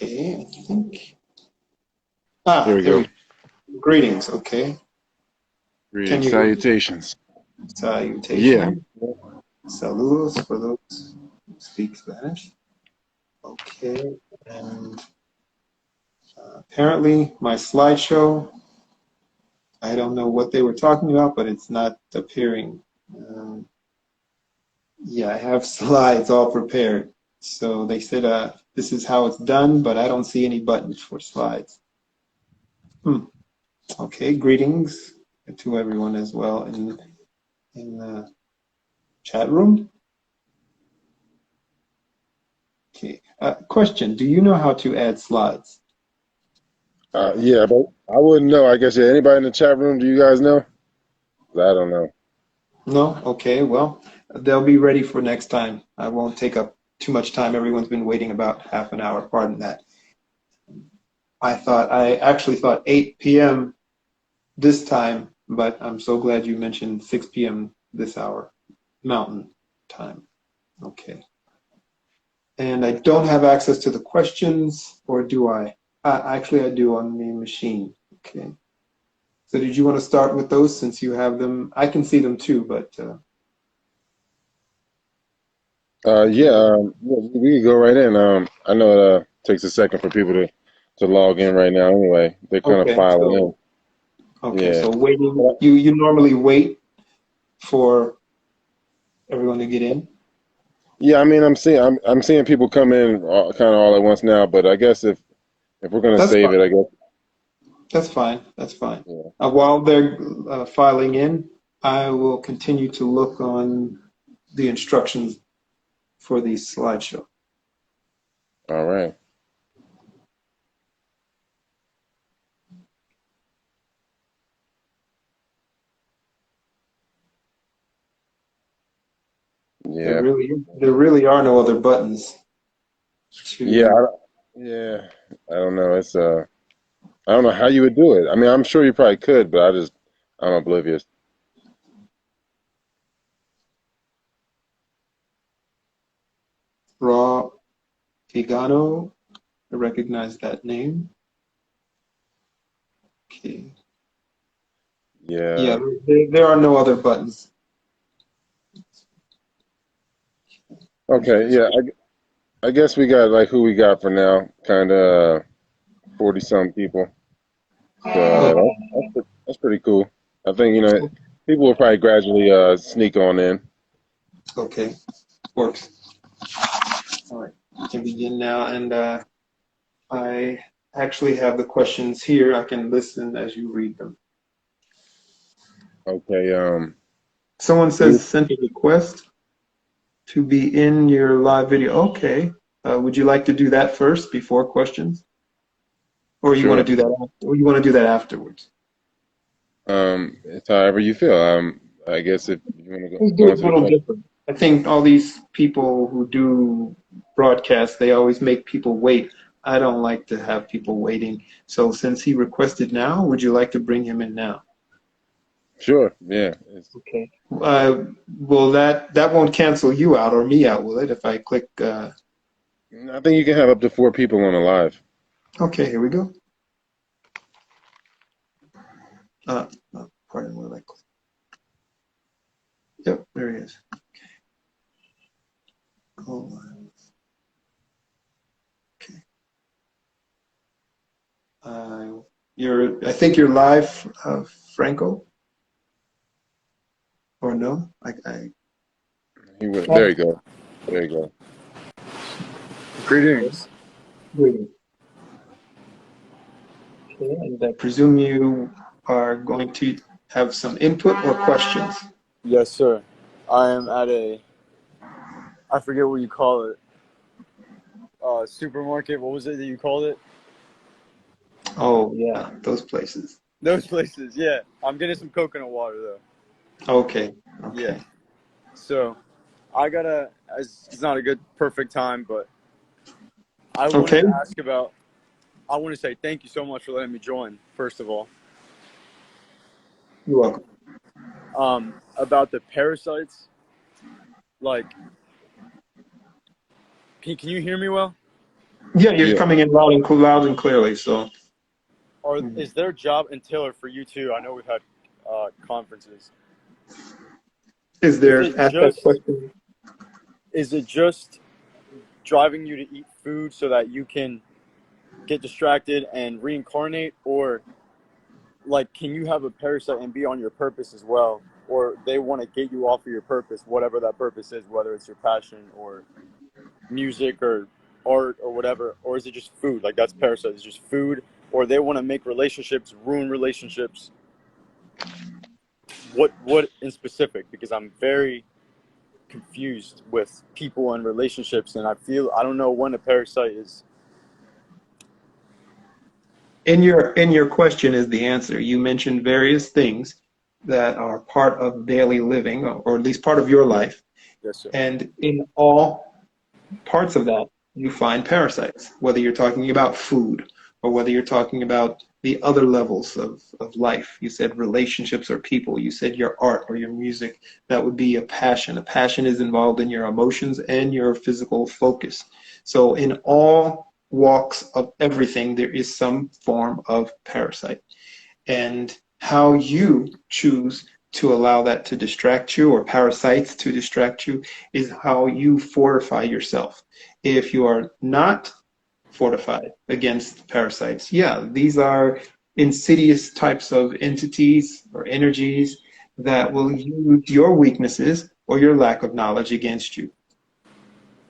Okay, I think. There we go. Greetings. Okay. Can Greetings, you salutations. Yeah. salutation? Saludos for those who speak Spanish. Okay, and apparently my slideshow, I don't know what they were talking about, but it's not appearing. Yeah, I have slides all prepared. So they said this is how it's done, but I don't see any buttons for slides. Okay, greetings to everyone as well in the chat room. Okay, question, do you know how to add slides? Yeah, but I wouldn't know. I guess, yeah, anybody in the chat room, do you guys know? I don't know. No? Okay, well, they'll be ready for next time. I won't take up too much time. Everyone's been waiting about half an hour, pardon that. I actually thought 8 p.m. this time, but I'm so glad you mentioned 6 p.m. this hour, Mountain Time. Okay. And I don't have access to the questions, or do I? Actually, I do on the machine. Okay. So did you want to start with those since you have them? I can see them too, but We can go right in. I know it takes a second for people to log in right now anyway. They're kind of okay. filing So in. okay, Yeah. so waiting. You normally wait for everyone to get in. Yeah, I mean, I'm seeing people come in kind of all at once now, but I guess if we're gonna That's save fine. it, I guess. That's fine. That's fine. Yeah. While they're filing in, I will continue to look on the instructions for the slideshow. All right. Yeah. There really are no other buttons Yeah. to. Yeah. I don't know. I don't know how you would do it. I mean, I'm sure you probably could, but I'm oblivious. Raw Pagano. I recognize that name. Okay. Yeah, Yeah. there are no other buttons. Okay. Yeah. I guess we got like who we got for now, kind of 40 some people. So that's pretty cool. I think people will probably gradually sneak on in. Okay, works. All right, we can begin now. And I actually have the questions here. I can listen as you read them. Okay. Someone says sent a request to be in your live video. Okay. Would you like to do that first before questions? Or you want to Sure. do that, or you want to do that afterwards? It's however you feel. I guess if you want to Let's go do it into a the little question. different. I think all these people who do broadcasts, they always make people wait. I don't like to have people waiting. So since he requested now, would you like to bring him in now? Sure. Yeah. Okay. Well, that won't cancel you out or me out, will it? If I click. I think you can have up to 4 people on a live. Okay, here we go. Uh, Pardon, what did I click? Yep, there he is. Go live. I think you're live, Franco, or no? He went. There Oh, you go. There you go. Greetings. good. Okay, and I presume you are going to have some input or questions. Yes, sir. I am at I forget what you call it, supermarket. What was it that you called it? Oh, yeah, those places. Those places, yeah. I'm getting some coconut water, though. Okay, Yeah. okay. So, it's not a good, perfect time, but I wanted Okay, to ask about, I want to say thank you so much for letting me join, first of all. you're welcome. About the parasites, like, can you hear me well? Yeah, you're Yeah. coming in loud and clearly, so. Is their job, and Taylor, for you too, I know we've had conferences. Is Is there, it ask that just, question. is it just driving you to eat food so that you can get distracted and reincarnate, or like can you have a parasite and be on your purpose as well, or they want to get you off of your purpose, whatever that purpose is, whether it's your passion or music or art or whatever, or is it just food? Like that's parasite, it's just food, or they want to make relationships, ruin relationships. What in specific? Because I'm very confused with people and relationships, and I don't know when a parasite is. In your question is the answer. You mentioned various things that are part of daily living, or at least part of your life. Yes, sir. And in all parts of that, you find parasites, whether you're talking about food or whether you're talking about the other levels of life. You said relationships or people. You said your art or your music. That would be a passion. A passion is involved in your emotions and your physical focus. So in all walks of everything, there is some form of parasite. And how you choose to allow that to distract you or parasites to distract you is how you fortify yourself. If you are not fortified against parasites, yeah, these are insidious types of entities or energies that will use your weaknesses or your lack of knowledge against you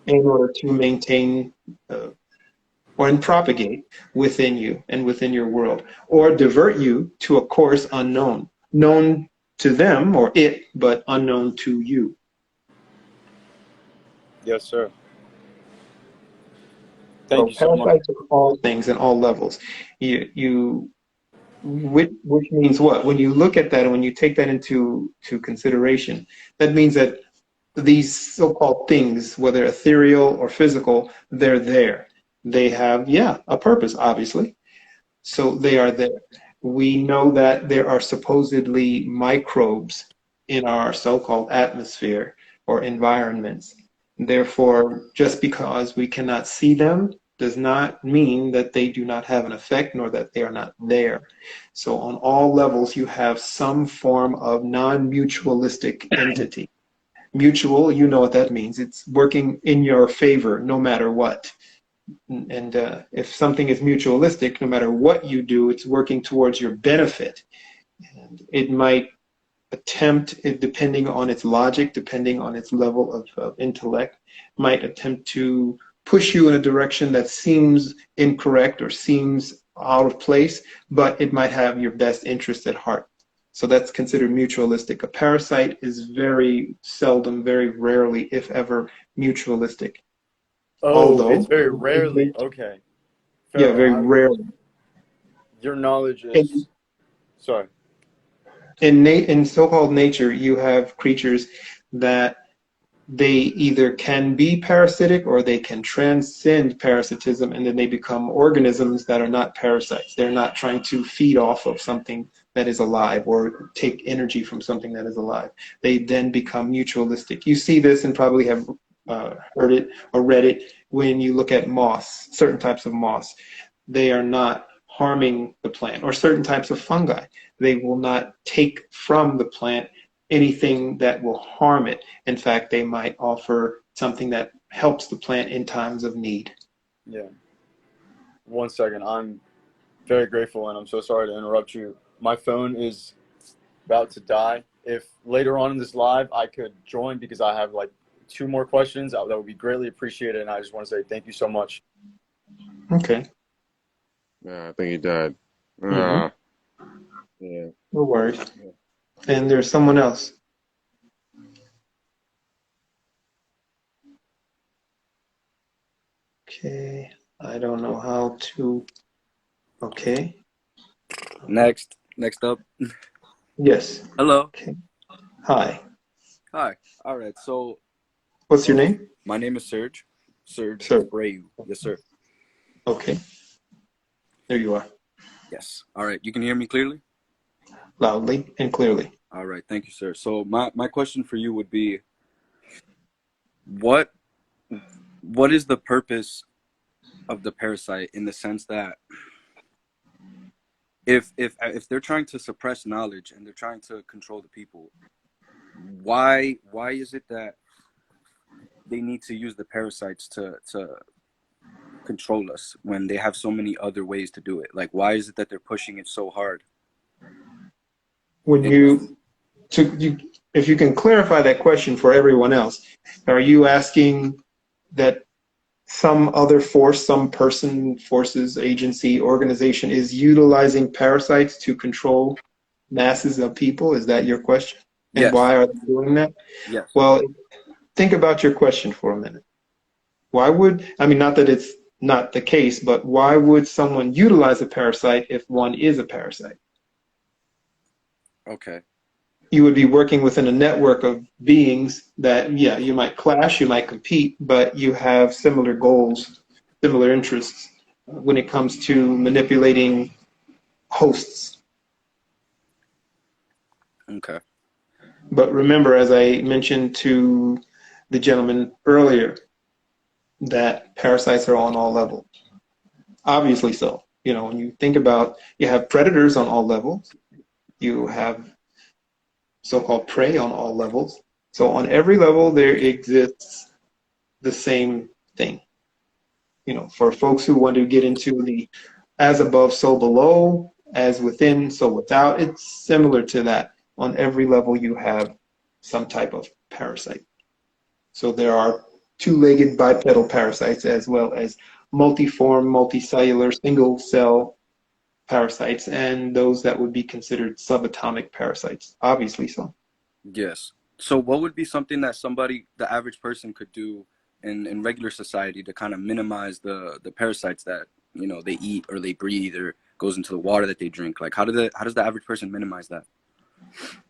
in order to maintain and propagate within you and within your world, or divert you to a course unknown, known to them or it, but unknown to you. Yes, sir. Thank So you so much. parasites are all things and all levels. Which means what? When you look at that and when you take that into consideration, that means that these so-called things, whether ethereal or physical, they're there. They have, yeah, a purpose, obviously. So they are there. We know that there are supposedly microbes in our so-called atmosphere or environments. Therefore, just because we cannot see them does not mean that they do not have an effect nor that they are not there. So on all levels, you have some form of non-mutualistic entity. Mutual, you know what that means. It's working in your favor no matter what. And if something is mutualistic, no matter what you do, it's working towards your benefit. And it might attempt, depending on its logic, depending on its level of intellect, might attempt to push you in a direction that seems incorrect or seems out of place, but it might have your best interest at heart. So that's considered mutualistic. A parasite is very seldom, very rarely, if ever, mutualistic. Oh, it's Although, very rarely. Okay. yeah, Pharaoh, very rarely. your knowledge In is, sorry. in so-called nature, you have creatures that they either can be parasitic or they can transcend parasitism, and then they become organisms that are not parasites. They're not trying to feed off of something that is alive or take energy from something that is alive. They then become mutualistic. You see this and probably have heard it or read it when you look at moss, certain types of moss. They are not harming the plant, or certain types of fungi. They will not take from the plant anything that will harm it. In fact, they might offer something that helps the plant in times of need. Yeah. 1 second. I'm very grateful, and I'm so sorry to interrupt you. My phone is about to die. If later on in this live I could join because I have like 2 more questions, that would be greatly appreciated. And I just want to say thank you so much. Okay. Yeah, I think he died. Mm-hmm. Yeah. No worries. And there's someone else. Okay. I don't know how to. Okay. Next up. Yes. Hello. Okay. Hi. Hi. All right. So, What's your name? my name is Serge. Serge Sir. Abreu. Yes, sir. Okay. There you are. Yes. All right. You can hear me clearly? Loudly and clearly. All right. Thank you, sir. So, my question for you would be, what is the purpose of the parasite, in the sense that if they're trying to suppress knowledge and they're trying to control the people, why is it that they need to use the parasites to control us when they have so many other ways to do it? Like, why is it that they're pushing it so hard? When if you can clarify that question for everyone else, are you asking that some other force, some person, forces, agency, organization is utilizing parasites to control masses of people? Is that your question? And Yes. why are they doing that? Yes. Well, think about your question for a minute. Why would, I mean, not that it's not the case, but why would someone utilize a parasite if one is a parasite? Okay. You would be working within a network of beings that, yeah, you might clash, you might compete, but you have similar goals, similar interests when it comes to manipulating hosts. Okay. But remember, as I mentioned to the gentleman earlier, that parasites are on all levels. Obviously so. You know, when you think about, you have predators on all levels, you have so-called prey on all levels. So on every level, there exists the same thing. You know, for folks who want to get into the as above, so below, as within, so without, it's similar to that. On every level, you have some type of parasite. So there are two-legged bipedal parasites as well as multiform, multicellular, single-cell parasites, and those that would be considered subatomic parasites, obviously so. Yes. So what would be something that the average person could do in regular society to kind of minimize the parasites that, you know, they eat or they breathe or goes into the water that they drink? Like, how does the average person minimize that?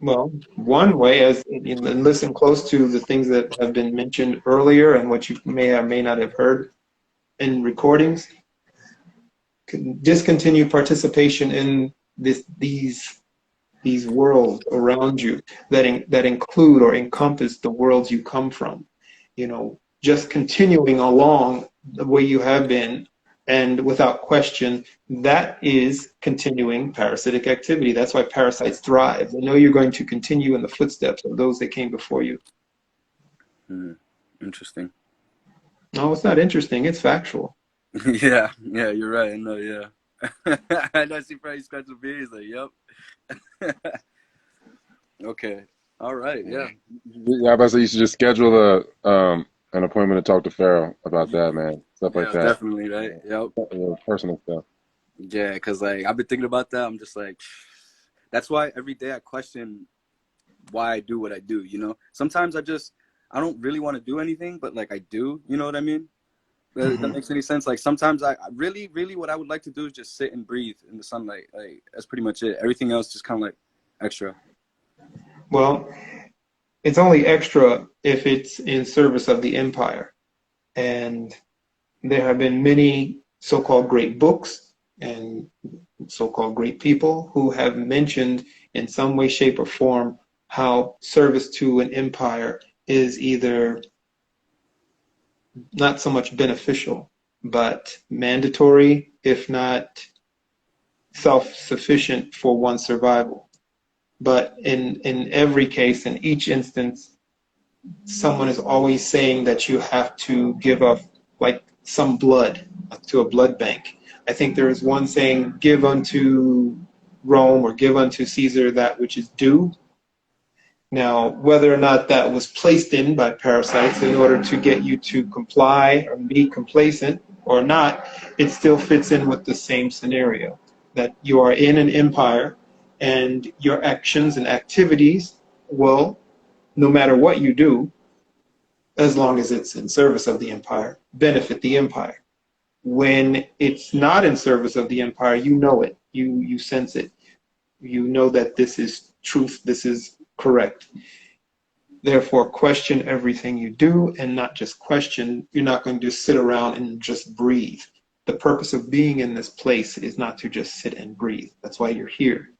Well, one way, as and listen close to the things that have been mentioned earlier and what you may or may not have heard in recordings, discontinue participation in these worlds around you that include or encompass the worlds you come from. You know, just continuing along the way you have been, and without question, that is continuing parasitic activity. That's why parasites thrive. They know you're going to continue in the footsteps of those that came before you. Interesting. No, it's not interesting. It's factual. Yeah, you're right. I know, yeah. I know, see, probably scratch the beard. He's like, yep. Okay. All right. Yeah. Yeah, I about to say you should just schedule an appointment to talk to Pharoh about that, man. Stuff like Yeah, that. definitely, right? Yep. Personal stuff. Yeah, because, like, I've been thinking about that. I'm just like, that's why every day I question why I do what I do, you know? Sometimes I don't really want to do anything, but, like, I do, you know what I mean? That makes any sense? Like, sometimes I really, really what I would like to do is just sit and breathe in the sunlight. Like, that's pretty much it. Everything else just kind of like extra. Well, it's only extra if it's in service of the empire. And there have been many so-called great books and so-called great people who have mentioned in some way, shape, or form how service to an empire is either not so much beneficial, but mandatory, if not self-sufficient for one's survival. But in every case, in each instance, someone is always saying that you have to give up like some blood to a blood bank, I think there is one saying, give unto Rome or give unto Caesar that which is due. Now, whether or not that was placed in by parasites in order to get you to comply or be complacent or not, it still fits in with the same scenario that you are in an empire and your actions and activities will, no matter what you do, as long as it's in service of the empire, benefit the empire. When it's not in service of the empire, you know it, you sense it, you know that this is truth, this is correct. Therefore, question everything you do, and not just question. You're not going to just sit around and just breathe. The purpose of being in this place is not to just sit and breathe. That's why you're here.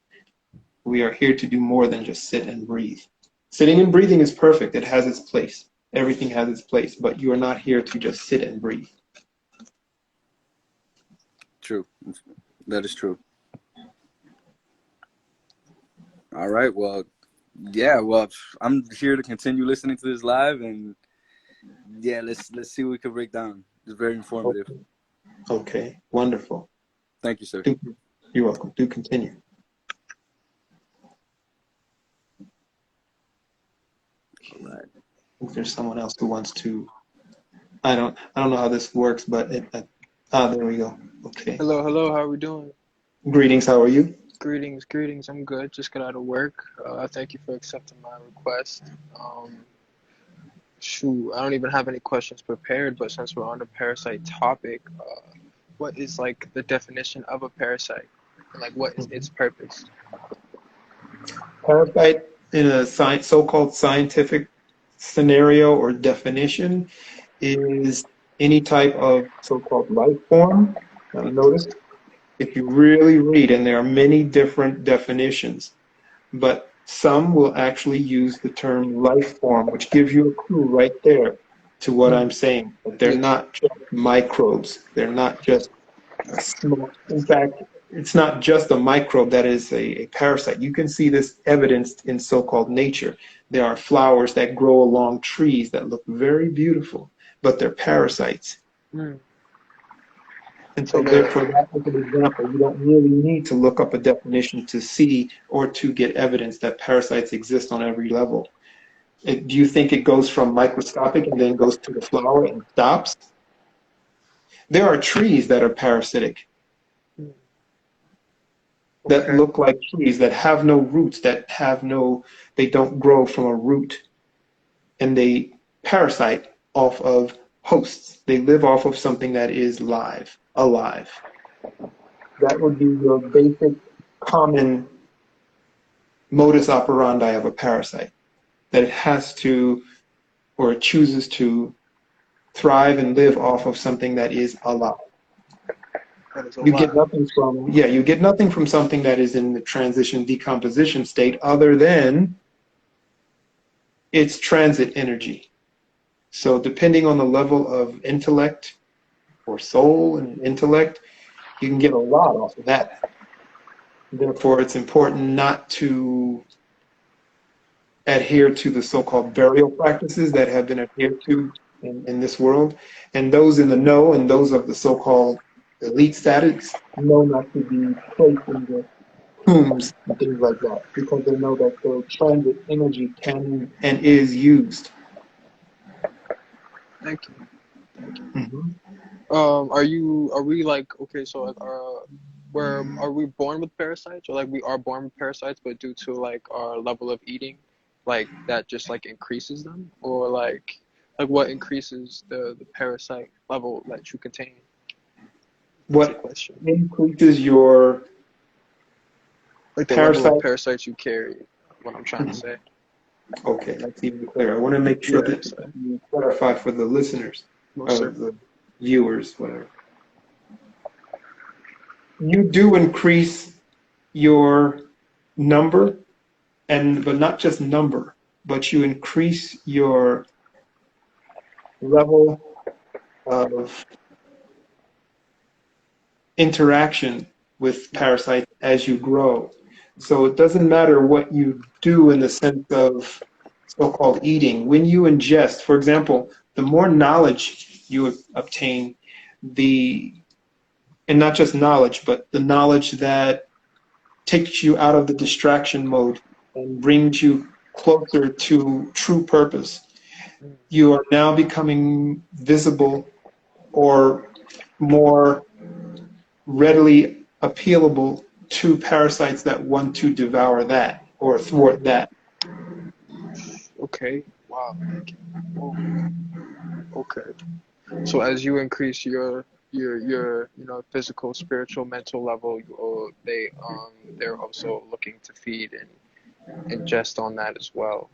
We are here to do more than just sit and breathe. Sitting and breathing is perfect. It has its place. Everything has its place, but you are not here to just sit and breathe. True. That is true. All right. Well, yeah. Well, I'm here to continue listening to this live, and yeah, let's see what we can break down. It's very informative. Okay. Wonderful. Thank you, sir. You're welcome. Do continue. All right. If there's someone else who wants to, I don't know how this works, but there we go. Okay. Hello, hello. How are we doing? Greetings. How are you? Greetings, greetings. I'm good. Just got out of work. Thank you for accepting my request. Shoot, I don't even have any questions prepared, but since we're on the parasite topic, what is like the definition of a parasite? Like, what is its purpose? Parasite in a so-called scientific scenario or definition is any type of so-called life form. Now notice, if you really read, and there are many different definitions, but some will actually use the term life form, which gives you a clue right there to what I'm saying. But they're not just microbes. They're not just small. In fact, it's not just a microbe that is a parasite. You can see this evidenced in so-called nature. There are flowers that grow along trees that look very beautiful, but they're parasites. And so therefore, that is an example. You don't really need to look up a definition to see or to get evidence that parasites exist on every level. Do you think it goes from microscopic and then goes to the flower and stops? There are trees that are parasitic, that look like trees, that have no roots, they don't grow from a root, and they parasite off of hosts. They live off of something that is alive. That would be your basic common modus operandi of a parasite, that it has to, or it chooses to, thrive and live off of something that is alive. You get nothing from something that is in the transition decomposition state other than its transit energy. So depending on the level of intellect or soul and intellect, you can get a lot off of that. Therefore, it's important not to adhere to the so-called burial practices that have been adhered to in this world. And those in the know and those of the so-called elite status know not to be placed in the tombs and things like that, because they know that their transit energy can and is used. Thank you. Are we like, okay, so like, are we born with parasites, or like we are born with parasites, but due to like our level of eating, like that just like increases them, or like what increases the parasite level that you contain? What increases your like the level of parasites you carry? What I'm trying to say. Okay, that's even clearer. I want to make sure that you clarify for the listeners, or the viewers, whatever. You do increase your number, but not just number, but you increase your level of interaction with parasites as you grow. So it doesn't matter what you do in the sense of so-called eating. When you ingest, for example, the more knowledge you obtain, and not just knowledge, but the knowledge that takes you out of the distraction mode and brings you closer to true purpose. You are now becoming visible or more readily appealable to parasites that want to devour that or thwart that. Okay. Wow. Oh, okay. So as you increase your physical, spiritual, mental level, they're also looking to feed and ingest on that as well.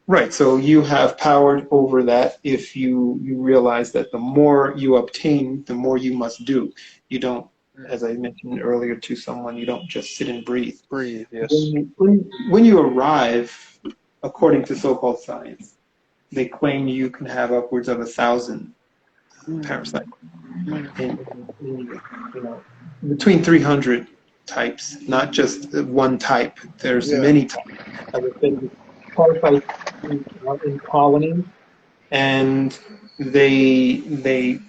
Right, so you have power over that if you realize that the more you obtain, the more you must do. You don't, as I mentioned earlier to someone, you don't just sit and breathe. Breathe, yes. When you arrive, according to so-called science, they claim you can have upwards of 1,000 parasites. In, between 300 types, not just one type. There's Yeah. many types. As I said, parasites are in colonies, and they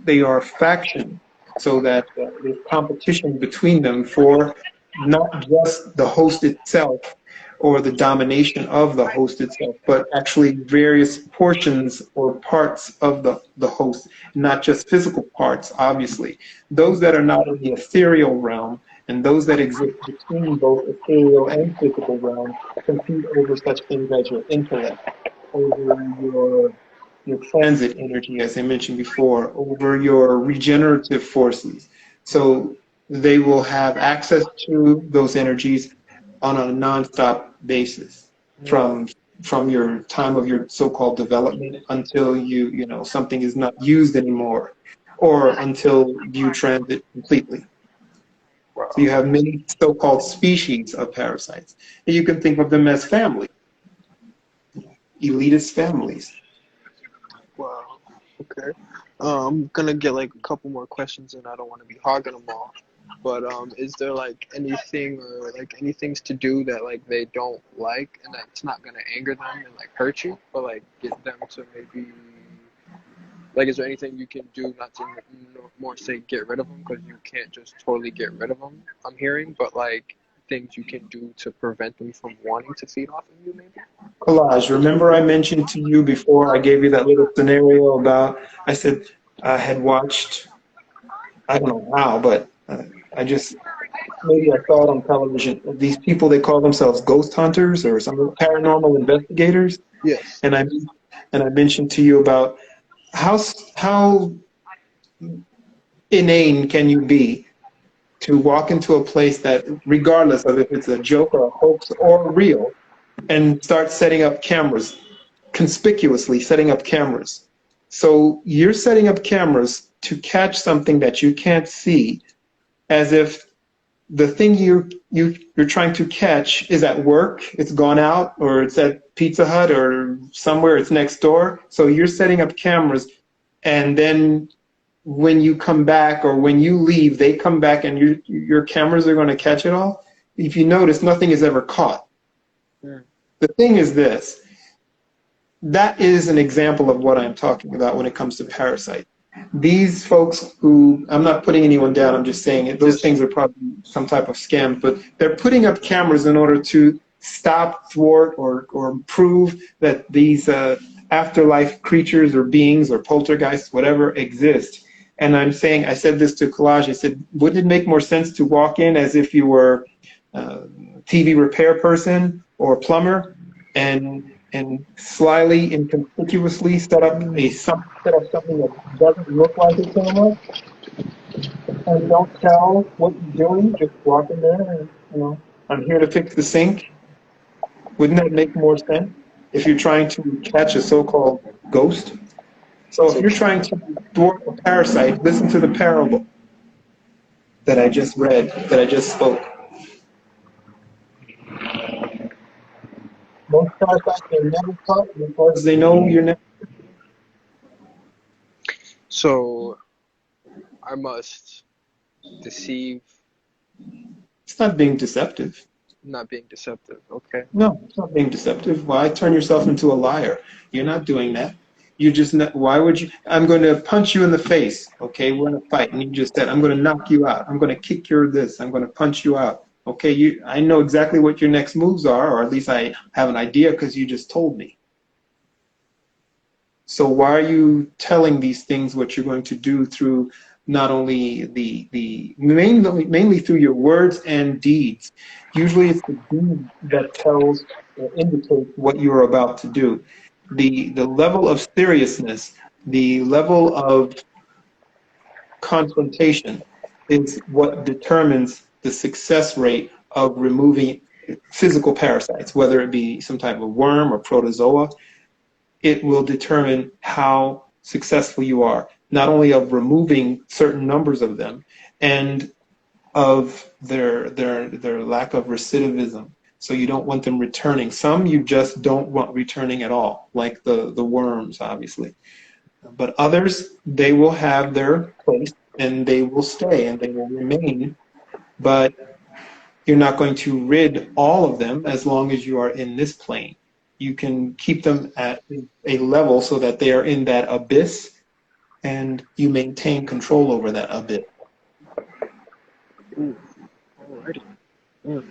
they are faction, so that there's competition between them for not just the host itself or the domination of the host itself, but actually various portions or parts of the host, not just physical parts, obviously. Those that are not in the ethereal realm and those that exist between both ethereal and physical realm compete over such things as your intellect, over your transit energy, as I mentioned before, over your regenerative forces. So they will have access to those energies on a nonstop basis from your time of your so-called development until something is not used anymore, or until you transit completely. So you have many so-called species of parasites, and you can think of them as families, elitist families. Wow. Okay. I'm gonna get like a couple more questions and I don't want to be hogging them all. But is there like anything or like any things to do that like they don't like and that's not gonna anger them and like hurt you, but like get them to maybe like is there anything you can do not to more say get rid of them because you can't just totally get rid of them? I'm hearing, but like things you can do to prevent them from wanting to feed off of you maybe. Collage. Remember I mentioned to you before I gave you that little scenario about, I said I had watched, I don't know how, but I just, maybe I saw it on television. These people, they call themselves ghost hunters or some paranormal investigators. Yes. And I mentioned to you about how inane can you be to walk into a place that, regardless of if it's a joke or a hoax or real, and start setting up cameras, conspicuously setting up cameras. So you're setting up cameras to catch something that you can't see, as if the thing you're trying to catch is at work, it's gone out, or it's at Pizza Hut or somewhere, it's next door. So you're setting up cameras, and then when you come back or when you leave, they come back and your cameras are going to catch it all. If you notice, nothing is ever caught. The thing is this, that is an example of what I'm talking about when it comes to parasites. These folks who, I'm not putting anyone down, I'm just saying it, those things are probably some type of scam, but they're putting up cameras in order to stop, thwart, or prove that these afterlife creatures or beings or poltergeists, whatever, exist. And I'm saying, I said this to Collage, I said, wouldn't it make more sense to walk in as if you were a TV repair person or plumber, and slyly, inconspicuously set up something that doesn't look like a camera, and don't tell what you're doing. Just walk in there and I'm here to fix the sink. Wouldn't that make more sense if you're trying to catch a so-called ghost? So if you're trying to thwart a parasite, listen to the parable that I just read, that I just spoke. Most parasites are never caught because they know you're never. So I must deceive, It's not being deceptive. not being deceptive. Okay. No, it's not being deceptive. Why turn yourself into a liar? You're not doing that. You just, why would you? I'm going to punch you in the face. Okay, we're in a fight, and you just said, I'm going to knock you out. I'm going to kick your this. I'm going to punch you out. Okay, I know exactly what your next moves are, or at least I have an idea because you just told me. So why are you telling these things what you're going to do through not only the mainly through your words and deeds? Usually it's the deed that tells or indicates what you're about to do. The level of seriousness, the level of confrontation is what determines the success rate of removing physical parasites, whether it be some type of worm or protozoa. It will determine how successful you are, not only of removing certain numbers of them and of their lack of recidivism. So you don't want them returning. Some you just don't want returning at all, like the worms, obviously. But others, they will have their place and they will stay and they will remain. But you're not going to rid all of them as long as you are in this plane. You can keep them at a level so that they are in that abyss and you maintain control over that abyss. Ooh, alrighty. Mm.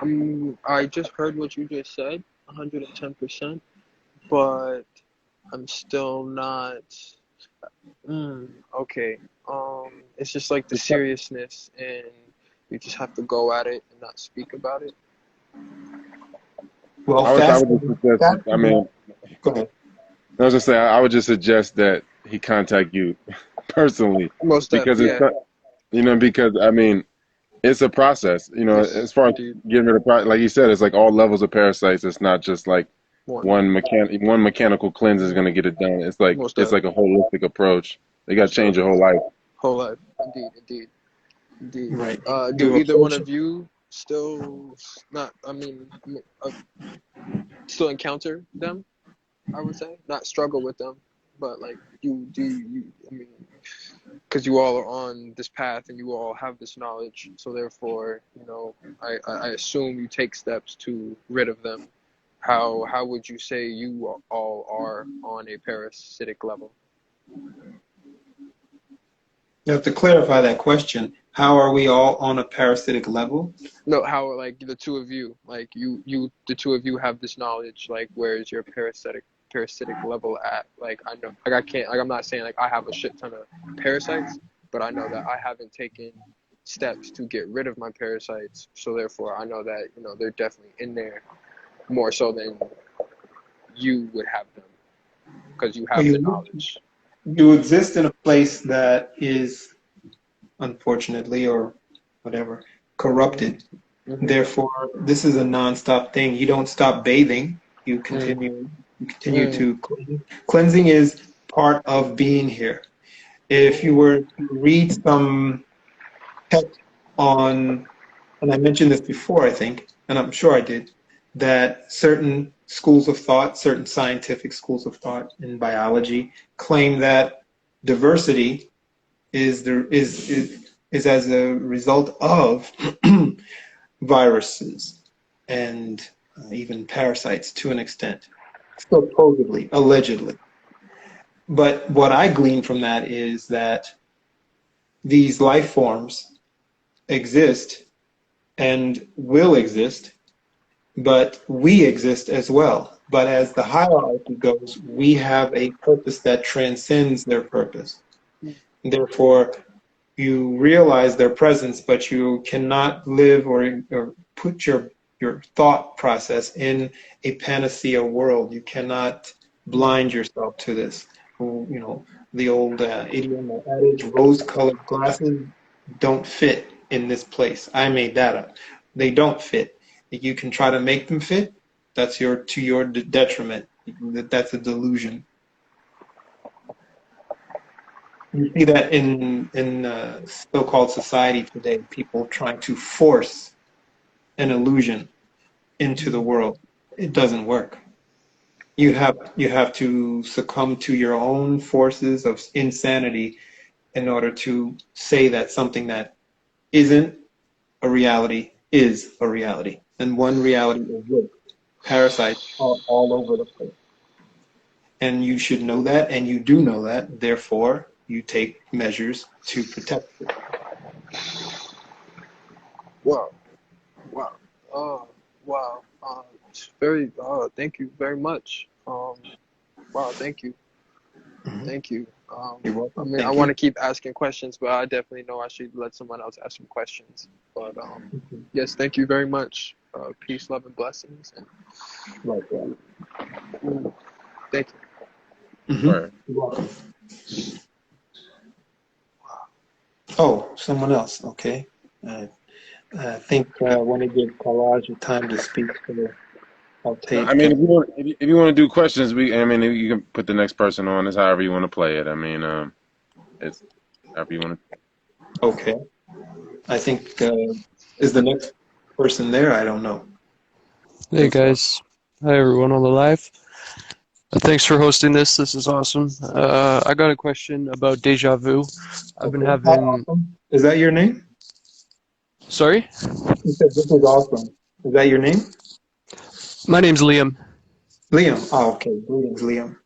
Ooh. I just heard what you just said, 110%, but I'm still not. Okay. It's just like the seriousness, and you just have to go at it and not speak about it. Well, I would just suggest, I mean, go ahead. I was just saying, I would just suggest that he contact you personally Most because definitely, it's, you know, because I mean, it's a process, you know, yes, as far as indeed. getting rid of, like you said, it's like all levels of parasites. It's not just like One, one mechanical cleanse is going to get it done. It's most like a definitely, holistic approach. They got to most change your definitely. whole life. Whole life, indeed, indeed, indeed. Right. Do You either one approach of you still not? I mean, still encounter them? I would say not struggle with them, but like you. I mean, because you all are on this path and you all have this knowledge, so therefore, I assume you take steps to rid of them. How would you say you all are on a parasitic level? You have to clarify that question. How are we all on a parasitic level? No, how like the two of you, like the two of you have this knowledge. Like, where is your parasitic level at? Like, I know, like I can't, like I'm not saying like I have a shit ton of parasites, but I know that I haven't taken steps to get rid of my parasites. So therefore, I know that they're definitely in there more so than you would have them because you Well, have the knowledge. you exist in a place that is, unfortunately, or whatever, Mhm. corrupted. Mhm. Therefore, this is a nonstop thing. You don't stop bathing. You Mm. continue. You continue Mm. to clean. Cleansing is part of being here. If you were to read some text on, and I mentioned this before, I think, and I'm sure I did, that certain schools of thought, certain scientific schools of thought in biology, claim that diversity is as a result of viruses and even parasites to an extent, supposedly, allegedly. But what I glean from that is that these life forms exist and will exist, but we exist as well. But as the hierarchy goes, we have a purpose that transcends their purpose. Therefore, you realize their presence, but you cannot live or put your thought process in a panacea world. You cannot blind yourself to this. The old idiom or adage, rose-colored glasses don't fit in this place. I made that up. They don't fit. You can try to make them fit. That's to your detriment. That's a delusion. You see that in so-called society today, people trying to force an illusion into the world. It doesn't work. You have to succumb to your own forces of insanity in order to say that something that isn't a reality is a reality, and one reality is this. Parasites are all over the place. And you should know that, and you do know that. Therefore, you take measures to protect it. Wow. Wow. Wow. Very. Thank you very much. Wow. Thank you. Mhm. Thank you. You're I welcome. mean, I Thank want you. to keep asking questions, but I definitely know I should let someone else ask some questions. But yes, thank you very much. Peace, love, and blessings. And Likewise. thank you. Mm-hmm. Right. You're welcome. Oh, someone else. Okay. I think I want to give Kalaj a time to speak, so I'll I take. mean, if you want to do questions, I mean, you can put the next person on. It's however you want to play it. I mean, it's however you want Okay. I think is the next person there? I don't know. Hey guys, hi everyone on the live. Thanks for hosting this. This is awesome. I got a question about deja vu. I've been Okay. How having. awesome. Is that your name? Sorry, You said this is awesome. Is that your name? my name's Liam. Liam. Oh, okay. Greetings, Liam.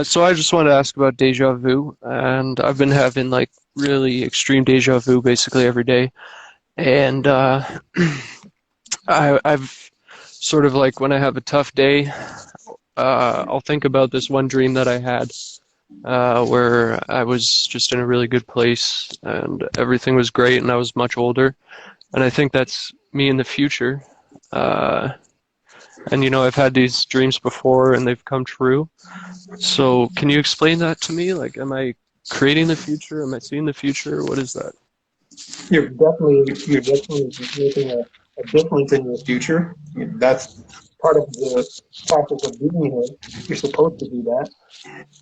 So I just wanted to ask about deja vu, and I've been having like really extreme deja vu basically every day, and I've sort of like when I have a tough day, I'll think about this one dream that I had where I was just in a really good place and everything was great and I was much older. And I think that's me in the future. Uh, and I've had these dreams before and they've come true. So can you explain that to me? Like, am I creating the future? Am I seeing the future? What is that? You're definitely making a difference in your future. That's part of the process of being here. You're supposed to do that.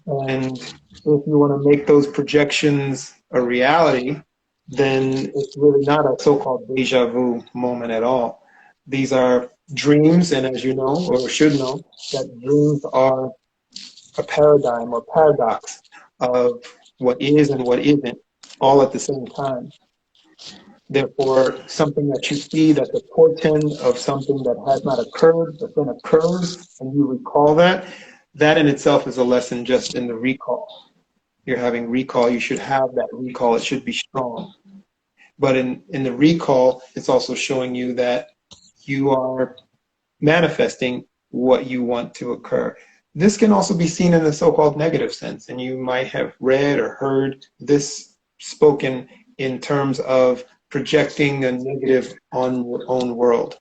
And if you want to make those projections a reality, then it's really not a so-called deja vu moment at all. These are dreams, and as you know, or should know, that dreams are a paradigm or paradox of what is and what isn't all at the same time. Therefore, something that you see that's a portend of something that has not occurred but then occurs, and you recall that, that in itself is a lesson just in the recall. You're having recall, you should have that recall, it should be strong. But in the recall, it's also showing you that you are manifesting what you want to occur. This can also be seen in the so-called negative sense, and you might have read or heard this spoken in terms of projecting a negative on your own world.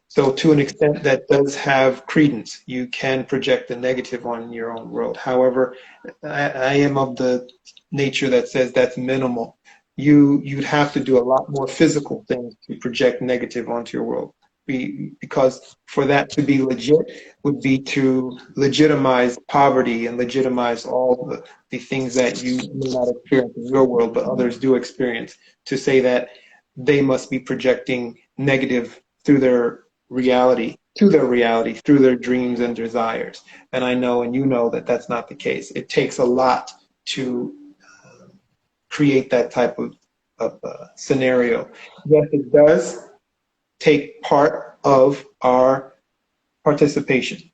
So to an extent that does have credence, you can project the negative on your own world. However, I am of the nature that says that's minimal. You'd have to do a lot more physical things to project negative onto your world. Because for that to be legit would be to legitimize poverty and legitimize all the things that you may not experience in your world, but others do experience, to say that they must be projecting negative through their reality, to their reality, through their dreams and desires. And I know, and you know, that that's not the case. It takes a lot to create that type of scenario. Yes, it does take part of our participation.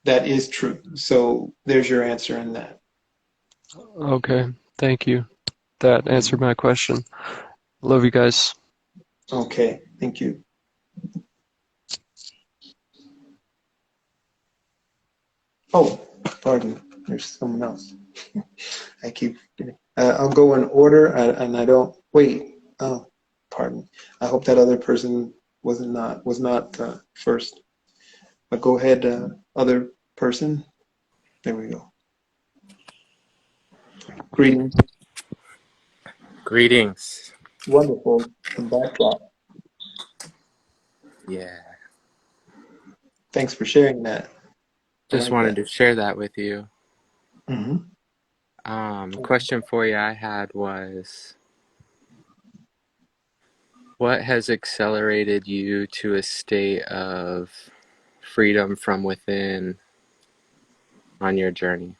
That is true. So there's your answer in that. Okay, thank you. That answered my question. Love you guys. Okay, thank you. Oh, pardon. There's someone else. I keep getting. I'll go in order, and I don't wait. Oh, pardon. I hope that other person was not first. But go ahead, other person. There we go. Greetings. Greetings. Wonderful. The backdrop. Yeah, Thanks for sharing that. I just like wanted that. to share that with you. Hmm. Question for you I had was, what has accelerated you to a state of freedom from within on your journey?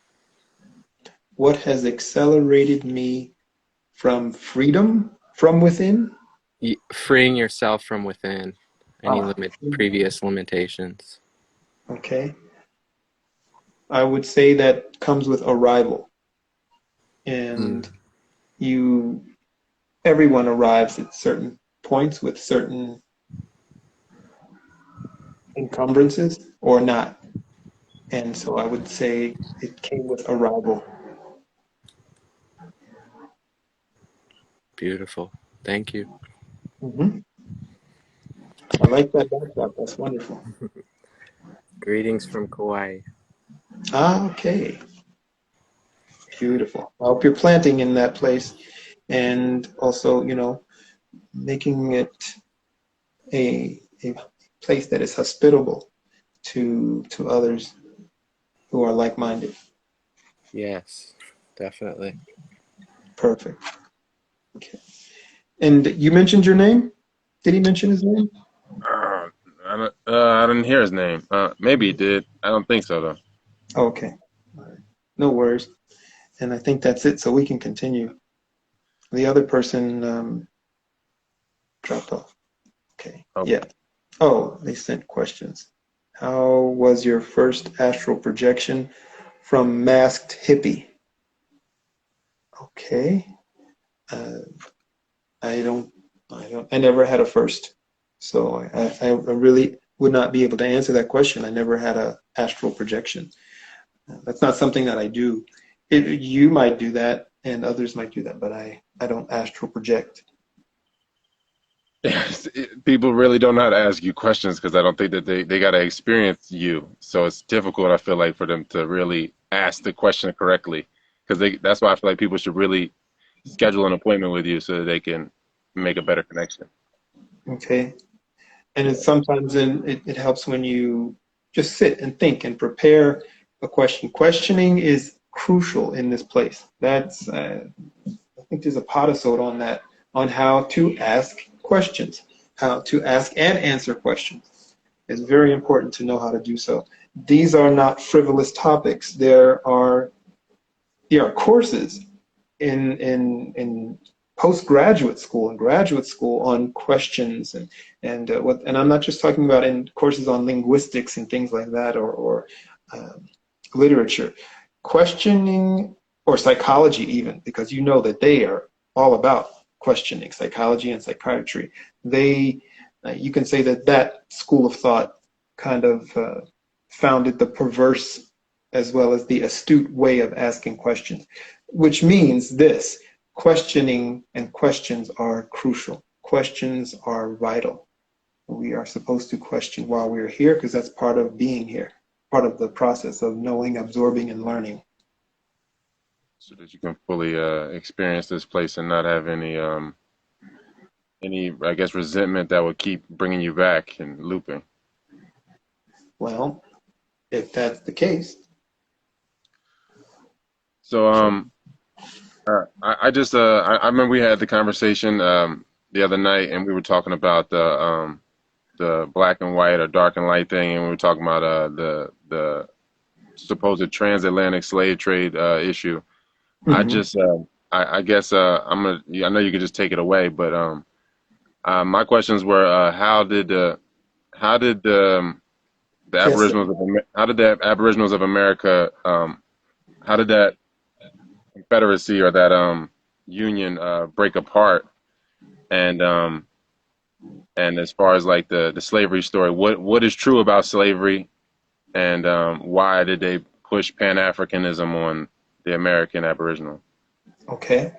What has accelerated me from freedom from within? freeing yourself from within any Ah, previous limitations. okay. I would say that comes with arrival. And Mm, you, everyone arrives at certain points with certain encumbrances or not. And so I would say it came with arrival. beautiful. Thank you. Hmm. I like that backdrop. That's wonderful. Greetings from Kauai. Ah, okay. Beautiful. I hope you're planting in that place and also, making it a place that is hospitable to others who are like-minded. Yes, definitely. Perfect. Okay. And you mentioned your name? Did he mention his name? I didn't hear his name. Maybe he did. I don't think so though. Okay. All right. No worries. And I think that's it, so we can continue. The other person dropped off. Okay. Okay. Yeah. Oh, they sent questions. How was your first astral projection from masked hippie? Okay. Uh, I don't, I never had a first. So I really would not be able to answer that question. I never had a astral projection. That's not something that I do. You might do that and others might do that, but I don't astral project. People really don't know how to ask you questions because I don't think that they got to experience you. So it's difficult, I feel like, for them to really ask the question correctly. Because that's why I feel like people should really schedule an appointment with you so that they can make a better connection. Okay. And it's sometimes it helps when you just sit and think and prepare a question. Questioning is crucial in this place. That's I think there's a podisode on that, on how to ask questions, how to ask and answer questions. It's very important to know how to do so. These are not frivolous topics. There are courses in postgraduate school and graduate school on questions and I'm not just talking about in courses on linguistics and things like that or literature, questioning or psychology even, because you know that they are all about questioning, psychology and psychiatry. They you can say that that school of thought kind of founded the perverse as well as the astute way of asking questions, which means this: questioning and questions are crucial. Questions are vital. We are supposed to question while we're here because that's part of being here, part of the process of knowing, absorbing, and learning. So that you can fully experience this place and not have any I guess resentment that would keep bringing you back and looping. Well, if that's the case, So I just I remember we had the conversation the other night and we were talking about the black and white or dark and light thing and we were talking about the supposed transatlantic slave trade issue. I mhm. just I guess I'm gonna I know you could just take it away, but my questions were how did the Yes, sir. Aboriginals of how did the Aboriginals of America how did that confederacy or that union break apart and and as far as like the slavery story, what is true about slavery and why did they push Pan Africanism on the American Aboriginal? Okay.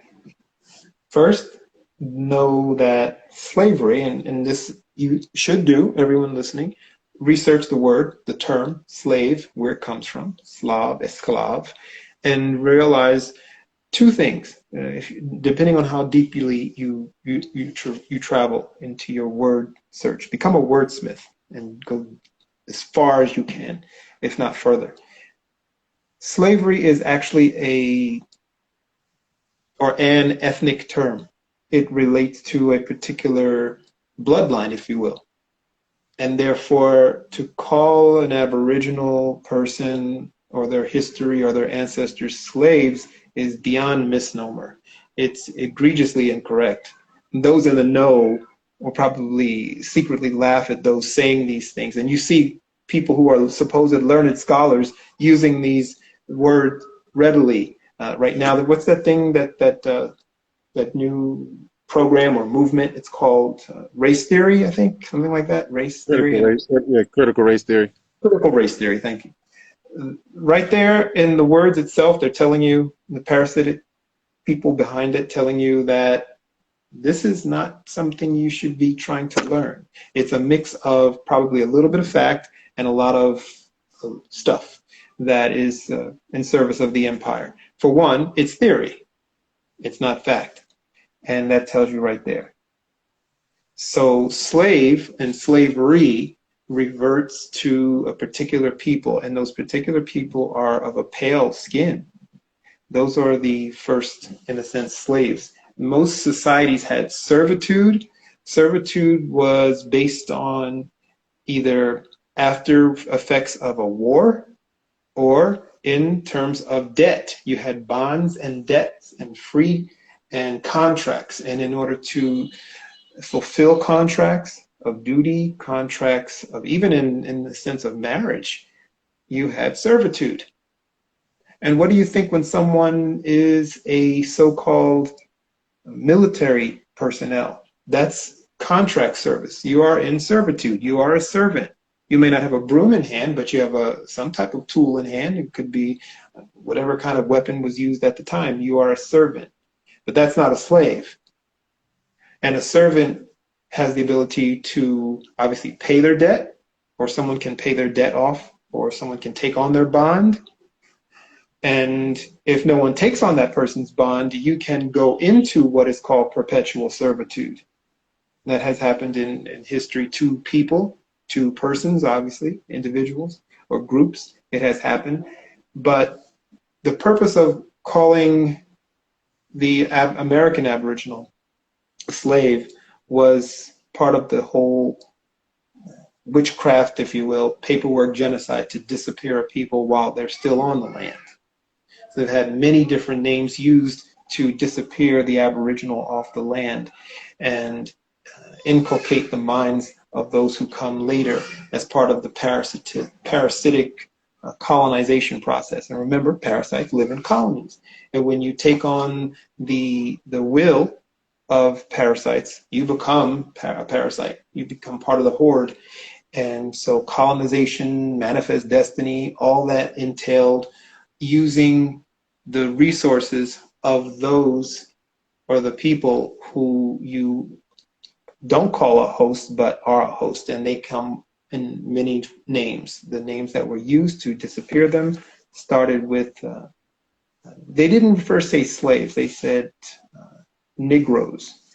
First, know that slavery, and this you should do, everyone listening, research the word, the term slave, where it comes from, Slav, esclav, and realize two things. Depending on how deeply you travel into your word search, become a wordsmith and go as far as you can, if not further. Slavery is actually an ethnic term. It relates to a particular bloodline, if you will. And therefore, to call an Aboriginal person or their history or their ancestors slaves is beyond misnomer. It's egregiously incorrect. those in the know will probably secretly laugh at those saying these things. And you see people who are supposed learned scholars using these words readily. Right now, what's that thing that new program or movement? It's called race theory, I think, something like that. Race theory and Critical race theory. critical race theory. Thank you. Right there in the words itself, they're telling you, the parasitic people behind it telling you that this is not something you should be trying to learn. It's a mix of probably a little bit of fact and a lot of stuff that is in service of the empire. For one, it's theory. It's not fact. And that tells you right there. So slave and slavery reverts to a particular people, and those particular people are of a pale skin. Those are the first, in a sense, slaves. Most societies had servitude. Servitude was based on either after effects of a war or in terms of debt. You had bonds and debts and free and contracts. And in order to fulfill contracts of duty, contracts of even in the sense of marriage, you had servitude. And what do you think when someone is a so-called military personnel? That's contract service. You are in servitude. You are a servant. You may not have a broom in hand, but you have some type of tool in hand. It could be whatever kind of weapon was used at the time. You are a servant. But that's not a slave. And a servant has the ability to obviously pay their debt, or someone can pay their debt off, or someone can take on their bond. And if no one takes on that person's bond, you can go into what is called perpetual servitude. That has happened in history to people, to persons, obviously, individuals or groups. It has happened. But the purpose of calling the American Aboriginal slave was part of the whole witchcraft, if you will, paperwork genocide to disappear people while they're still on the land. So they've had many different names used to disappear the Aboriginal off the land and inculcate the minds of those who come later as part of the parasitic colonization process. And remember, parasites live in colonies. And when you take on the will of parasites, you become a parasite. You become part of the horde. And so colonization, manifest destiny, all that entailed using the resources of those or the people who you don't call a host but are a host, and they come in many names. The names that were used to disappear them started with, they didn't first say slaves, they said Negroes.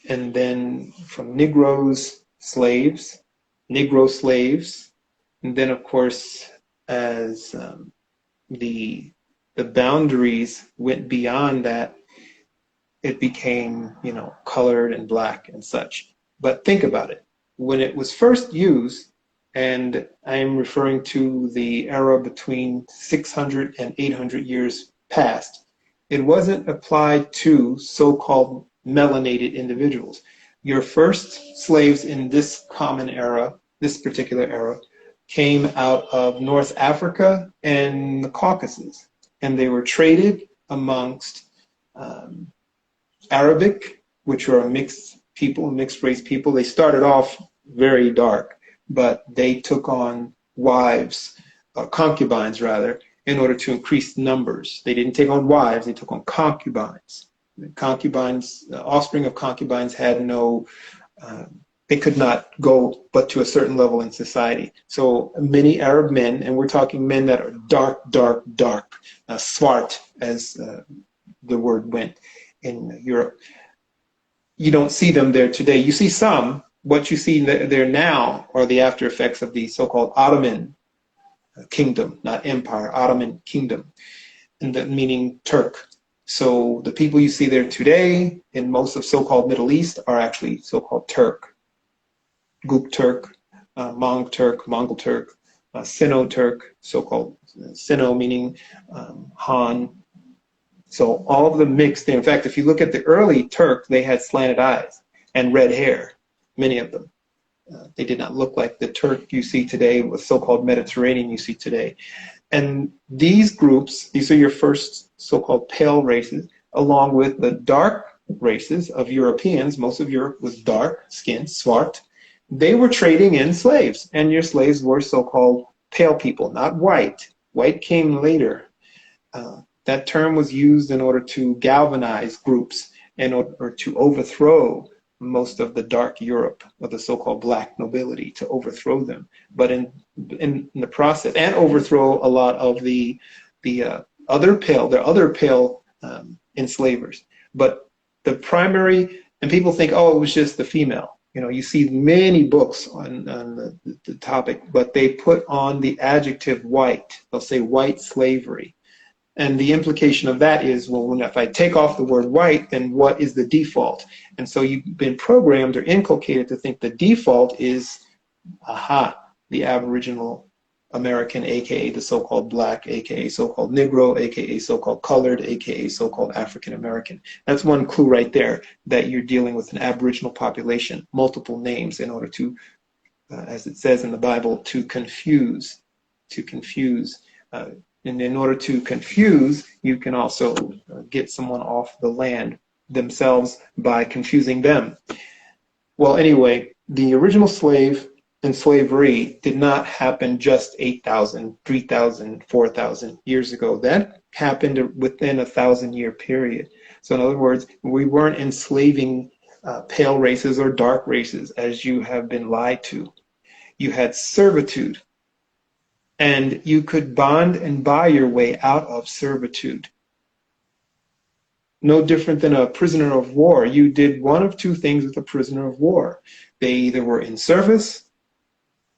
And then from Negroes, slaves, Negro slaves, and then of course as the boundaries went beyond that, it became, colored and black and such. But think about it. When it was first used, and I'm referring to the era between 600 and 800 years past, it wasn't applied to so-called melanated individuals. Your first slaves in this common era, this particular era, came out of North Africa and the Caucasus, and they were traded amongst Arabic, which are a mixed people, mixed race people. They started off very dark, but they took on wives, concubines rather, in order to increase numbers. They didn't take on wives, they took on concubines. The concubines, the offspring of concubines had no, they could not go but to a certain level in society. So many Arab men, and we're talking men that are dark, swart, as the word went in Europe. You don't see them there today. You see some. What you see there now are the after effects of the so-called Ottoman kingdom, not empire, Ottoman kingdom, and that meaning Turk. So the people you see there today in most of so-called Middle East are actually so-called Turk, Guk Turk, Mongol Turk, Sino Turk, so-called Sino meaning Han. So all of the mixed there. In fact, if you look at the early Turk, they had slanted eyes. and red hair, many of them. They did not look like the Turk you see today, the so-called Mediterranean you see today. And these groups, these are your first so-called pale races, along with the dark races of Europeans. Most of Europe was dark skinned, swart. They were trading in slaves, and your slaves were so-called pale people, not white. White came later. That term was used in order to galvanize groups, in order to overthrow most of the dark Europe, of the so-called black nobility, to overthrow them. But in the process, and overthrow a lot of the other pale enslavers. But the primary, and people think, oh, it was just the female. You know, you see many books on the topic, but they put on the adjective white. They'll say white slavery. And the implication of that is, well, if I take off the word white, then what is the default? And so you've been programmed or inculcated to think the default is, the Aboriginal American, aka the so-called black, aka so-called Negro, aka so-called colored, aka so-called African American. That's one clue right there, that you're dealing with an Aboriginal population, multiple names, in order to, as it says in the Bible, to confuse. And in order to confuse, you can also get someone off the land themselves by confusing them. Well, anyway, the original slave and slavery did not happen just 8,000, 3,000, 4,000 years ago. That happened within a 1,000-year period. So in other words, we weren't enslaving pale races or dark races, as you have been lied to. You had servitude. And you could bond and buy your way out of servitude. No different than a prisoner of war. You did one of two things with a prisoner of war. They either were in service,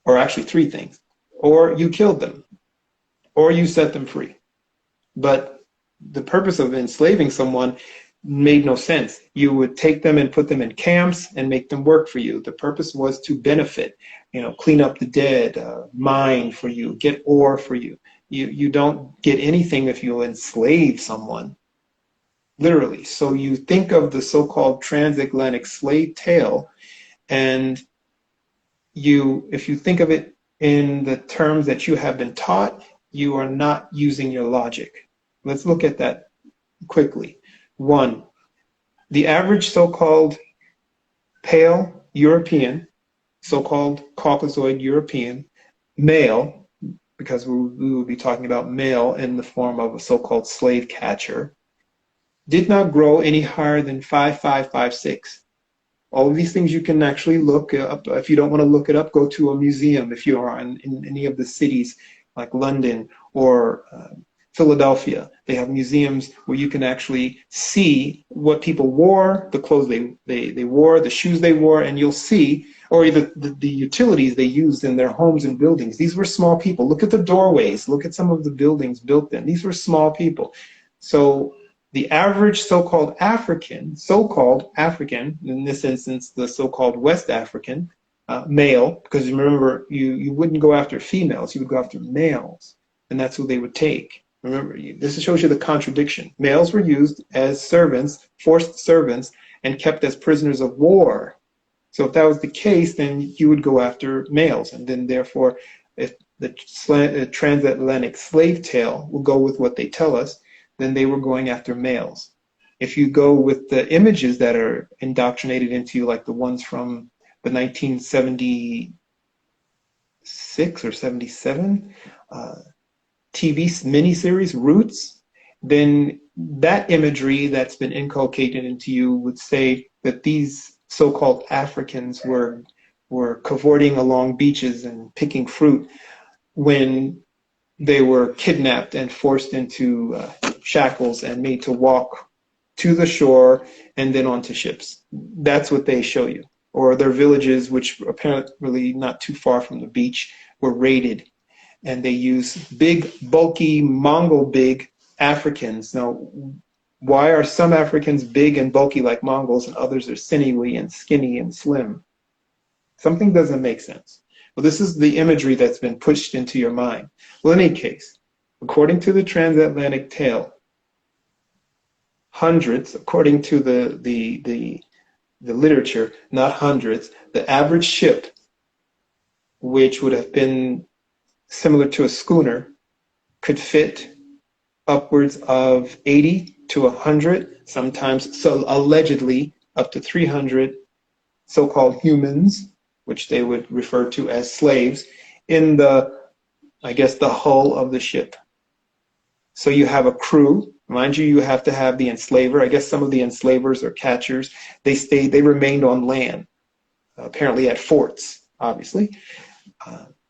or actually three things, or you killed them, or you set them free. But the purpose of enslaving someone made no sense. You would take them and put them in camps and make them work for you. The purpose was to benefit, clean up the dead, mine for you, get ore for you. You don't get anything if you enslave someone, literally. So you think of the so-called transatlantic slave tale, and if you think of it in the terms that you have been taught, you are not using your logic. Let's look at that quickly. One, the average so-called pale European, so-called Caucasoid European, male, because we will be talking about male in the form of a so-called slave catcher, did not grow any higher than 5'5", 5'6". All of these things you can actually look up. If you don't want to look it up, go to a museum. If you are in any of the cities like London or Philadelphia, they have museums where you can actually see what people wore, the clothes they wore, the shoes they wore, and you'll see, or the utilities they used in their homes and buildings. These were small people. Look at the doorways. Look at some of the buildings built then. These were small people. So the average so-called African, in this instance, the so-called West African male, because remember, you wouldn't go after females, you would go after males, and that's who they would take. Remember, this shows you the contradiction. Males were used as servants, forced servants, and kept as prisoners of war. So if that was the case, then you would go after males, and then therefore, if the transatlantic slave tale will go with what they tell us, then they were going after males. If you go with the images that are indoctrinated into you, like the ones from the 1976 or 77 TV miniseries, Roots, then that imagery that's been inculcated into you would say that these so-called Africans were cavorting along beaches and picking fruit when they were kidnapped and forced into shackles and made to walk to the shore and then onto ships. That's what they show you. Or their villages, which apparently not too far from the beach, were raided. And they use big, bulky, Mongol big Africans. Now, why are some Africans big and bulky like Mongols and others are sinewy and skinny and slim? Something doesn't make sense. Well, this is the imagery that's been pushed into your mind. Well, in any case, according to the transatlantic tale, hundreds, according to the the literature, not hundreds, the average ship, which would have been similar to a schooner, could fit upwards of 80 to 100, sometimes, so allegedly up to 300 so-called humans, which they would refer to as slaves, in the, I guess, the hull of the ship. So you have a crew. Mind you, you have to have the enslaver. I guess some of the enslavers or catchers, they remained on land, apparently at forts, obviously.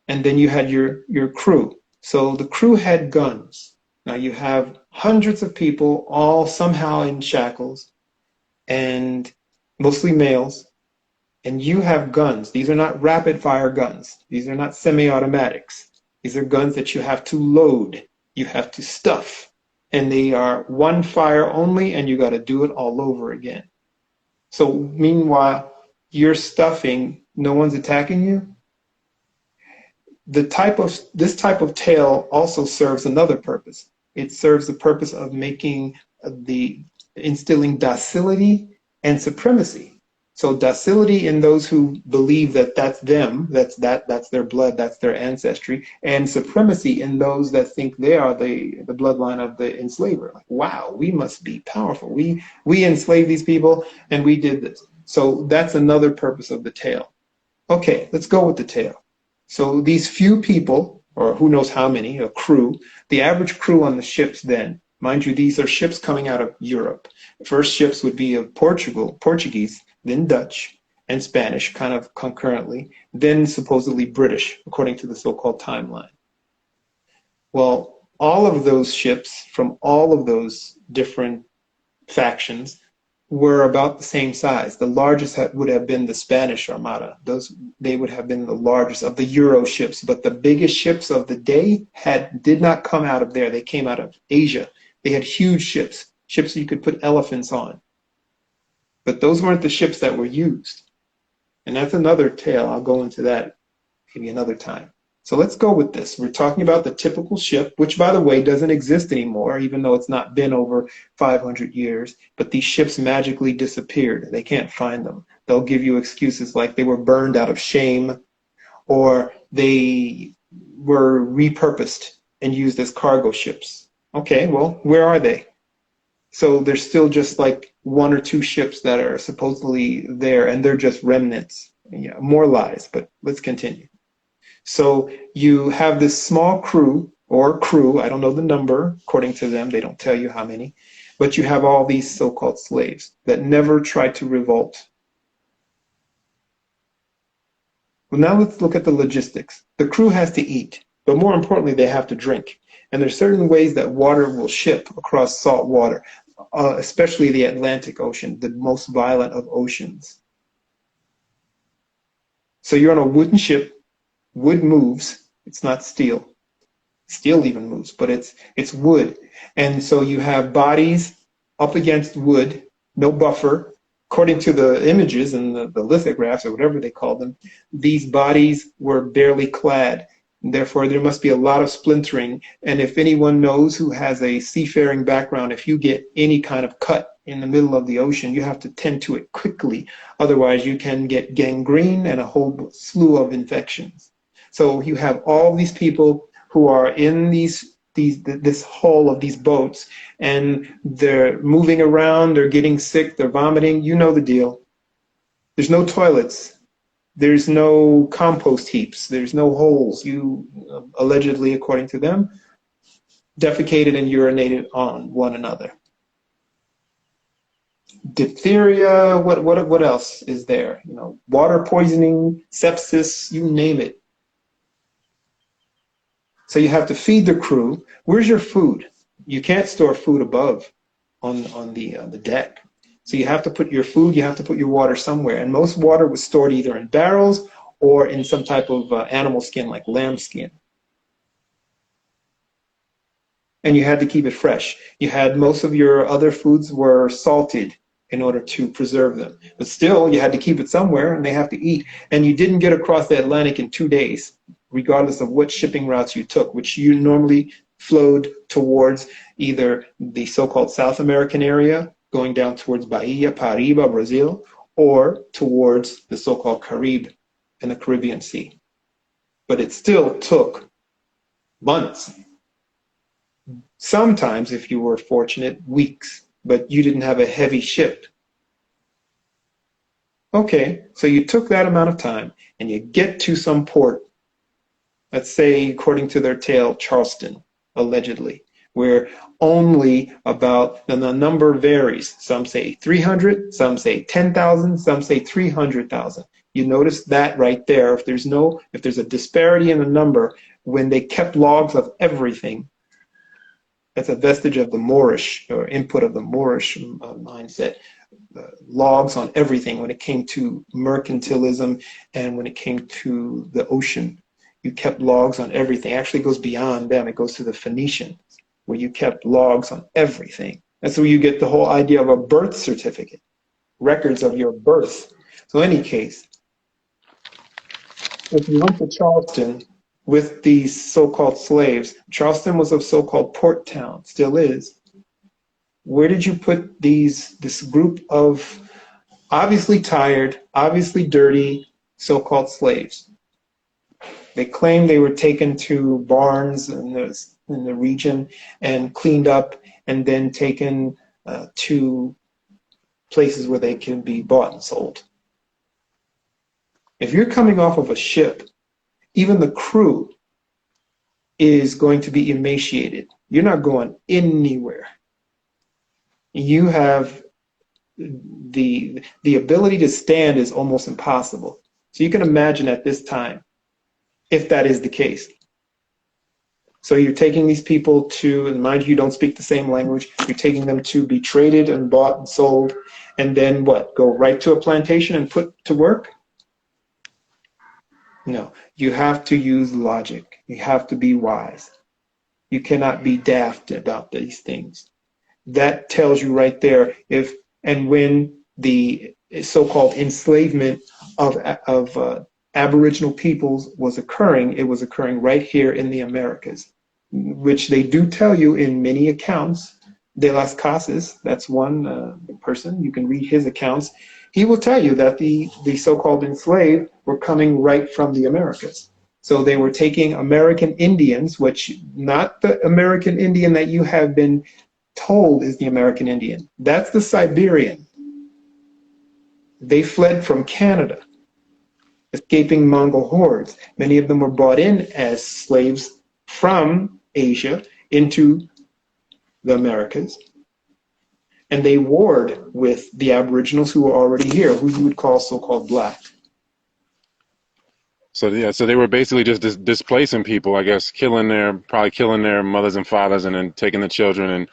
And then you had your crew. So the crew had guns. Now you have hundreds of people, all somehow in shackles, and mostly males, and you have guns. These are not rapid fire guns. These are not semi-automatics. These are guns that you have to load. You have to stuff. And they are one fire only, and you got to do it all over again. So meanwhile, you're stuffing, no one's attacking you. This type of tale also serves another purpose. It serves the purpose of instilling docility and supremacy. So docility in those who believe that that's them, that's their blood, that's their ancestry, and supremacy in those that think they are the bloodline of the enslaver. Like, wow, we must be powerful. We enslaved these people and we did this. So that's another purpose of the tale. Okay, let's go with the tale. So these few people, or who knows how many, a crew, the average crew on the ships then, mind you, these are ships coming out of Europe. The first ships would be of Portuguese, then Dutch and Spanish, kind of concurrently, then supposedly British, according to the so-called timeline. Well, all of those ships from all of those different factions were about the same size. The largest would have been the Spanish Armada. They would have been the largest of the Euro ships, but the biggest ships of the day did not come out of there. They came out of Asia. They had huge ships you could put elephants on. But those weren't the ships that were used. And that's another tale. I'll go into that maybe another time. So let's go with this. We're talking about the typical ship, which, by the way, doesn't exist anymore, even though it's not been over 500 years. But these ships magically disappeared. They can't find them. They'll give you excuses like they were burned out of shame, or they were repurposed and used as cargo ships. Okay, well, where are they? So there's still just like one or two ships that are supposedly there, and they're just remnants. Yeah, more lies, but let's continue. So you have this small crew, I don't know the number, according to them, they don't tell you how many, but you have all these so-called slaves that never tried to revolt. Well, now let's look at the logistics. The crew has to eat, but more importantly, they have to drink. And there's certain ways that water will ship across salt water, especially the Atlantic Ocean, the most violent of oceans. So you're on a wooden ship. Wood moves. It's not steel. Steel even moves, but it's wood. And so you have bodies up against wood, no buffer. According to the images and the lithographs or whatever they call them, these bodies were barely clad. Therefore, there must be a lot of splintering. And if anyone knows who has a seafaring background, if you get any kind of cut in the middle of the ocean, you have to tend to it quickly. Otherwise, you can get gangrene and a whole slew of infections. So you have all these people who are in this hull of these boats, and they're moving around, they're getting sick, they're vomiting. You know the deal. There's no toilets. There's no compost heaps. There's no holes. You, allegedly, according to them, defecated and urinated on one another. Diphtheria, what else is there? You know, water poisoning, sepsis, you name it. So you have to feed the crew. Where's your food? You can't store food above on the deck. So you have to put your food, you have to put your water somewhere. And most water was stored either in barrels or in some type of animal skin like lamb skin. And you had to keep it fresh. You had most of your other foods were salted in order to preserve them. But still, you had to keep it somewhere, and they have to eat. And you didn't get across the Atlantic in 2 days, regardless of what shipping routes you took, which you normally flowed towards either the so-called South American area, going down towards Bahia, Paraíba, Brazil, or towards the so-called Carib and the Caribbean Sea. But it still took months. Sometimes, if you were fortunate, weeks, but you didn't have a heavy ship. Okay, so you took that amount of time and you get to some port, let's say, according to their tale, Charleston, allegedly, where only about, and the number varies. Some say 300, some say 10,000, some say 300,000. You notice that right there. If there's a disparity in the number, when they kept logs of everything, that's a vestige of the Moorish, or input of the Moorish mindset. Logs on everything when it came to mercantilism and when it came to the ocean. You kept logs on everything. It actually goes beyond them. It goes to the Phoenicians, where you kept logs on everything. That's where you get the whole idea of a birth certificate, records of your birth. So in any case, if you went to Charleston with these so-called slaves, Charleston was a so-called port town, still is. Where did you put this group of obviously tired, obviously dirty, so-called slaves? They claimed they were taken to barns in the region and cleaned up and then taken to places where they can be bought and sold. If you're coming off of a ship, even the crew is going to be emaciated. You're not going anywhere. You have the ability to stand is almost impossible. So you can imagine at this time, if that is the case. So you're taking these people to, and mind you, you don't speak the same language, you're taking them to be traded and bought and sold, and then what, go right to a plantation and put to work? No, you have to use logic. You have to be wise. You cannot be daft about these things. That tells you right there if and when the so-called enslavement of Aboriginal peoples was occurring, it was occurring right here in the Americas, which they do tell you in many accounts. De las Casas, that's one person, you can read his accounts. He will tell you that the so-called enslaved were coming right from the Americas. So they were taking American Indians, which not the American Indian that you have been told is the American Indian. That's the Siberian. They fled from Canada, escaping Mongol hordes. Many of them were brought in as slaves from Asia into the Americas. And they warred with the Aboriginals who were already here, who you would call so-called black. So yeah, so they were basically just displacing people, I guess, probably killing their mothers and fathers, and then taking the children and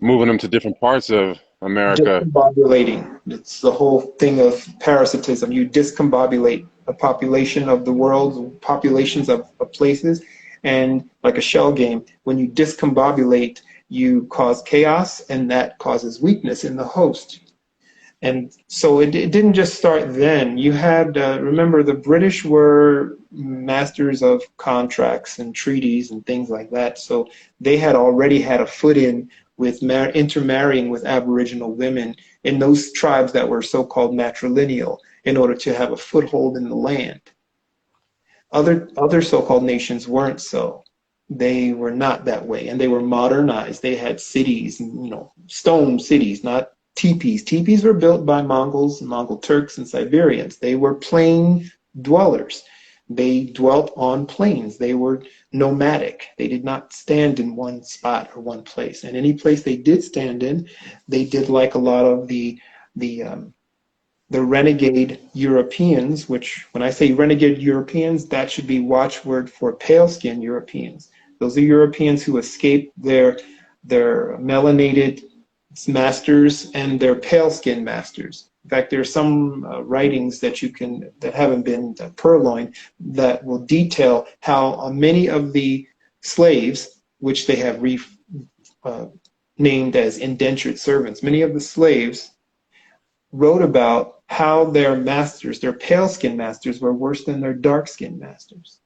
moving them to different parts of America. Discombobulating. It's the whole thing of parasitism. You discombobulate a population of the world, populations of places, and like a shell game, when you discombobulate, you cause chaos, and that causes weakness in the host. And so it didn't just start then. You had, remember, the British were masters of contracts and treaties and things like that. So they had already had a foot in with intermarrying with Aboriginal women in those tribes that were so-called matrilineal in order to have a foothold in the land. Other so-called nations weren't so. They were not that way, and they were modernized. They had cities, stone cities, not teepees. Teepees were built by Mongols, Mongol Turks, and Siberians. They were plain dwellers. They dwelt on plains. They were nomadic. They did not stand in one spot or one place. And any place they did stand in, they did like a lot of the renegade Europeans, which when I say renegade Europeans, that should be watchword for pale-skinned Europeans. Those are Europeans who escaped their melanated masters and their pale-skinned masters. In fact, there are some writings that haven't been purloined that will detail how many of the slaves, which they have named as indentured servants, many of the slaves wrote about how their masters, their pale-skinned masters, were worse than their dark-skinned masters,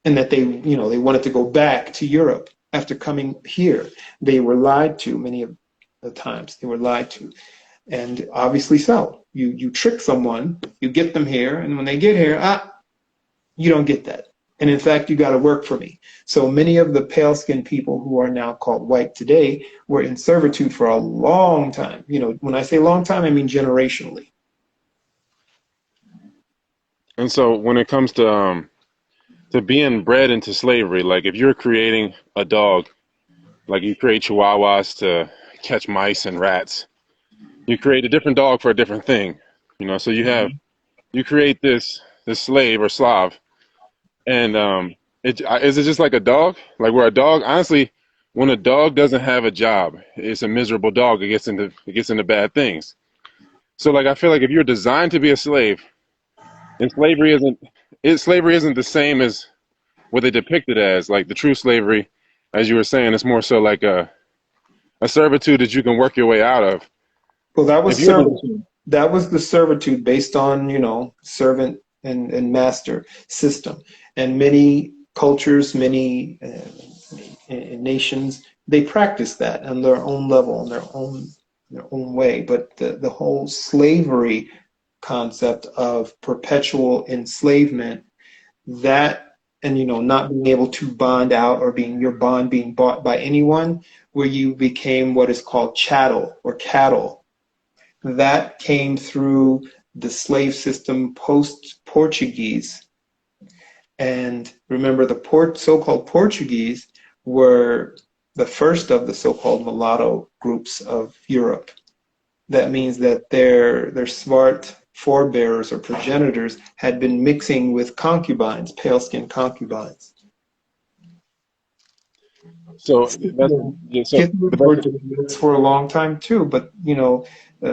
and that they wanted to go back to Europe after coming here. They were lied to many of the times. They were lied to. and obviously so. You trick someone, you get them here, and when they get here, you don't get that. And in fact, you got to work for me. So many of the pale skinned people who are now called white today were in servitude for a long time. You know, when I say long time, I mean generationally. And so when it comes to being bred into slavery, like if you're creating a dog, like you create chihuahuas to catch mice and rats, you create a different dog for a different thing. You know, so you create this slave or Slav, and is it just like a dog? Like where a dog, honestly, when a dog doesn't have a job, it's a miserable dog. It gets into bad things. So like I feel like if you're designed to be a slave, and slavery isn't the same as what they depict it as. Like the true slavery, as you were saying, it's more so like a servitude that you can work your way out of. Well, that was If you're servitude. That was the servitude based on, you know, servant and master system. And many cultures, many nations, they practice that on their own level, on their own way. But the whole slavery concept of perpetual enslavement, that, and you know, not being able to bond out, or being your bond being bought by anyone, where you became what is called chattel or cattle, that came through the slave system post-Portuguese. And remember, the so-called Portuguese were the first of the so-called mulatto groups of Europe. That means that their smart forebears or progenitors had been mixing with concubines, pale-skinned concubines. so that's Scythians yeah, so Scythians but were that's doing this for a long time too, but you know,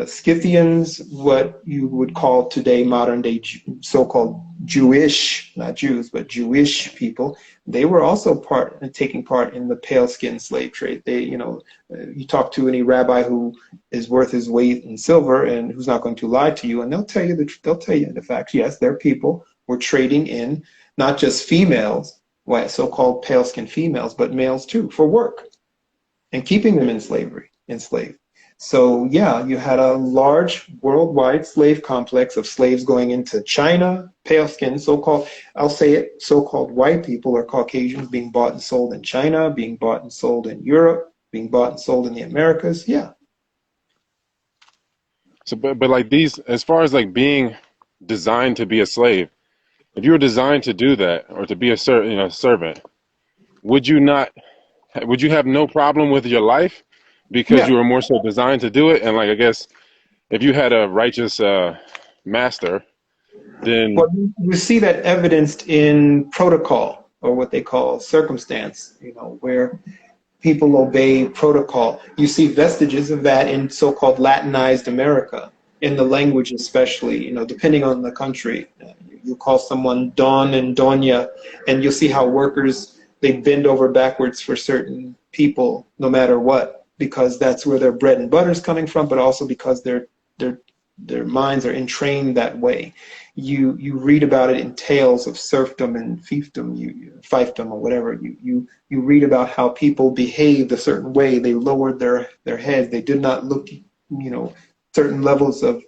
Scythians, what you would call today modern day so-called Jewish, not Jews, but Jewish people, they were also taking part in the pale skin slave trade. They, you know, you talk to any rabbi who is worth his weight in silver and who's not going to lie to you, and they'll tell you the facts. Yes, their people were trading in not just females, white so-called pale skinned females, but males too, for work, and keeping them in slavery, enslaved. So yeah, you had a large worldwide slave complex of slaves going into China, pale skin, so-called, I'll say it, so-called white people or Caucasians being bought and sold in China, being bought and sold in Europe, being bought and sold in the Americas. Yeah. so but like these, as far as like being designed to be a slave, if you were designed to do that or to be servant, would you not would you have no problem with your life because Yeah. you were more so designed to do it? And like I guess if you had a righteous master, then Well, you see that evidenced in protocol, or what they call circumstance, you know, where people obey protocol. You see vestiges of that in so-called Latinized America, in the language especially, you know, depending on the country. You call someone Don and Doña, and you'll see how workers, they bend over backwards for certain people, no matter what, because that's where their bread and butter is coming from, but also because their their minds are entrained that way. You read about it in tales of serfdom and fiefdom or whatever. You read about how people behaved a certain way. They lowered their heads. They did not look, you know, certain levels of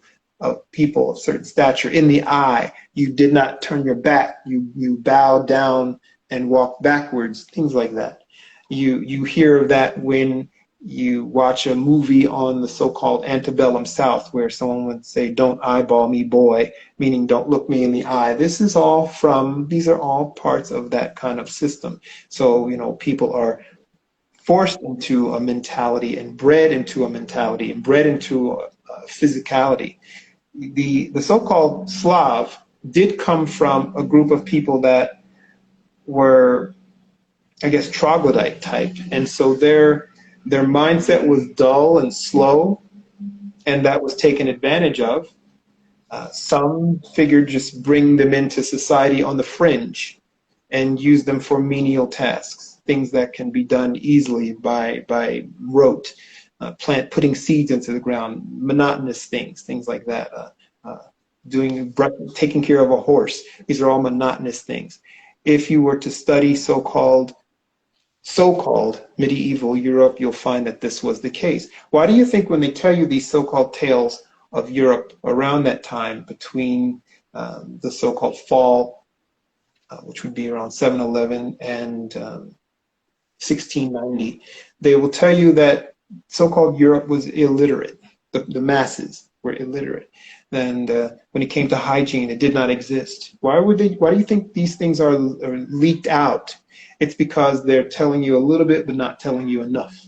people of certain stature in the eye. You did not turn your back. You bowed down and walked backwards. Things like that. You hear of that when you watch a movie on the so-called antebellum South, where someone would say, "Don't eyeball me, boy," meaning don't look me in the eye. These are all parts of that kind of system. So, you know, people are forced into a mentality and bred into a mentality and bred into a physicality. The so-called Slav did come from a group of people that were, I guess, troglodyte type. And so their mindset was dull and slow, and that was taken advantage of. Some figured just bring them into society on the fringe and use them for menial tasks, things that can be done easily by rote, putting seeds into the ground, monotonous things like that. Taking care of a horse. These are all monotonous things. If you were to study so-called so-called medieval Europe, you'll find that this was the case. Why do you think when they tell you these so-called tales of Europe around that time between the so-called fall, which would be around 711 and 1690, they will tell you that so-called Europe was illiterate. The masses were illiterate. And when it came to hygiene, it did not exist. Why do you think these things are leaked out? It's because they're telling you a little bit, but not telling you enough.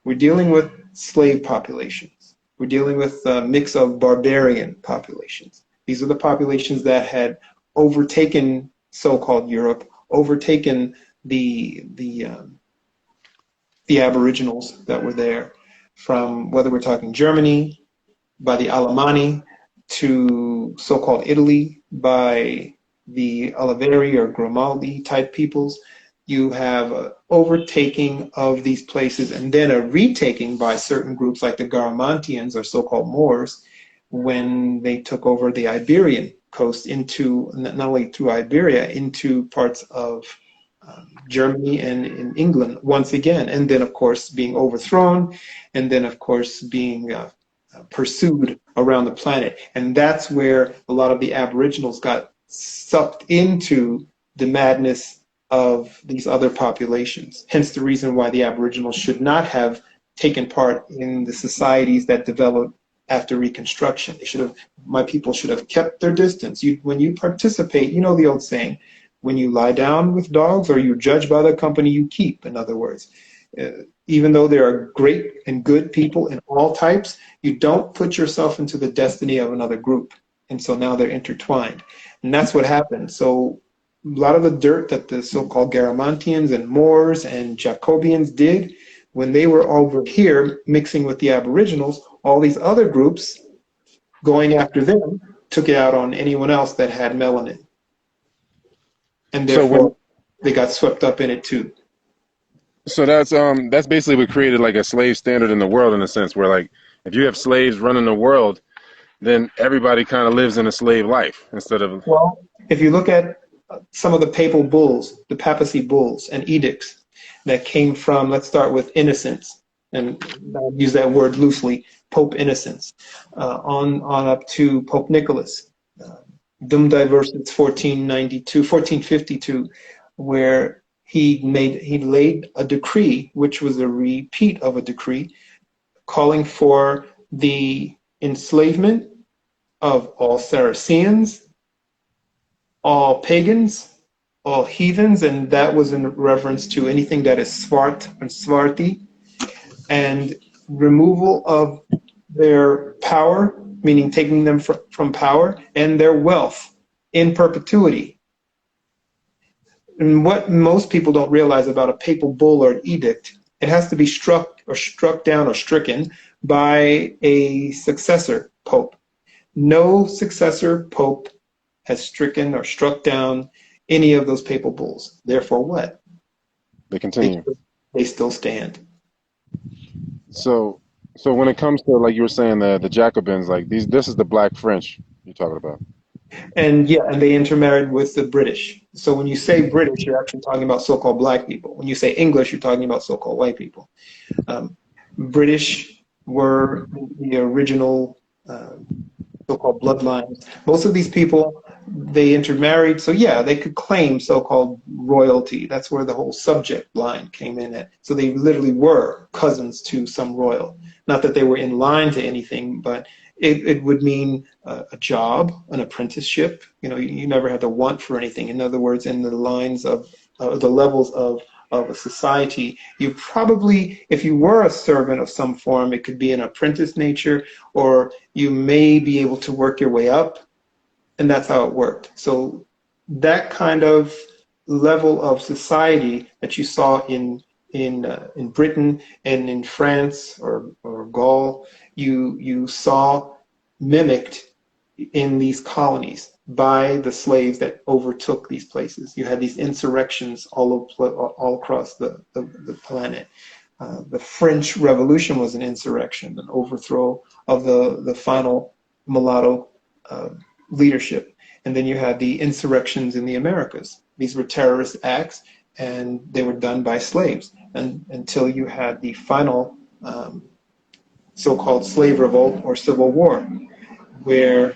We're dealing with slave populations. We're dealing with a mix of barbarian populations. These are the populations that had overtaken so-called Europe, overtaken the aboriginals that were there, from whether we're talking Germany by the Alemanni to so-called Italy by the Oliveri or Grimaldi type peoples. You have an overtaking of these places and then a retaking by certain groups like the Garamantians or so-called Moors when they took over the Iberian coast into, not only through Iberia, into parts of Germany and in England once again, and then of course being overthrown, and then of course being pursued around the planet. And that's where a lot of the Aboriginals got sucked into the madness of these other populations. Hence the reason why the Aboriginals should not have taken part in the societies that developed after Reconstruction. My people should have kept their distance. When you participate, you know the old saying, when you lie down with dogs, or you're judged by the company you keep, in other words. Even though there are great and good people in all types, you don't put yourself into the destiny of another group. And so now they're intertwined. And that's what happened. So a lot of the dirt that the so-called Garamantians and Moors and Jacobians did, when they were over here mixing with the Aboriginals, all these other groups going after them took it out on anyone else that had melanin. And therefore, they got swept up in it too. So that's basically what created like a slave standard in the world, in a sense, where like if you have slaves running the world, then everybody kind of lives in a slave life instead of. Well, if you look at some of the papal bulls, the papacy bulls and edicts that came from, let's start with Innocence, and I'll use that word loosely, Pope Innocence, on up to Pope Nicholas, Dum Diversas 1452, where he laid a decree, which was a repeat of a decree, calling for the enslavement of all Saracens, all pagans, all heathens, and that was in reference to anything that is Swart and Swarti, and removal of their power, meaning taking them from power, and their wealth in perpetuity. And what most people don't realize about a papal bull or an edict, it has to be struck down or stricken by a successor pope. No successor pope has stricken or struck down any of those papal bulls. Therefore, what? They continue. They still stand. So when it comes to, like you were saying, the Jacobins, like this is the Black French you're talking about. And yeah, and they intermarried with the British. So when you say British, you're actually talking about so-called black people. When you say English, you're talking about so-called white people. British were the original so-called bloodlines. Most of these people, they intermarried. So yeah, they could claim so-called royalty. That's where the whole subject line came in at. So they literally were cousins to some royal. Not that they were in line to anything, but it would mean a job, an apprenticeship. You never had to want for anything. In other words, in the lines of the levels of a society, you probably, if you were a servant of some form, it could be an apprentice nature, or you may be able to work your way up, and that's how it worked. So that kind of level of society that you saw in Britain and in France or Gaul, you saw mimicked in these colonies by the slaves that overtook these places. You had these insurrections all across the planet. The French Revolution was an insurrection, an overthrow of the final mulatto leadership. And then you had the insurrections in the Americas. These were terrorist acts and they were done by slaves, and until you had the final so-called slave revolt or civil war, where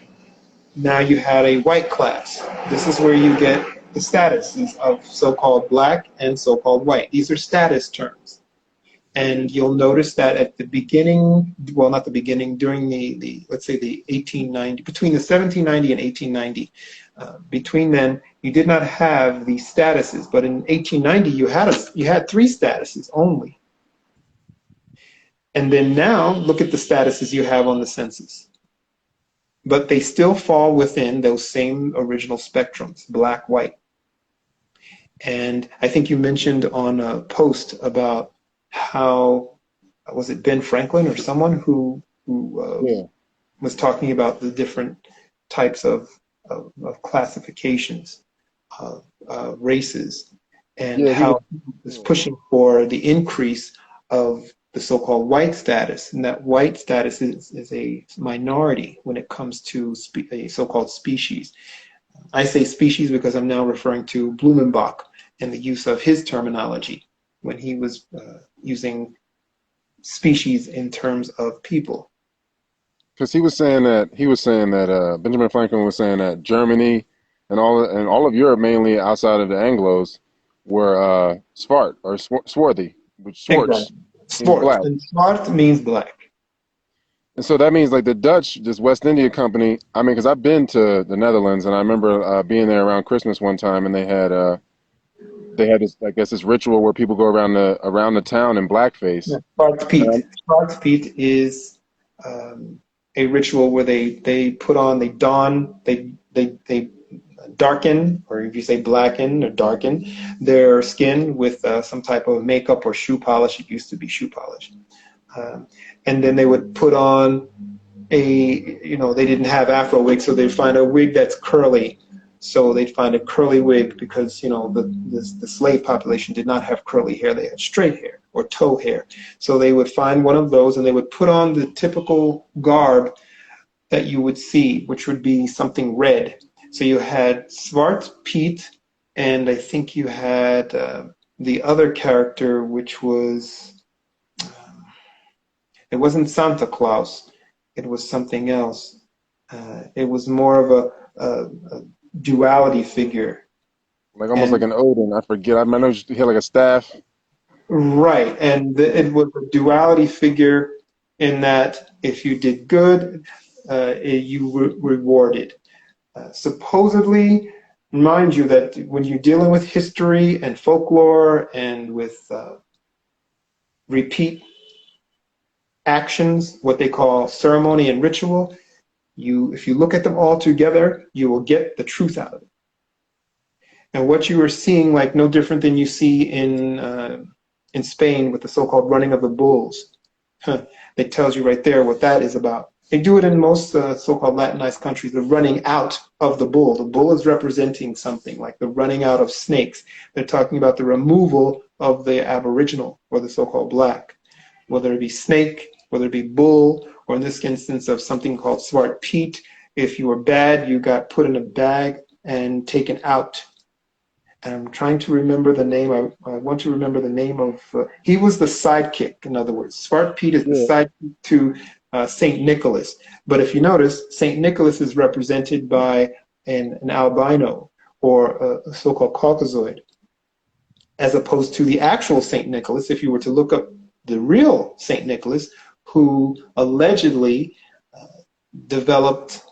now you had a white class. This is where you get the statuses of so-called black and so-called white. These are status terms. And you'll notice that at the beginning, well, not the beginning, during the let's say the 1890, between the 1790 and 1890, between then, you did not have these statuses. But in 1890, you had three statuses only. And then now, look at the statuses you have on the census. But they still fall within those same original spectrums, black, white. And I think you mentioned on a post about how, was it Ben Franklin or someone who Yeah. was talking about the different types of classifications of races, and Yeah, he was. how he was pushing for the increase of the so-called white status, and that white status is a minority when it comes to a so-called species. I say species because I'm now referring to Blumenbach and the use of his terminology when he was using species in terms of people. Because he was saying that Benjamin Franklin was saying that Germany and all of Europe, mainly outside of the Anglos, were swart or swarthy, which Schwartz Exactly. means Sport. black. And smart means black. And so that means like the Dutch, this West India company. I mean, because I've been to the Netherlands and I remember being there around Christmas one time, and they had this, I guess, this ritual where people go around the town in blackface. Yeah. Zwart Um, Piet. Zwart Piet is a ritual where they put on, they don, they darken, or if you say blacken or darken, their skin with some type of makeup or shoe polish. It used to be shoe polish. And then they would put on they didn't have Afro wigs, so they'd find a wig that's curly. So they'd find a curly wig because, the slave population did not have curly hair. They had straight hair or tow hair. So they would find one of those and they would put on the typical garb that you would see, which would be something red. So you had Zwart Piet, and I think you had the other character, which was, it wasn't Santa Claus. It was something else. It was more of a duality figure. like almost like And an Odin. I forget. I know he had like a staff. right, and it was a duality figure in that if you did good, you were rewarded. Supposedly, mind you, that when you're dealing with history and folklore and with repeat actions, what they call ceremony and ritual, if you look at them all together, you will get the truth out of it. And what you are seeing, like no different than you see in Spain with the so-called running of the bulls, it tells you right there what that is about. They do it in most so-called Latinized countries, the running out of the bull. The bull is representing something like the running out of snakes. They're talking about the removal of the aboriginal or the so-called black, whether it be snake, whether it be bull, or in this instance of something called Zwart Piet. If you were bad, you got put in a bag and taken out. And I'm trying to remember the name. I want to remember the name of, he was the sidekick, in other words. Zwart Piet is the Yeah. sidekick to St. Nicholas. But if you notice, St. Nicholas is represented by an albino or a so-called Caucasoid, as opposed to the actual St. Nicholas. If you were to look up the real St. Nicholas, who allegedly developed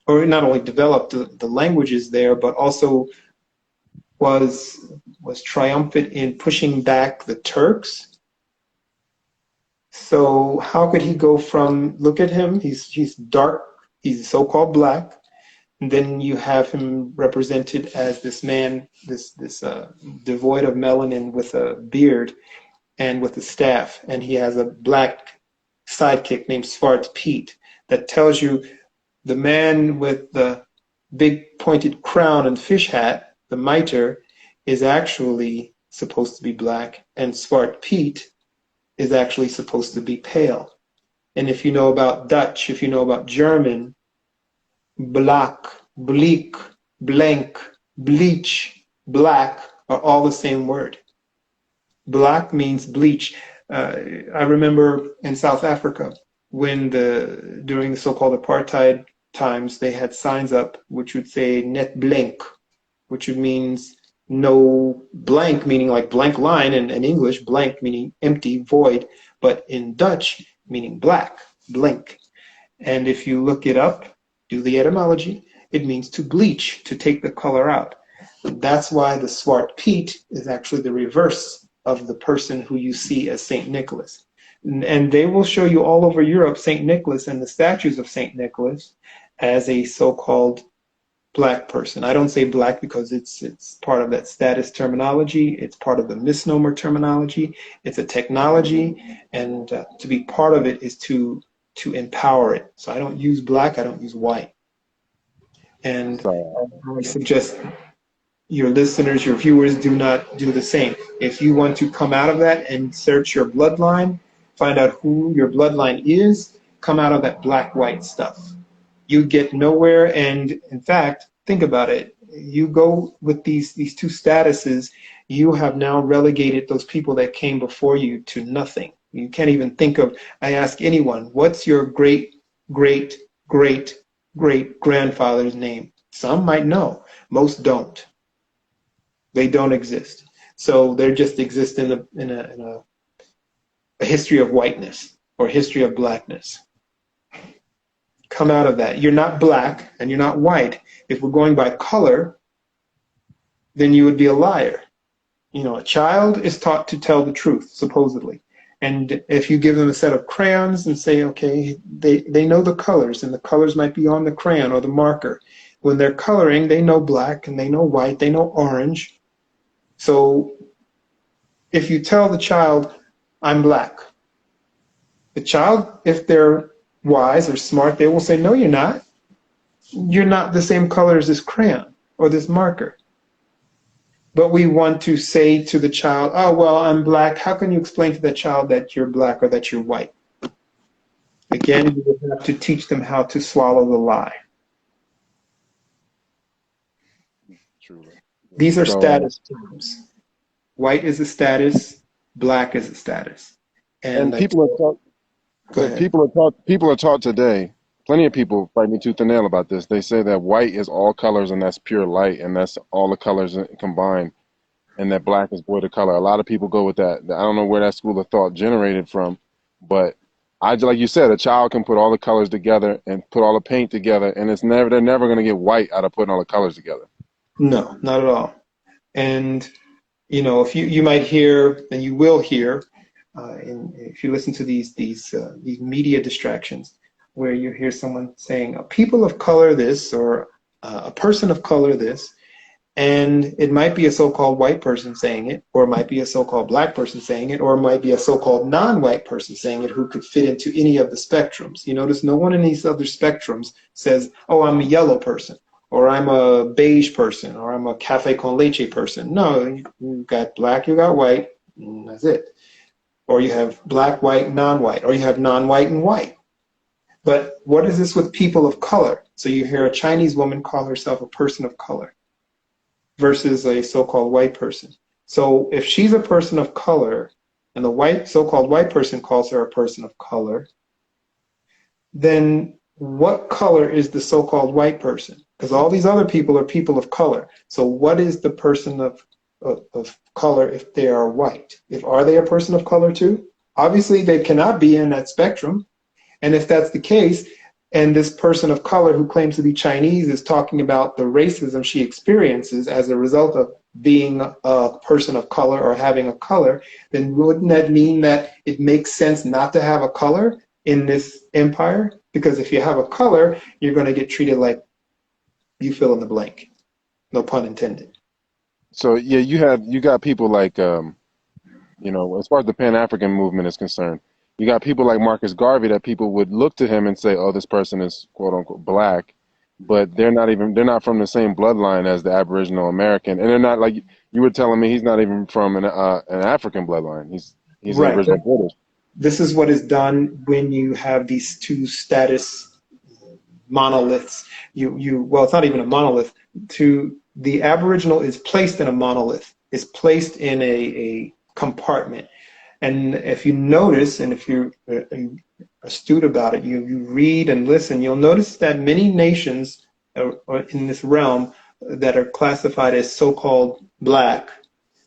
or not only developed the languages there, but also was triumphant in pushing back the Turks. So how could he go from, look at him, he's dark, he's so-called black, and then you have him represented as this man, this devoid of melanin with a beard and with a staff, and he has a black sidekick named Zwart Piet that tells you the man with the big pointed crown and fish hat, the mitre, is actually supposed to be black, and Zwart Piet is actually supposed to be pale. And if you know about Dutch, if you know about German, black, bleak, blank, bleach, black are all the same word. Black means bleach. I remember in South Africa when during the so-called apartheid times, they had signs up which would say net blank, which means no blank, meaning like blank line in English, blank meaning empty, void, but in Dutch meaning black, blank. And if you look it up, do the etymology, it means to bleach, to take the color out. That's why the Zwart Piet is actually the reverse of the person who you see as St. Nicholas. And they will show you all over Europe St. Nicholas and the statues of St. Nicholas as a so-called black person. I don't say black because it's part of that status terminology. It's part of the misnomer terminology. It's a technology, and to be part of it is to empower it. So I don't use black. I don't use white. And I suggest your listeners, your viewers, do not do the same. If you want to come out of that and search your bloodline, find out who your bloodline is, come out of that black-white stuff. You get nowhere, and in fact, think about it. You go with these two statuses, you have now relegated those people that came before you to nothing. You can't even think of, I ask anyone, what's your great, great, great, great grandfather's name? Some might know, most don't. They don't exist. So they just exist in a history of whiteness or history of blackness. Come out of that. You're not black and you're not white. If we're going by color, then you would be a liar. You know, a child is taught to tell the truth, supposedly. And if you give them a set of crayons and say, okay, they know the colors, and the colors might be on the crayon or the marker. When they're coloring, they know black and they know white, they know orange. So if you tell the child, I'm black, the child, if they're wise or smart, they will say, no, you're not. You're not the same color as this crayon or this marker. But we want to say to the child, oh, well, I'm black. How can you explain to that child that you're black or that you're white? Again, you would have to teach them how to swallow the lie. Truly. These are status terms. White is a status, black is a status. And people are taught. People are taught today. Plenty of people fight me tooth and nail about this. They say that white is all colors and that's pure light and that's all the colors combined, and that black is void of color. A lot of people go with that. I don't know where that school of thought generated from, but like you said, a child can put all the colors together and put all the paint together, and they're never going to get white out of putting all the colors together. No, not at all. And you know, if you might hear, and you will hear, if you listen to these media distractions, where you hear someone saying, people of color this, or a person of color this, and it might be a so-called white person saying it, or it might be a so-called black person saying it, or it might be a so-called non-white person saying it who could fit into any of the spectrums. You notice no one in these other spectrums says, oh, I'm a yellow person, or I'm a beige person, or I'm a cafe con leche person. No, you got black, you got white, and that's it. Or you have black, white, non-white, or you have non-white and white. But what is this with people of color? So you hear a Chinese woman call herself a person of color versus a so-called white person. So if she's a person of color and the so-called white person calls her a person of color, then what color is the so-called white person? Because all these other people are people of color. So what is the person of color if they are white? Are they a person of color too? Obviously, they cannot be in that spectrum. And if that's the case, and this person of color who claims to be Chinese is talking about the racism she experiences as a result of being a person of color or having a color, then wouldn't that mean that it makes sense not to have a color in this empire? Because if you have a color, you're going to get treated like you fill in the blank. No pun intended. So yeah, you got people like as far as the Pan-African movement is concerned, you got people like Marcus Garvey that people would look to him and say, oh, this person is quote unquote black, but they're not from the same bloodline as the Aboriginal American, and they're not, like you were telling me, he's not even from an African bloodline. He's right. An original British. This is what is done when you have these two status monoliths. Well, it's not even a monolith. the Aboriginal is placed in a monolith, is placed in a compartment. And if you notice, and if you're astute about it, you read and listen, you'll notice that many nations are in this realm that are classified as so-called black,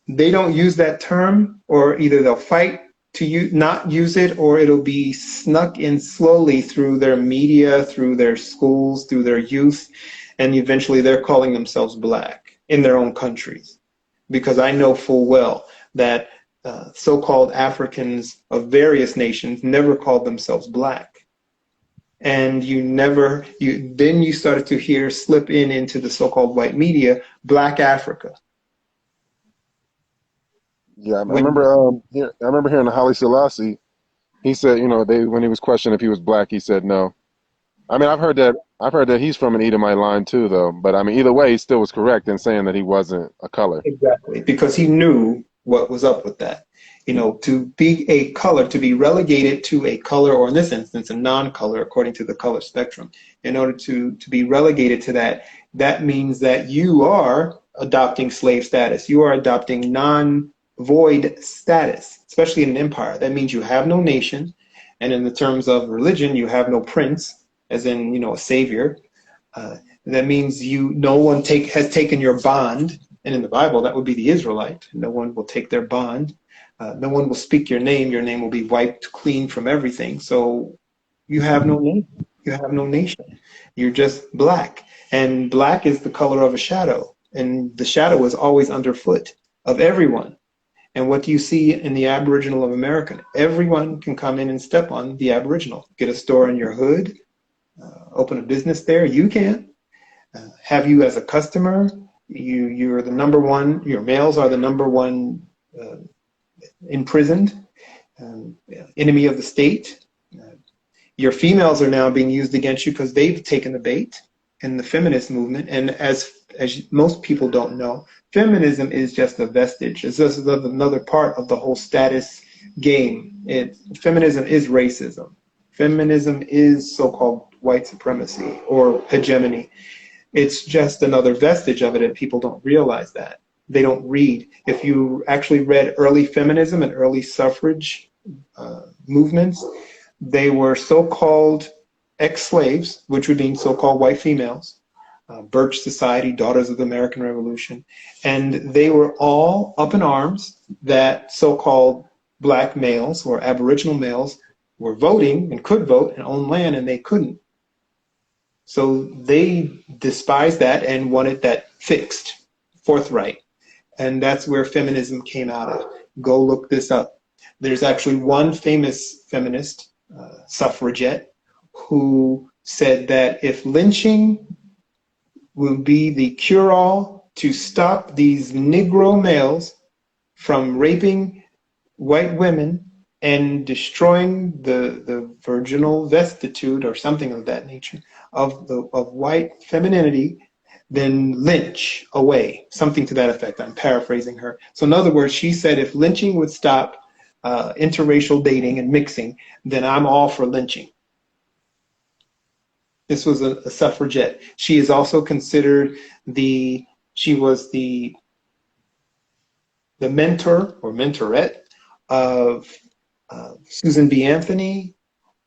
they don't use that term, or either they'll fight to not use it, or it'll be snuck in slowly through their media, through their schools, through their youth, and eventually they're calling themselves black in their own countries. Because I know full well that so-called Africans of various nations never called themselves black. And then you started to hear slip into the so-called white media, Black Africa. Yeah, I remember. I remember hearing Haile Selassie. He said, when he was questioned if he was black, he said no. I mean, I've heard that. I've heard that he's from an Edomite line too, though. But I mean, either way, he still was correct in saying that he wasn't a color. Exactly, because he knew what was up with that. To be a color, to be relegated to a color, or in this instance, a non-color, according to the color spectrum, in order to be relegated to that, that means that you are adopting slave status. You are adopting non-void status, especially in an empire. That means you have no nation, and in the terms of religion, you have no prince, as in, a savior. That means no one has taken your bond, and in the Bible, that would be the Israelite. No one will take their bond. No one will speak your name. Your name will be wiped clean from everything. So you have no name. You have no nation. You're just black. And black is the color of a shadow. And the shadow is always underfoot of everyone. And what do you see in the Aboriginal of America? Everyone can come in and step on the Aboriginal. Get a store in your hood. Open a business there. You can. Have you as a customer. You're the number one. Your males are the number one imprisoned, enemy of the state. Your females are now being used against you because they've taken the bait in the feminist movement. And as most people don't know, feminism is just a vestige. It's just another part of the whole status game. Feminism is racism. Feminism is so-called white supremacy or hegemony. It's just another vestige of it, and people don't realize that. They don't read. If you actually read early feminism and early suffrage movements, they were so-called ex-slaves, which would mean so-called white females, Birch Society, Daughters of the American Revolution, and they were all up in arms that so-called black males or Aboriginal males were voting and could vote and own land, and they couldn't. So they despised that and wanted that fixed, forthright. And that's where feminism came out of. Go look this up. There's actually one famous feminist suffragette who said that if lynching will be the cure-all to stop these Negro males from raping white women and destroying the virginal vestitude or something of that nature of white femininity, then lynch away, something to that effect. I'm paraphrasing her. So in other words, she said if lynching would stop interracial dating and mixing, then I'm all for lynching. This was a suffragette. She is also considered she was the mentor or mentorette of Susan B. Anthony,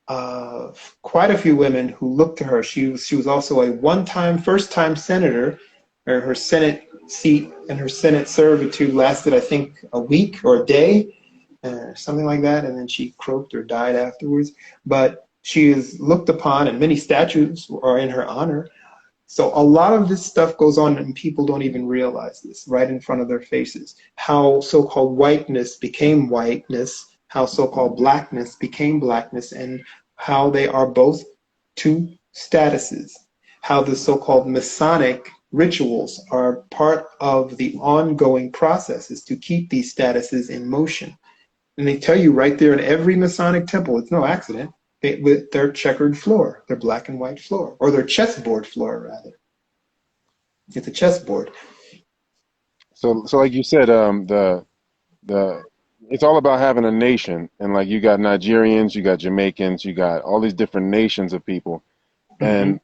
of quite a few women who looked to her. She was also a first-time senator. Her Senate seat and her Senate servitude lasted, I think, a week or a day, something like that, and then she croaked or died afterwards. But she is looked upon, and many statues are in her honor. So a lot of this stuff goes on, and people don't even realize this right in front of their faces. How so-called whiteness became whiteness, how so-called blackness became blackness, and how they are both two statuses. How the so-called Masonic rituals are part of the ongoing processes to keep these statuses in motion. And they tell you right there in every Masonic temple, it's no accident, with their checkered floor, their black and white floor, or their chessboard floor, rather. It's a chessboard. So like you said, the it's all about having a nation, and like you got Nigerians, you got Jamaicans, you got all these different nations of people, and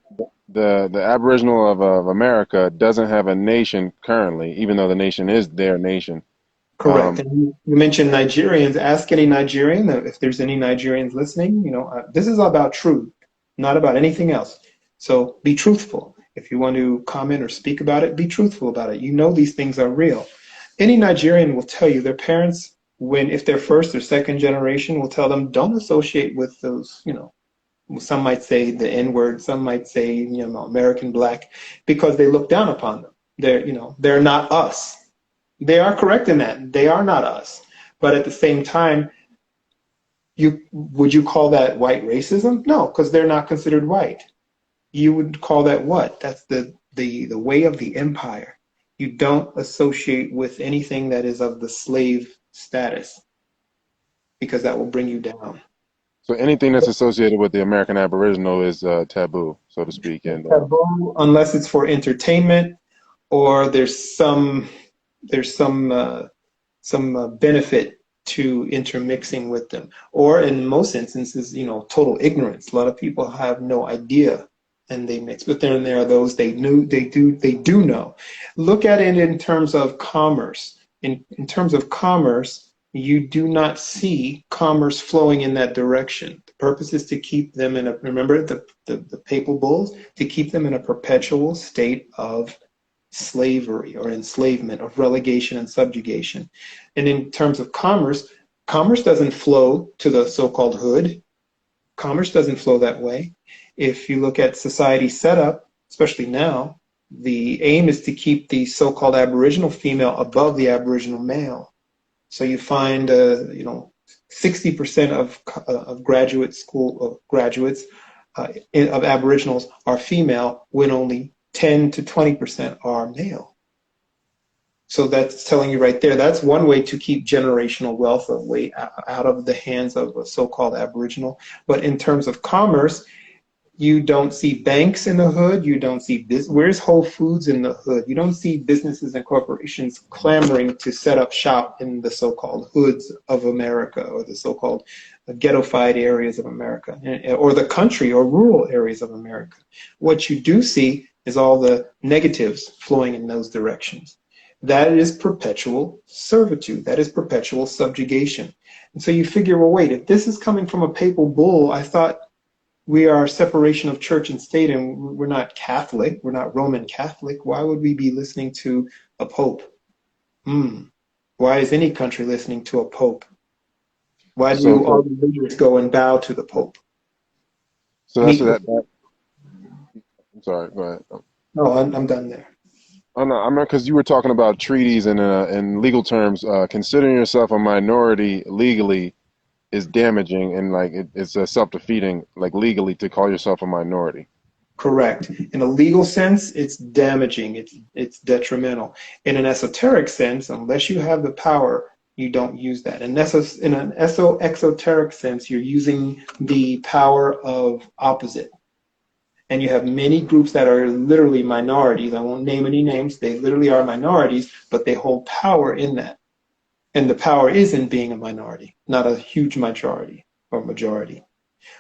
the Aboriginal of America doesn't have a nation currently, even though the nation is their nation. Correct. And you mentioned Nigerians. Ask any Nigerian if there's any Nigerians listening. This is about truth, not about anything else. So be truthful. If you want to comment or speak about it, be truthful about it. You know these things are real. Any Nigerian will tell you their parents, if they're first or second generation, will tell them don't associate with those, some might say the N-word, some might say, American black, because they look down upon them. They're not us. They are correct in that. They are not us. But at the same time, would you call that white racism? No, because they're not considered white. You would call that what? That's the way of the empire. You don't associate with anything that is of the slave status, because that will bring you down. So anything that's associated with the American Aboriginal is taboo, so to speak. And taboo unless it's for entertainment, or there's some benefit to intermixing with them, or in most instances, total ignorance. A lot of people have no idea and they mix. But then there are those they do know. Look at it in terms of commerce. In terms of commerce, you do not see commerce flowing in that direction. The purpose is to keep them remember the papal bulls, to keep them in a perpetual state of slavery or enslavement, of relegation and subjugation. And in terms of commerce doesn't flow to the so-called hood. Commerce doesn't flow that way. If you look at society setup, especially now, the aim is to keep the so-called Aboriginal female above the Aboriginal male. So you find, 60% of graduate school graduates of Aboriginals are female, when only 10 to 20% are male. So that's telling you right there, that's one way to keep generational wealth away out of the hands of a so-called Aboriginal. But in terms of commerce, you don't see banks in the hood. You don't see where's Whole Foods in the hood? You don't see businesses and corporations clamoring to set up shop in the so-called hoods of America, or the so-called ghettofied areas of America, or the country or rural areas of America. What you do see is all the negatives flowing in those directions. That is perpetual servitude. That is perpetual subjugation. And so you figure, well, wait, if this is coming from a papal bull, I thought we are separation of church and state, and we're not Catholic. We're not Roman Catholic. Why would we be listening to a pope? Why is any country listening to a pope? Why do all the leaders go and bow to the pope? So that's that. I'm sorry. Go ahead. No, I'm done there. Oh no, I'm not, because you were talking about treaties and in legal terms. Considering yourself a minority legally is damaging, and like it's self-defeating, like legally, to call yourself a minority. Correct. In a legal sense, it's damaging. It's detrimental. In an esoteric sense, unless you have the power, you don't use that. And in an exoteric sense, you're using the power of opposite. And you have many groups that are literally minorities. I won't name any names. They literally are minorities, but they hold power in that. And the power is in being a minority, not a huge majority or majority.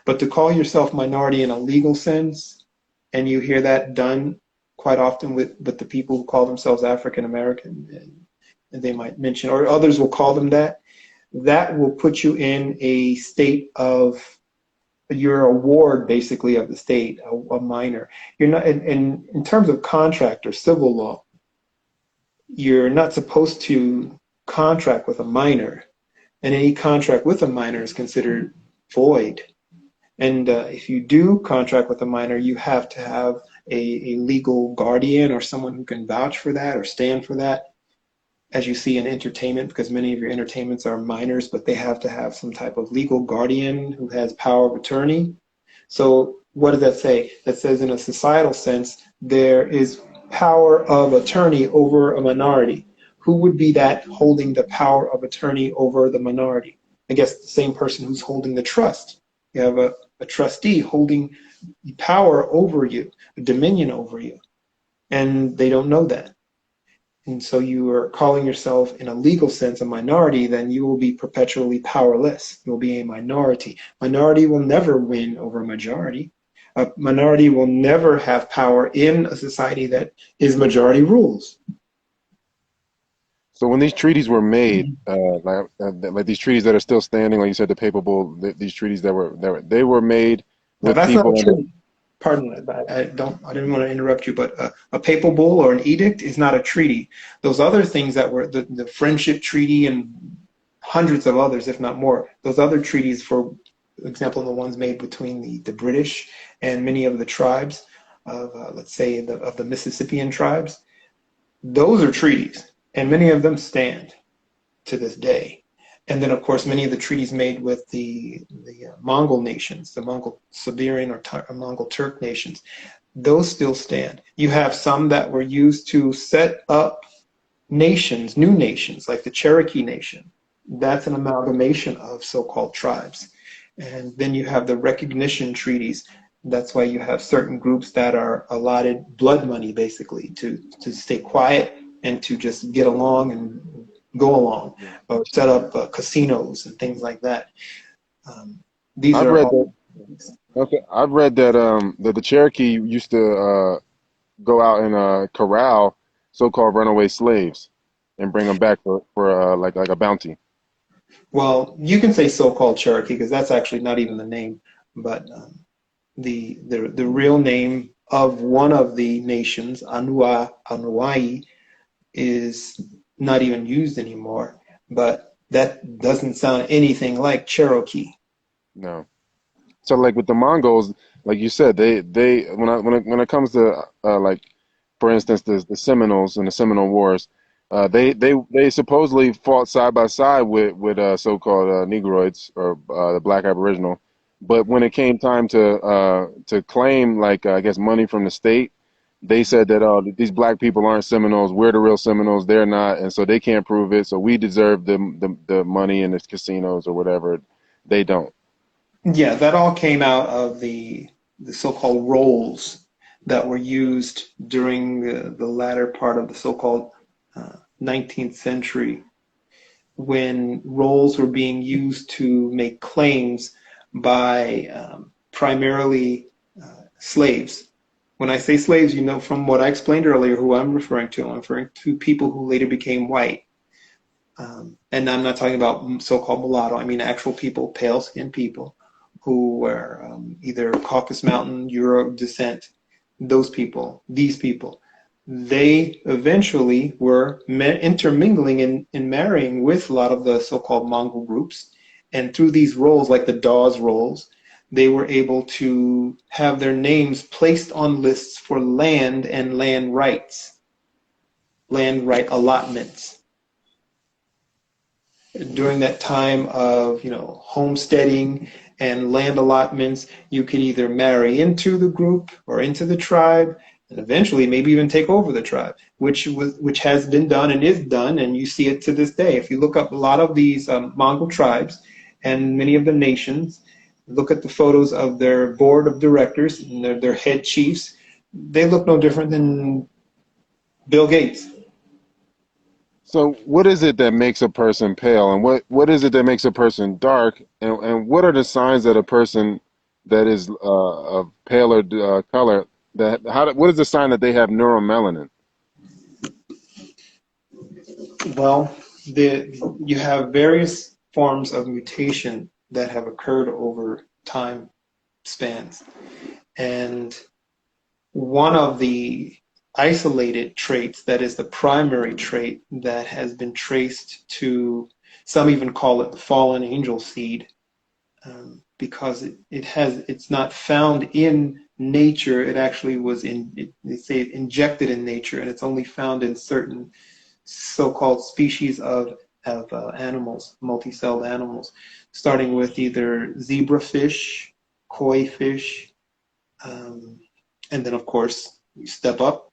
But to call yourself minority in a legal sense, and you hear that done quite often with the people who call themselves African American, and they might mention, or others will call them that will put you in a state of, you're a ward basically of the state, a minor. You're not, in terms of contract or civil law, you're not supposed to contract with a minor, and any contract with a minor is considered void. And if you do contract with a minor, you have to have a legal guardian or someone who can vouch for that or stand for that. As you see in entertainment, because many of your entertainments are minors, but they have to have some type of legal guardian who has power of attorney. So what does that say? That says in a societal sense, there is power of attorney over a minority. Who would be that holding the power of attorney over the minority? I guess the same person who's holding the trust. You have a trustee holding power over you, a dominion over you, and they don't know that. And so you are calling yourself, in a legal sense, a minority, then you will be perpetually powerless. You'll be a minority. Minority will never win over a majority. A minority will never have power in a society that is majority rules. So when these treaties were made, like these treaties that are still standing, like you said, the Papal Bull, these treaties they were made Now with that's not a people in the, treaty. Pardon, I didn't want to interrupt you, but a papal bull or an edict is not a treaty. Those other things that were the friendship treaty and hundreds of others, if not more, those other treaties, for example, the ones made between the British and many of the tribes of, let's say, of the Mississippian tribes, those are treaties, and many of them stand to this day. And then, of course, many of the treaties made with the Mongol nations, the Mongol Siberian or Mongol Turk nations, those still stand. You have some that were used to set up nations, new nations, like the Cherokee Nation. That's an amalgamation of so-called tribes. And then you have the recognition treaties. That's why you have certain groups that are allotted blood money, basically, to stay quiet and to just get along and go along, or set up casinos and things like that. These I've are read all. that. Okay, I've read that that the Cherokee used to go out and corral so-called runaway slaves and bring them back for like a bounty. Well, you can say so-called Cherokee because that's actually not even the name, but the real name of one of the nations, Anuai, is not even used anymore. But that doesn't sound anything like Cherokee. No. So like with the Mongols, like you said, they when it comes to like for instance the Seminoles and the Seminole Wars, they supposedly fought side by side with so-called Negroids or the Black Aboriginal, but when it came time to claim like I guess money from the state, they said that these black people aren't Seminoles, we're the real Seminoles, they're not, and so they can't prove it, so we deserve the money in the casinos or whatever. They don't. Yeah, that all came out of the so-called rolls that were used during the latter part of the so-called 19th century, when rolls were being used to make claims by primarily slaves. When I say slaves, you know from what I explained earlier who I'm referring to. I'm referring to people who later became white. And I'm not talking about so-called mulatto. I mean actual people, pale-skinned people who were either Caucasus Mountain, Euro descent. Those people, these people, they eventually were intermingling and marrying with a lot of the so-called Mongol groups. And through these roles, like the Dawes rolls, they were able to have their names placed on lists for land and land rights, land right allotments. During that time of, homesteading and land allotments, you could either marry into the group or into the tribe, and eventually maybe even take over the tribe, which has been done and is done, and you see it to this day. If you look up a lot of these Mongol tribes and many of the nations, look at the photos of their board of directors and their head chiefs, they look no different than Bill Gates. So what is it that makes a person pale, and what is it that makes a person dark, and what are the signs that a person that is of paler color what is the sign that they have neuromelanin? Well, you have various forms of mutation that have occurred over time spans. And one of the isolated traits that is the primary trait that has been traced to, some even call it the fallen angel seed, because it's not found in nature. It actually was they say injected in nature, and it's only found in certain so-called species of animals, multi-celled animals, starting with either zebrafish, koi fish, and then of course you step up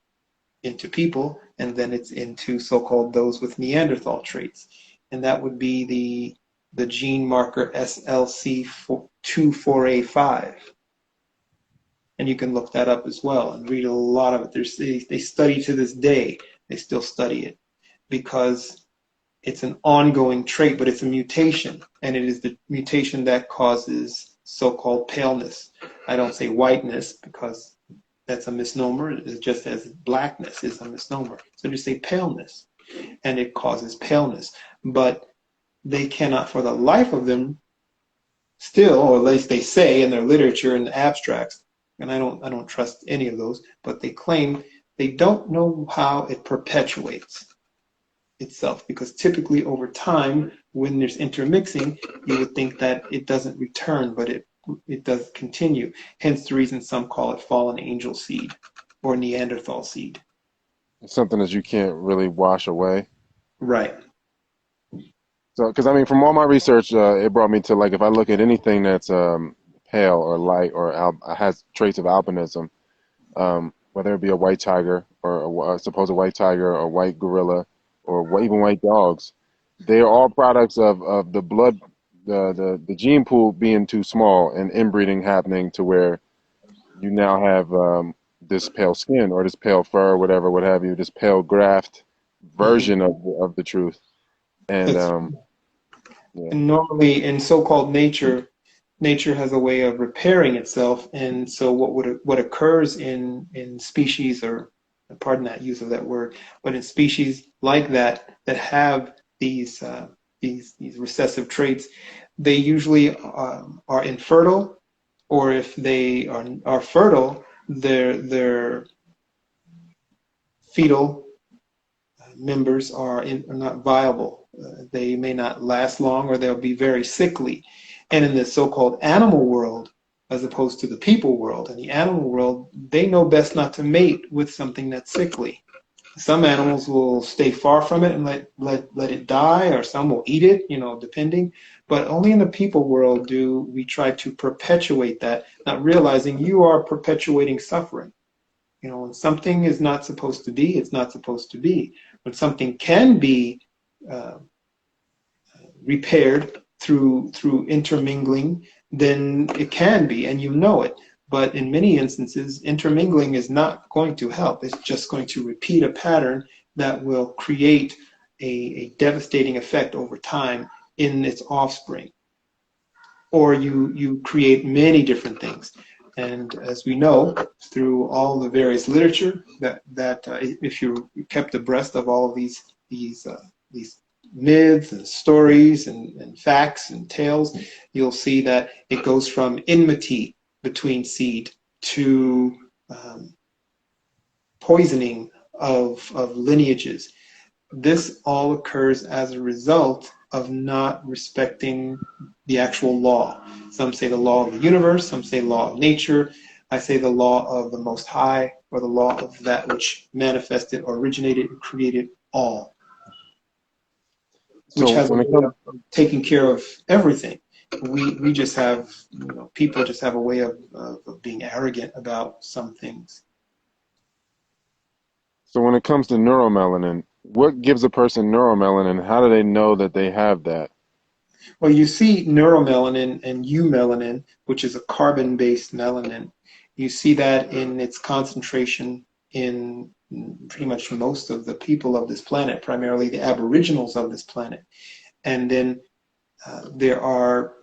into people, and then it's into so-called those with Neanderthal traits, and that would be the gene marker SLC24A5. And you can look that up as well and read a lot of it. They study to this day. They still study it because it's an ongoing trait, but it's a mutation, and it is the mutation that causes so-called paleness. I don't say whiteness because that's a misnomer. It's just as blackness is a misnomer. So just say paleness, and it causes paleness. But they cannot, for the life of them, still, or at least they say in their literature and the abstracts, and I don't trust any of those, but they claim they don't know how it perpetuates itself, because typically over time, when there's intermixing, you would think that it doesn't return, but it does continue. Hence the reason some call it fallen angel seed or Neanderthal seed. It's something that you can't really wash away. Right. So, because I mean, from all my research, it brought me to, like, if I look at anything that's pale or light or has traits of albinism, whether it be a white tiger or a supposed white tiger or white gorilla or even white dogs, they are all products of the blood, the gene pool being too small and inbreeding happening to where you now have this pale skin or this pale fur, whatever, what have you, this pale graft version of the truth. And That's, yeah. and normally in so-called nature, nature has a way of repairing itself, and so what occurs in species, or pardon that use of that word, but in species like that have these recessive traits, they usually are infertile, or if they are fertile, their fetal members are not viable. They may not last long, or they'll be very sickly. And in the so-called animal world, as opposed to the people world, in the animal world, they know best not to mate with something that's sickly. Some animals will stay far from it and let it die, or some will eat it, depending. But only in the people world do we try to perpetuate that, not realizing you are perpetuating suffering. When something is not supposed to be, it's not supposed to be. When something can be repaired through intermingling, then it can be, and you know it. But in many instances, intermingling is not going to help. It's just going to repeat a pattern that will create a devastating effect over time in its offspring. Or you create many different things. And as we know, through all the various literature, that if you kept abreast of all of these myths and stories and facts and tales, you'll see that it goes from enmity between seed to poisoning of lineages. This all occurs as a result of not respecting the actual law. Some say the law of the universe, some say law of nature. I say the law of the Most High, or the law of that which manifested or originated and created all, which So has a when it way comes, of taking care of everything. We just have, people just have a way of being arrogant about some things. so when it comes to neuromelanin, what gives a person neuromelanin? How do they know that they have that? Well, you see neuromelanin and eumelanin, which is a carbon-based melanin. You see that in its concentration in pretty much most of the people of this planet, primarily the aboriginals of this planet. And then there are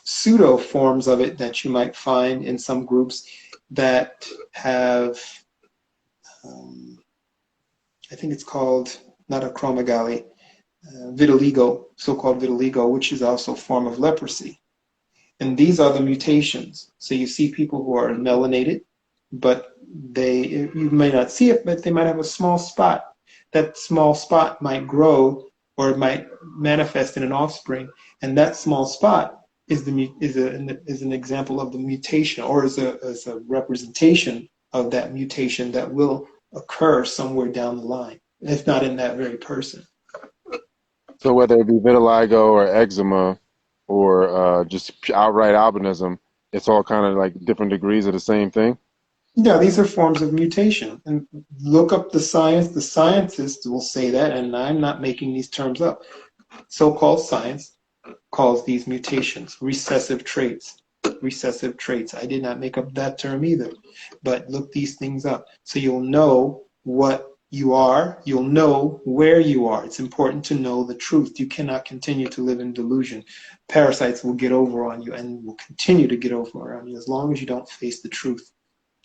pseudo forms of it that you might find in some groups that have, I think it's called, not acromegaly, vitiligo, so-called vitiligo, which is also a form of leprosy. And these are the mutations. So you see people who are melanated, but you may not see it, but they might have a small spot. That small spot might grow, or it might manifest in an offspring, and that small spot is an example of the mutation, or is a representation of that mutation that will occur somewhere down the line, if not in that very person. So whether it be vitiligo or eczema or just outright albinism, it's all kind of like different degrees of the same thing. Yeah, these are forms of mutation. And look up the science. The scientists will say that, and I'm not making these terms up. So-called science calls these mutations recessive traits. Recessive traits. I did not make up that term either. But look these things up so you'll know what you'll know where you are. It's important to know the truth. You cannot continue to live in delusion. Parasites will get over on you and will continue to get over on you as long as you don't face the truth.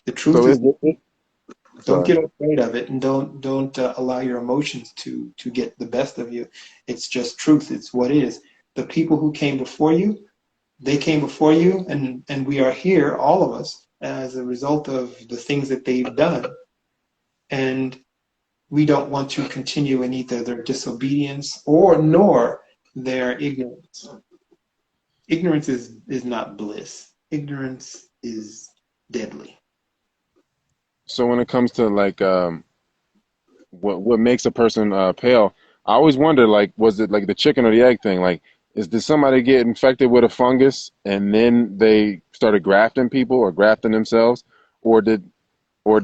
The truth So is, don't sorry. get afraid of it, and don't allow your emotions to get the best of you. It's just truth. It's what is. The people who came before you, they came before you, and we are here, all of us, as a result of the things that they've done. And we don't want to continue in either their disobedience or nor their ignorance. Ignorance is not bliss. Ignorance is deadly. So when it comes to like what makes a person pale, I always wonder, like, was it like the chicken or the egg thing? Like, did somebody get infected with a fungus and then they started grafting people or grafting themselves, or did or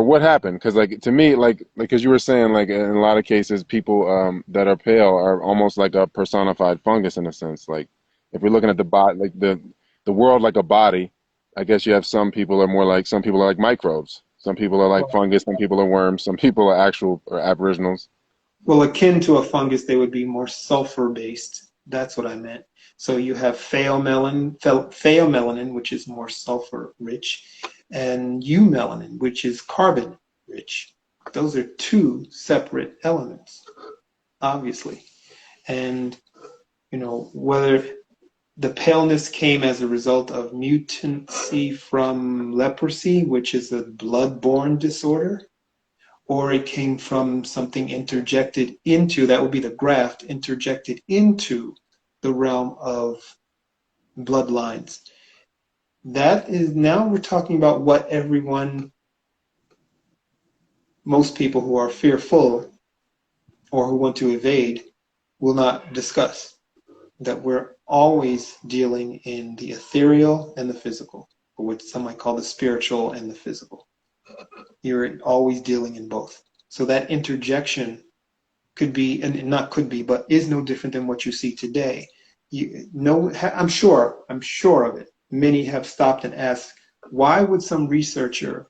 what happened? Because like to me, like because you were saying, like in a lot of cases, people that are pale are almost like a personified fungus in a sense. Like if we're looking at the body, like the world like a body, I guess you have some people are like microbes, some people are like fungus, some people are worms, some people are actual or aboriginals. Well, akin to a fungus, they would be more sulfur based. That's what I meant. So you have pheomelanin, which is more sulfur rich, and eumelanin, which is carbon rich. Those are two separate elements, obviously. And, whether the paleness came as a result of mutancy from leprosy, which is a blood-borne disorder, or it came from something interjected into, that would be the graft, interjected into the realm of bloodlines. That is, now we're talking about what most people who are fearful or who want to evade will not discuss. That we're always dealing in the ethereal and the physical, or what some might call the spiritual and the physical. You're always dealing in both. So that interjection could be, and not could be, but is no different than what you see today. I'm sure of it. Many have stopped and asked, why would some researcher,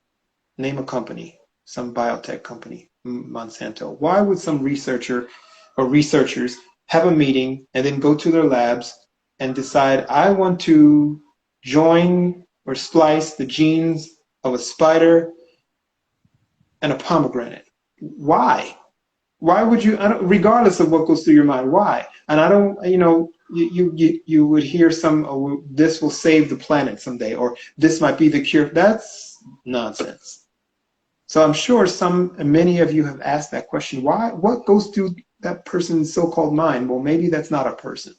name a company, some biotech company, Monsanto, why would some researcher or researchers have a meeting and then go to their labs and decide, I want to join or splice the genes of a spider and a pomegranate? Why? Why would you, regardless of what goes through your mind, why? And I don't, you would hear some, oh, this will save the planet someday, or this might be the cure. That's nonsense. So I'm sure many of you have asked that question. Why? What goes through that person's so-called mind? Well, maybe that's not a person.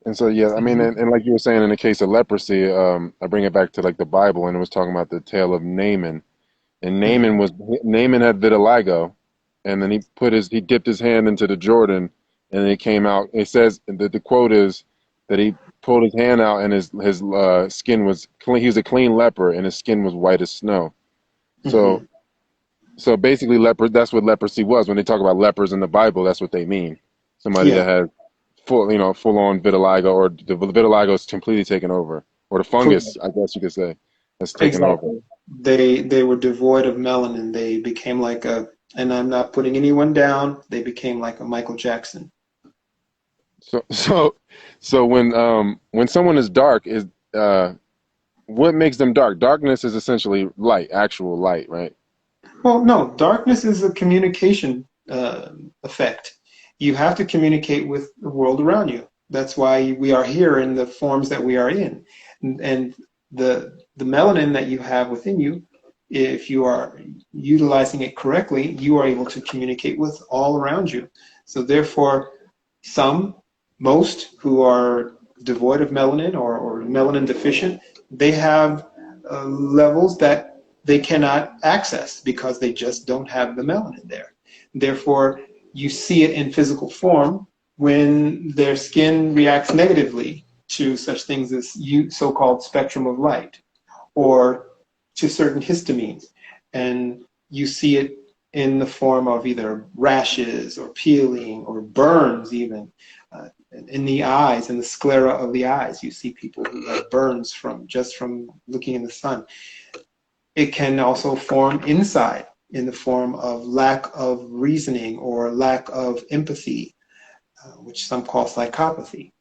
And so, yeah, I mean, and like you were saying, in the case of leprosy, I bring it back to like the Bible, and it was talking about the tale of Naaman. And Mm-hmm. Naaman had vitiligo, and then he dipped his hand into the Jordan, and it came out. It says that the quote is that he pulled his hand out, and his skin was clean. He was a clean leper, and his skin was white as snow. Mm-hmm. So basically, that's what leprosy was. When they talk about lepers in the Bible, that's what they mean. Somebody Yeah, that has full on vitiligo, or the vitiligo is completely taken over, or the fungus, I guess you could say, has taken over. exactly. They were devoid of melanin. They became like and I'm not putting anyone down, they became like a Michael Jackson. So when someone is dark, is what makes them dark? Darkness is essentially light, actual light, right? Well, no, darkness is a communication effect. You have to communicate with the world around you. That's why we are here in the forms that we are in. And the melanin that you have within you, if you are utilizing it correctly, you are able to communicate with all around you. So therefore, most who are devoid of melanin or melanin deficient, they have levels that they cannot access because they just don't have the melanin there. Therefore, you see it in physical form when their skin reacts negatively to such things as so-called spectrum of light, or to certain histamines. And you see it in the form of either rashes or peeling or burns even. In the eyes, in the sclera of the eyes, you see people who have burns from looking in the sun. It can also form inside in the form of lack of reasoning or lack of empathy, which some call psychopathy.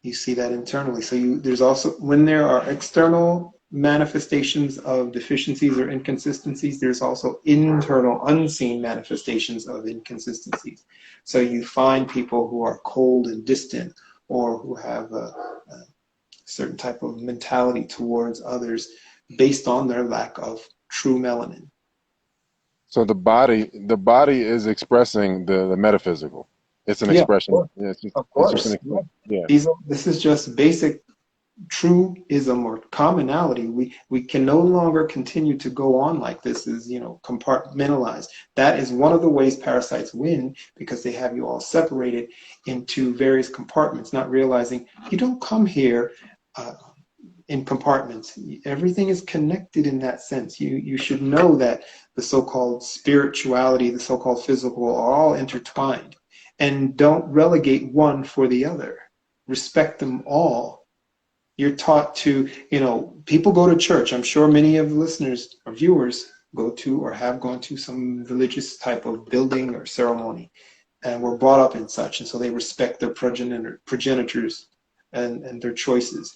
You see that internally. So there's also, when there are external manifestations of deficiencies or inconsistencies, there's also internal unseen manifestations of inconsistencies. So you find people who are cold and distant, or who have a certain type of mentality towards others based on their lack of true melanin. So the body is expressing the metaphysical. It's an Yeah, expression. Yeah, of it's just an course. expression. Yeah. This is just basic truism or commonality. We can no longer continue to go on like this, is, compartmentalized. That is one of the ways parasites win, because they have you all separated into various compartments, not realizing you don't come here in compartments. Everything is connected in that sense. You should know that the so-called spirituality, the so-called physical, are all intertwined, and don't relegate one for the other. Respect them all. You're taught to, people go to church. I'm sure many of the listeners or viewers go to or have gone to some religious type of building or ceremony, and were brought up in such, and so they respect their progenitors and their choices.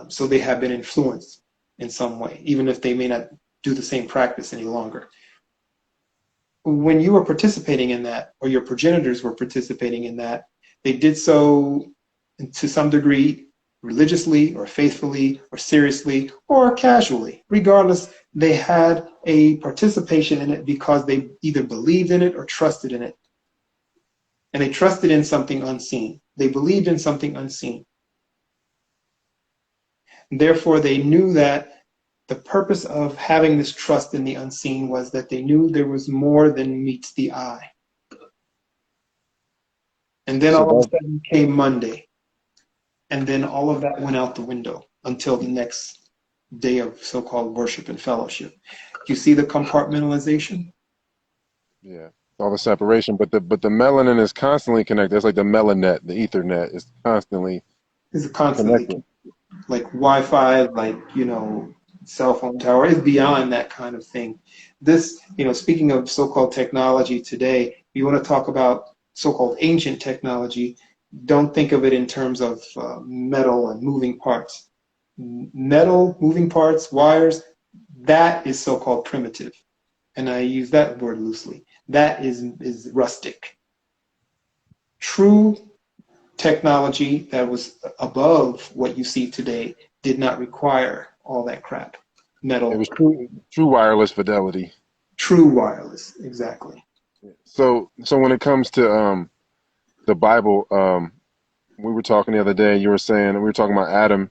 So they have been influenced in some way, even if they may not do the same practice any longer. When you were participating in that, or your progenitors were participating in that, they did so to some degree religiously or faithfully or seriously or casually. Regardless, they had a participation in it because they either believed in it or trusted in it. And they trusted in something unseen. They believed in something unseen. Therefore, they knew that the purpose of having this trust in the unseen was that they knew there was more than meets the eye. And then So all of a that sudden came Monday. And then all of that went out the window until the next day of so-called worship and fellowship. Do you see the compartmentalization? yeah, all the separation, but the melanin is constantly connected. It's like the melanet, the Ethernet is constantly Is constantly connected. like Wi-Fi, like, cell phone tower, is beyond that kind of thing. This, speaking of so-called technology today, you want to talk about so-called ancient technology, don't think of it in terms of metal and moving parts. Metal, moving parts, wires, that is so-called primitive. And I use that word loosely. That is rustic. True technology that was above what you see today did not require all that crap. It Metal, was true wireless fidelity. true wireless, exactly. So when it comes to the Bible, we were talking the other day. You were saying we were talking about Adam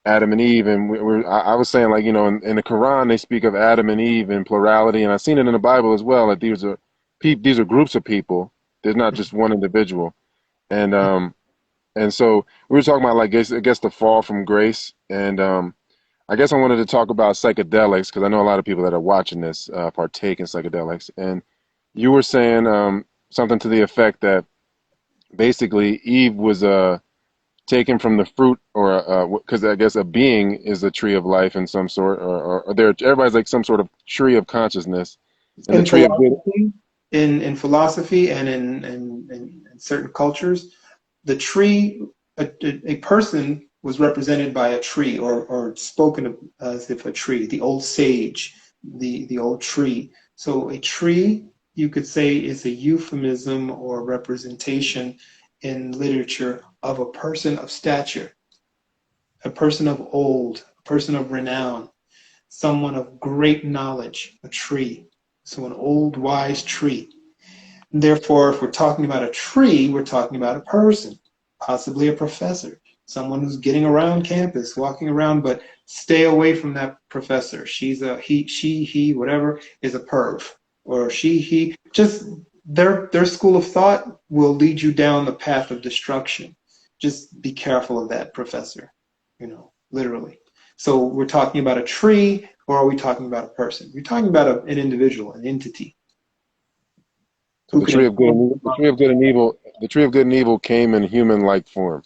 and Eve, and I was saying, like, in the Quran they speak of Adam and Eve in plurality, and I've seen it in the Bible as well. Like these are groups of people. There's not just one individual, and so we were talking about, like, I guess the fall from grace, and I guess I wanted to talk about psychedelics because I know a lot of people that are watching this partake in psychedelics, and you were saying something to the effect that basically Eve was taken from the fruit, or because I guess a being is a tree of life in some sort, or there everybody's like some sort of tree of consciousness, and the In tree of good. philosophy, in philosophy and in certain cultures, the tree, a person was represented by a tree, or spoken of as if a tree, the old sage, the old tree. So a tree, you could say, is a euphemism or representation in literature of a person of stature, a person of old, a person of renown, someone of great knowledge, a tree. So an old wise tree. Therefore, if we're talking about a tree, we're talking about a person, possibly a professor, someone who's getting around campus, walking around, but stay away from that professor. She's a he, whatever, is a perv. Or he, just their school of thought will lead you down the path of destruction. Just be careful of that professor, literally. So we're talking about a tree, or are we talking about a person? We're talking about an individual, an entity So who the can tree of good inform. and evil, the tree of good and evil, the tree of good and evil came in human-like form.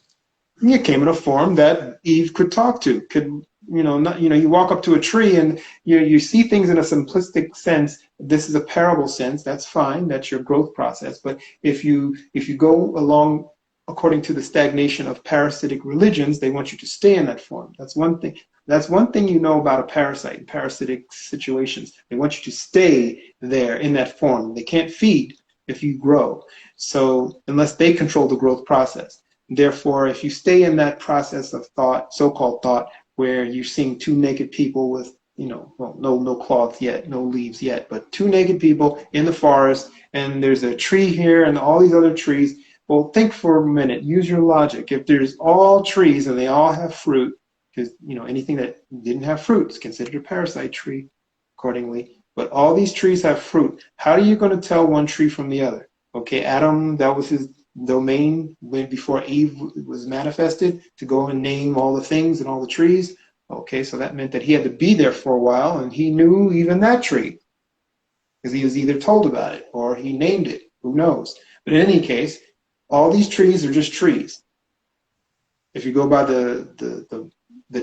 It came in a form that Eve could talk to, could not, you walk up to a tree and you see things in a simplistic sense. This is a parable sense. That's fine. That's your growth process. But if you go along according to the stagnation of parasitic religions, they want you to stay in that form. That's one thing. That's one thing you know about a parasite in parasitic situations. They want you to stay there in that form. They can't feed if you grow. So unless they control the growth process. Therefore, if you stay in that process of thought, so-called thought, where you're seeing two naked people with, well, no cloth yet, no leaves yet, but two naked people in the forest, and there's a tree here and all these other trees. Well, think for a minute, use your logic. If there's all trees and they all have fruit, because anything that didn't have fruit is considered a parasite tree accordingly, but all these trees have fruit. How are you going to tell one tree from the other? Okay, Adam, that was his domain when before Eve was manifested, to go and name all the things and all the trees. Okay, so that meant that he had to be there for a while, and he knew even that tree because he was either told about it or he named it. Who knows? But in any case, all these trees are just trees if you go by the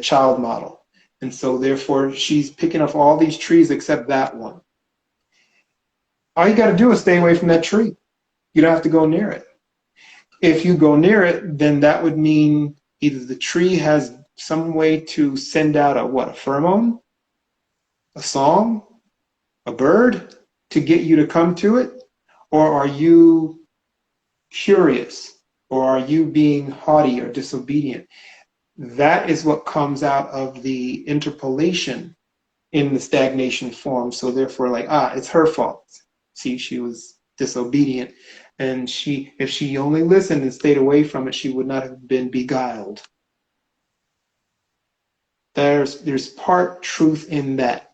child model. And so therefore she's picking up all these trees except that one. All you got to do is stay away from that tree. You don't have to go near it. If you go near it, then that would mean either the tree has some way to send out a pheromone, a song, a bird to get you to come to it, or are you curious, or are you being haughty or disobedient? That is what comes out of the interpolation in the stagnation form. So therefore, it's her fault. See, she was disobedient. And if she only listened and stayed away from it, she would not have been beguiled. There's part truth in that.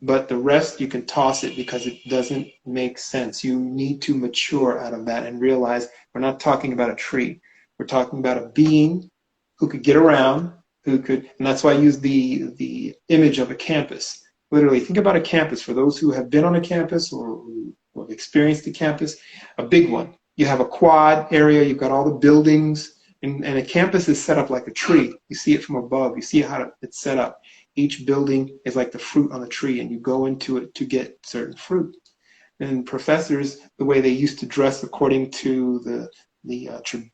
But the rest, you can toss it because it doesn't make sense. You need to mature out of that and realize we're not talking about a tree. We're talking about a being who could get around, and that's why I use the image of a campus. Literally, think about a campus. For those who have been on a campus or who have experienced a campus, a big one. You have a quad area, you've got all the buildings, and a campus is set up like a tree. You see it from above. You see how it's set up. Each building is like the fruit on the tree, and you go into it to get certain fruit. And professors, the way they used to dress according to the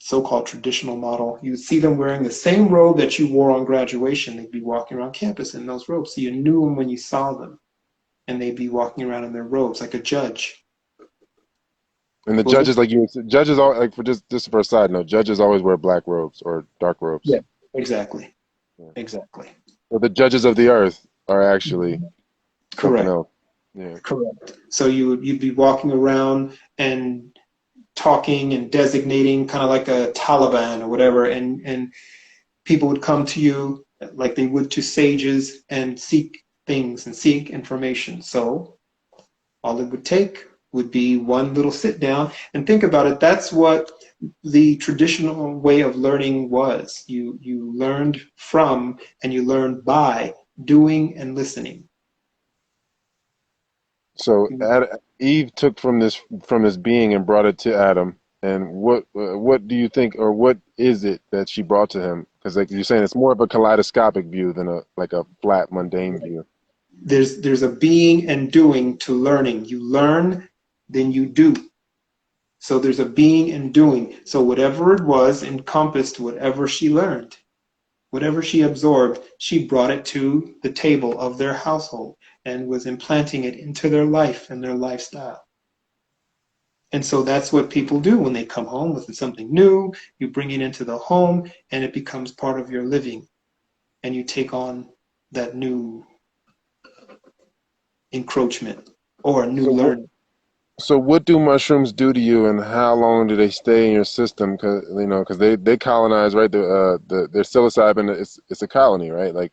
so-called traditional model, you would see them wearing the same robe that you wore on graduation. They'd be walking around campus in those robes. So you knew them when you saw them, and they'd be walking around in their robes like a judge. And the judges, judges all for just for a side note, judges always wear black robes or dark robes. Yeah, exactly. Yeah. Exactly. So the judges of the earth are actually correct. Something else. Yeah. Correct. So you'd be walking around and talking and designating, kind of like a Taliban or whatever, and people would come to you like they would to sages and seek things and seek information. So all it would take would be one little sit down and think about it. That's what the traditional way of learning was. You learned from and you learned by doing and listening. So Eve took from this being and brought it to Adam. And what do you think, or what is it that she brought to him? Because like you're saying, it's more of a kaleidoscopic view than a flat, mundane view. There's a being and doing to learning. You learn, then you do. So there's a being and doing. So whatever it was encompassed whatever she learned. Whatever she absorbed, she brought it to the table of their household and was implanting it into their life and their lifestyle. And so that's what people do when they come home with something new. You bring it into the home and it becomes part of your living. And you take on that new encroachment or new learning. So what do mushrooms do to you, and how long do they stay in your system? Because they colonize, right? Their psilocybin, it's a colony, right? Like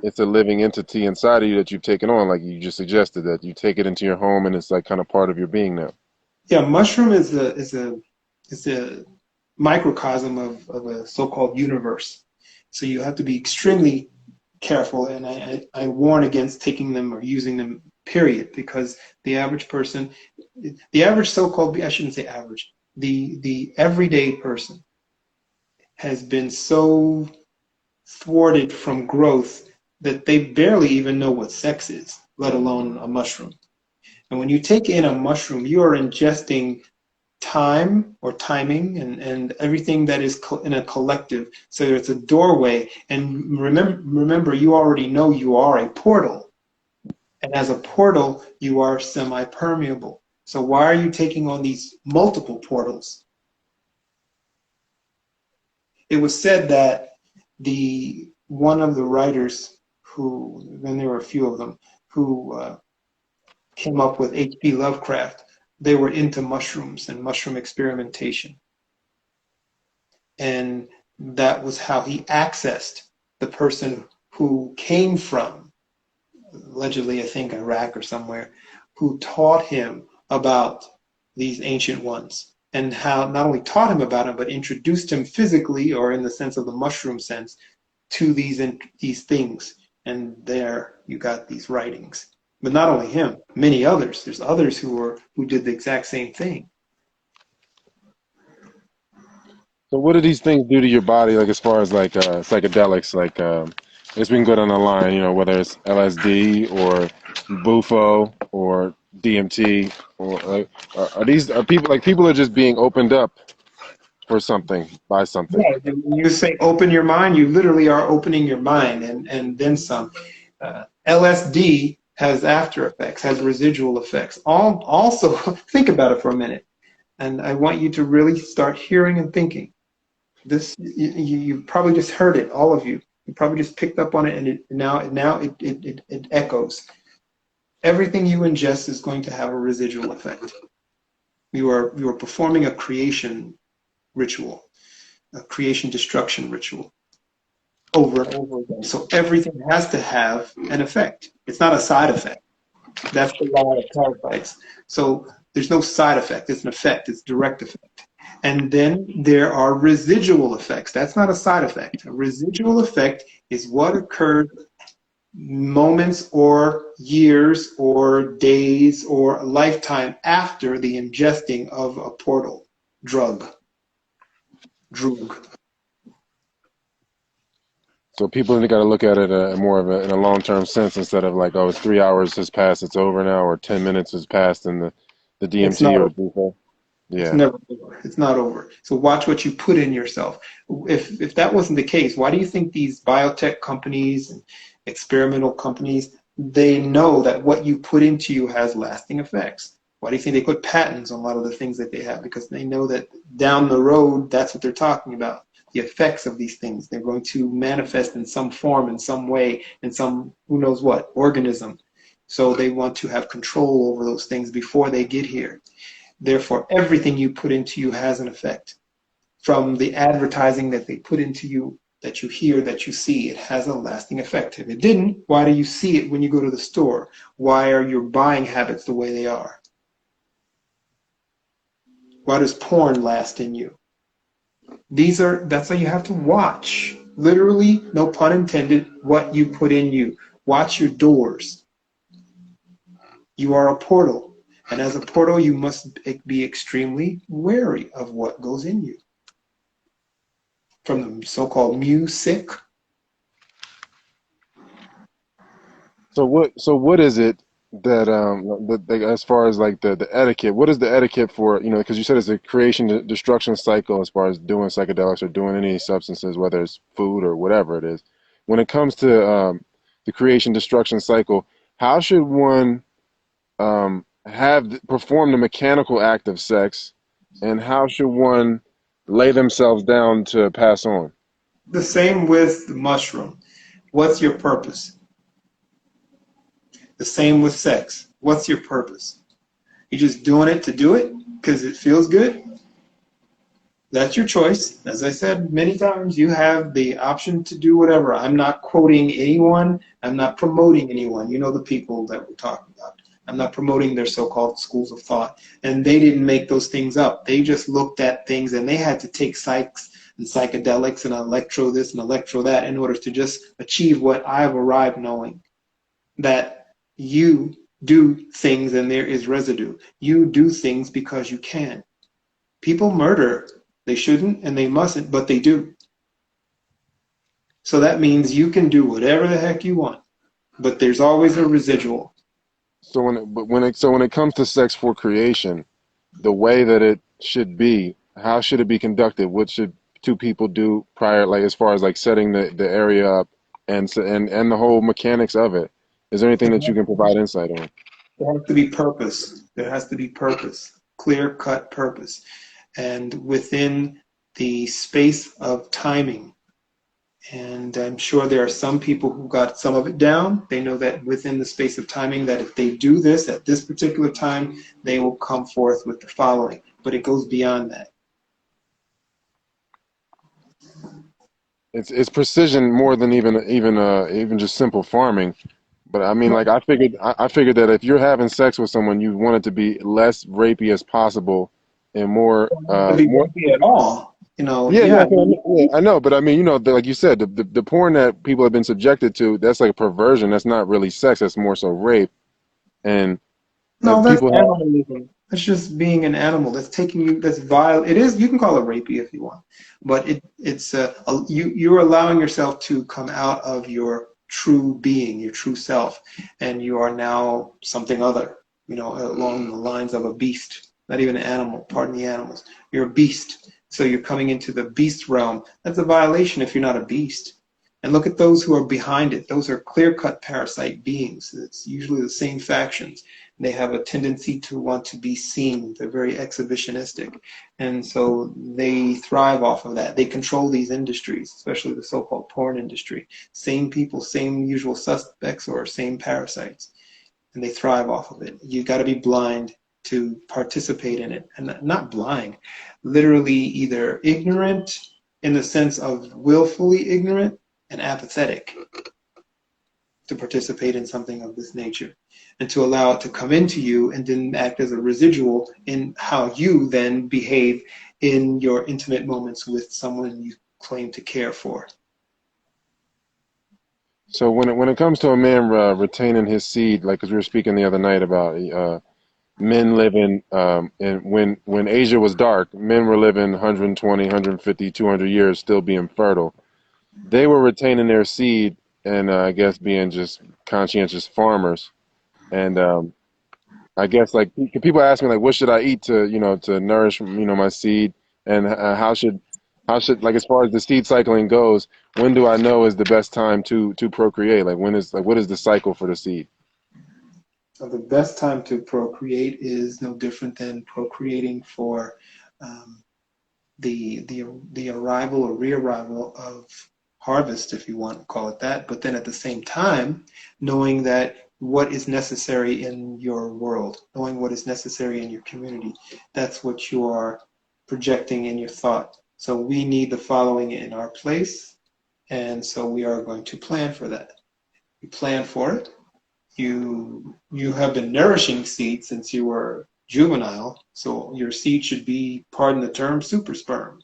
it's a living entity inside of you that you've taken on, like you just suggested, that you take it into your home and it's like kind of part of your being now. Yeah, mushroom is a microcosm of a so-called universe. So you have to be extremely careful, and I warn against taking them or using them, period, because the average person, the average so-called, I shouldn't say average, the everyday person has been so thwarted from growth that they barely even know what sex is, let alone a mushroom. And when you take in a mushroom, you are ingesting time or timing and everything that is in a collective. So it's a doorway. And remember, you already know you are a portal. And as a portal, you are semi-permeable. So why are you taking on these multiple portals? It was said that one of the writers who, and there were a few of them, who came up with H.P. Lovecraft, they were into mushrooms and mushroom experimentation. And that was how he accessed the person who came from, allegedly, I think, Iraq or somewhere, who taught him about these ancient ones, and how not only taught him about them, but introduced him physically, or in the sense of the mushroom sense, to these things. And there you got these writings. But not only him, many others. There's others who did the exact same thing. So what do these things do to your body, like as far as like psychedelics? Like, I guess we can go down the line, you know, whether it's LSD or Bufo or DMT, or like, people are just being opened up for something by something. Yeah, when you say open your mind, you literally are opening your mind, and then some. LSD has after effects, has residual effects. Also, think about it for a minute, and I want you to really start hearing and thinking. This you probably just heard it, all of you. You probably just picked up on it, and it echoes. Everything you ingest is going to have a residual effect. You are performing a creation ritual, a creation destruction ritual, over and over again. So everything has to have an effect. It's not a side effect. That's the law of parasites. So there's no side effect. It's an effect. It's direct effect. And then there are residual effects. That's not a side effect. A residual effect is what occurs moments or years or days or a lifetime after the ingesting of a portal drug. So people got to look at it more of in a long-term sense, instead of like, oh, it's 3 hours has passed, it's over now, or 10 minutes has passed in the It's DMT not or over. the Bufo. It's Yeah. never over. It's not over. So watch what you put in yourself. If that wasn't the case, why do you think these biotech companies and experimental companies, they know that what you put into you has lasting effects? Why do you think they put patents on a lot of the things that they have? Because they know that down the road, that's what they're talking about. The effects of these things. They're going to manifest in some form, in some way, in some, who knows what, organism. So they want to have control over those things before they get here. Therefore, everything you put into you has an effect. From the advertising that they put into you, that you hear, that you see, it has a lasting effect. If it didn't, why do you see it when you go to the store? Why are your buying habits the way they are? Why does porn last in you? That's why you have to watch. Literally, no pun intended, what you put in you. Watch your doors. You are a portal. And as a portal, you must be extremely wary of what goes in you. From the so-called music. So what is it that as far as like the etiquette? What is the etiquette for, you know, because you said it's a creation destruction cycle as far as doing psychedelics or doing any substances, whether it's food or whatever it is. When it comes to the creation destruction cycle, how should one perform the mechanical act of sex, and how should one lay themselves down to pass on? The same with the mushroom. What's your purpose? The same with sex. What's your purpose? You just doing it to do it because it feels good? That's your choice. As I said many times, you have the option to do whatever. I'm not quoting anyone. I'm not promoting anyone. You know the people that we're talking about. I'm not promoting their so-called schools of thought. And they didn't make those things up. They just looked at things, and they had to take psychs and psychedelics and electro this and electro that in order to just achieve what I've arrived knowing. That you do things and there is residue. You do things because you can. People murder. They shouldn't and they mustn't, but they do. So that means you can do whatever the heck you want, but there's always a residual. So when it comes to sex for creation, the way that it should be, how should it be conducted? What should two people do prior, like as far as like setting the area up and the whole mechanics of it? Is there anything that you can provide insight on? There has to be purpose. There has to be purpose, clear-cut purpose. And within the space of timing. And I'm sure there are some people who got some of it down. They know that within the space of timing, that if they do this at this particular time, they will come forth with the following. But it goes beyond that. It's precision more than even just simple farming. But I mean, like I figured that if you're having sex with someone, you want it to be less rapey as possible and more To be more. rapey at all, Yeah, yeah. yeah, I know, but I mean, like you said, the porn that people have been subjected to, that's like a perversion. That's not really sex. That's more so rape. And No, that's people have, animalism. That's just being an animal. That's taking you. That's vile. It is. You can call it rapey if you want, but you're allowing yourself to come out of your true being, your true self, and you are now something other. Along the lines of a beast, not even an animal. Pardon the animals. You're a beast. So you're coming into the beast realm. That's a violation if you're not a beast. And look at those who are behind it. Those are clear-cut parasite beings. It's usually the same factions. They have a tendency to want to be seen. They're very exhibitionistic. And so they thrive off of that. They control these industries, especially the so-called porn industry. Same people, same usual suspects, or same parasites. And they thrive off of it. You got to be blind to participate in it. And not blind, literally either ignorant in the sense of willfully ignorant, and apathetic to participate in something of this nature, and to allow it to come into you and then act as a residual in how you then behave in your intimate moments with someone you claim to care for. so when it comes to a man retaining his seed, like as we were speaking the other night about men living, and when Asia was dark, men were living 120, 150, 200 years still being fertile. They were retaining their seed and I guess being just conscientious farmers. And I guess like people ask me like, what should I eat to nourish my seed, and how should like as far as the seed cycling goes, when do I know is the best time to procreate? Like what is the cycle for the seed? So the best time to procreate is no different than procreating for um, the arrival or re-arrival of harvest, if you want to call it that, but then at the same time, knowing that what is necessary in your world, knowing what is necessary in your community, that's what you are projecting in your thought. So we need the following in our place, and so we are going to plan for that. You plan for it. You have been nourishing seed since you were juvenile, so your seed should be, pardon the term, super sperm.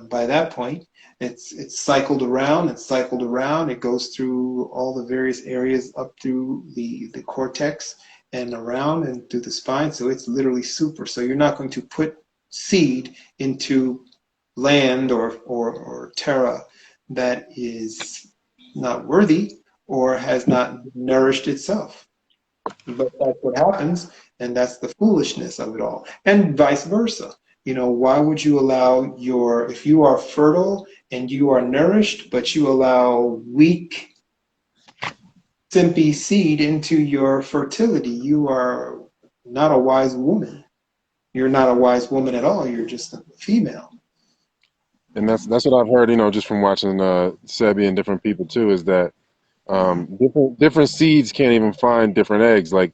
By that point, it's cycled around, it goes through all the various areas up through the cortex and around and through the spine, so it's literally super. So you're not going to put seed into land or terra that is not worthy or has not nourished itself. But that's what happens, and that's the foolishness of it all. And vice versa. Why would you allow if you are fertile and you are nourished, but you allow weak, simpy seed into your fertility, you are not a wise woman. You're not a wise woman at all. You're just a female. And that's what I've heard, just from watching Sebi and different people too, is that different seeds can't even find different eggs. Like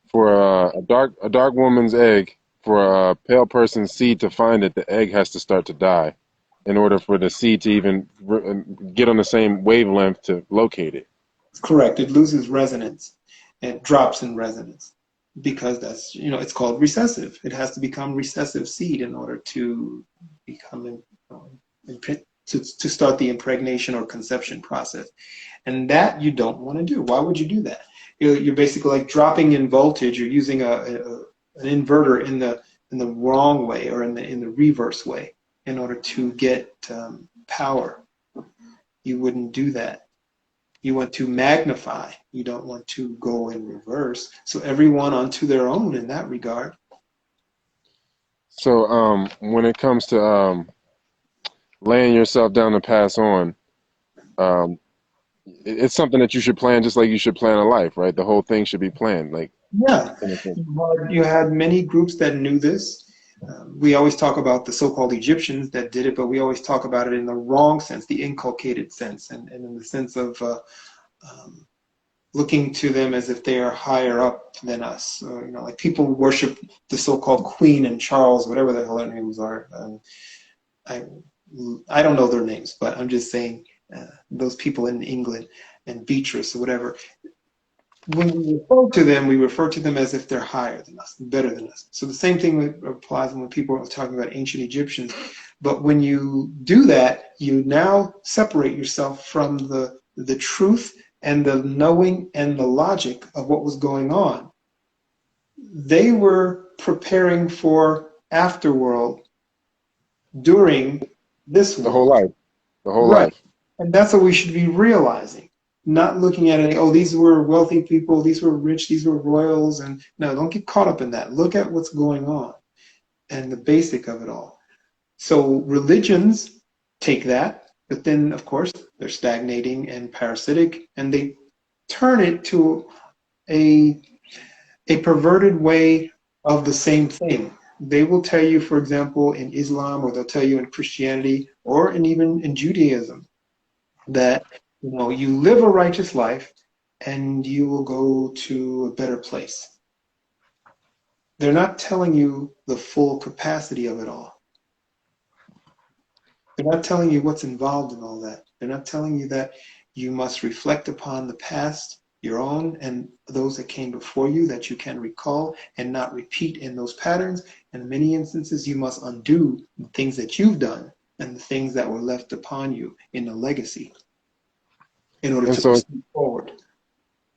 for a dark woman's egg, for a pale person's seed to find it, the egg has to start to die in order for the seed to even get on the same wavelength to locate it. It's correct. It loses resonance. It drops in resonance because that's, it's called recessive. It has to become recessive seed in order to become, to start the impregnation or conception process. And that you don't want to do. Why would you do that? You're basically like dropping in voltage. You're using an inverter in the wrong way or in the reverse way in order to get power. you wouldn't do that. You want to magnify. You don't want to go in reverse. So everyone unto their own in that regard. So when it comes to laying yourself down to pass on, um, it's something that you should plan just like you should plan a life, right? The whole thing should be planned, like Yeah, in a sense. you had many groups that knew this. We always talk about the so-called Egyptians that did it, but we always talk about it in the wrong sense, the inculcated sense, and in the sense of um, looking to them as if they are higher up than us. Like people worship the so-called Queen and Charles, whatever the hell their names are. I I don't know their names, but I'm just saying those people in England and Beatrice or whatever. When we refer to them as if they're higher than us, better than us. So the same thing applies when people are talking about ancient Egyptians. But when you do that, you now separate yourself from the truth and the knowing and the logic of what was going on. They were preparing for afterworld during this The whole world. life, the whole Right. life. And that's what we should be realizing. Not looking at it, oh, these were wealthy people, these were rich, these were royals. And no, don't get caught up in that. Look at what's going on and the basic of it all. So religions take that, but then, of course, they're stagnating and parasitic, and they turn it to a perverted way of the same thing. They will tell you, for example, in Islam, or they'll tell you in Christianity, or even in Judaism, that you live a righteous life and you will go to a better place. They're not telling you the full capacity of it all. They're not telling you what's involved in all that. They're not telling you that you must reflect upon the past, your own and those that came before you, that you can recall and not repeat in those patterns. And in many instances, you must undo the things that you've done and the things that were left upon you in a legacy in order And to so proceed forward.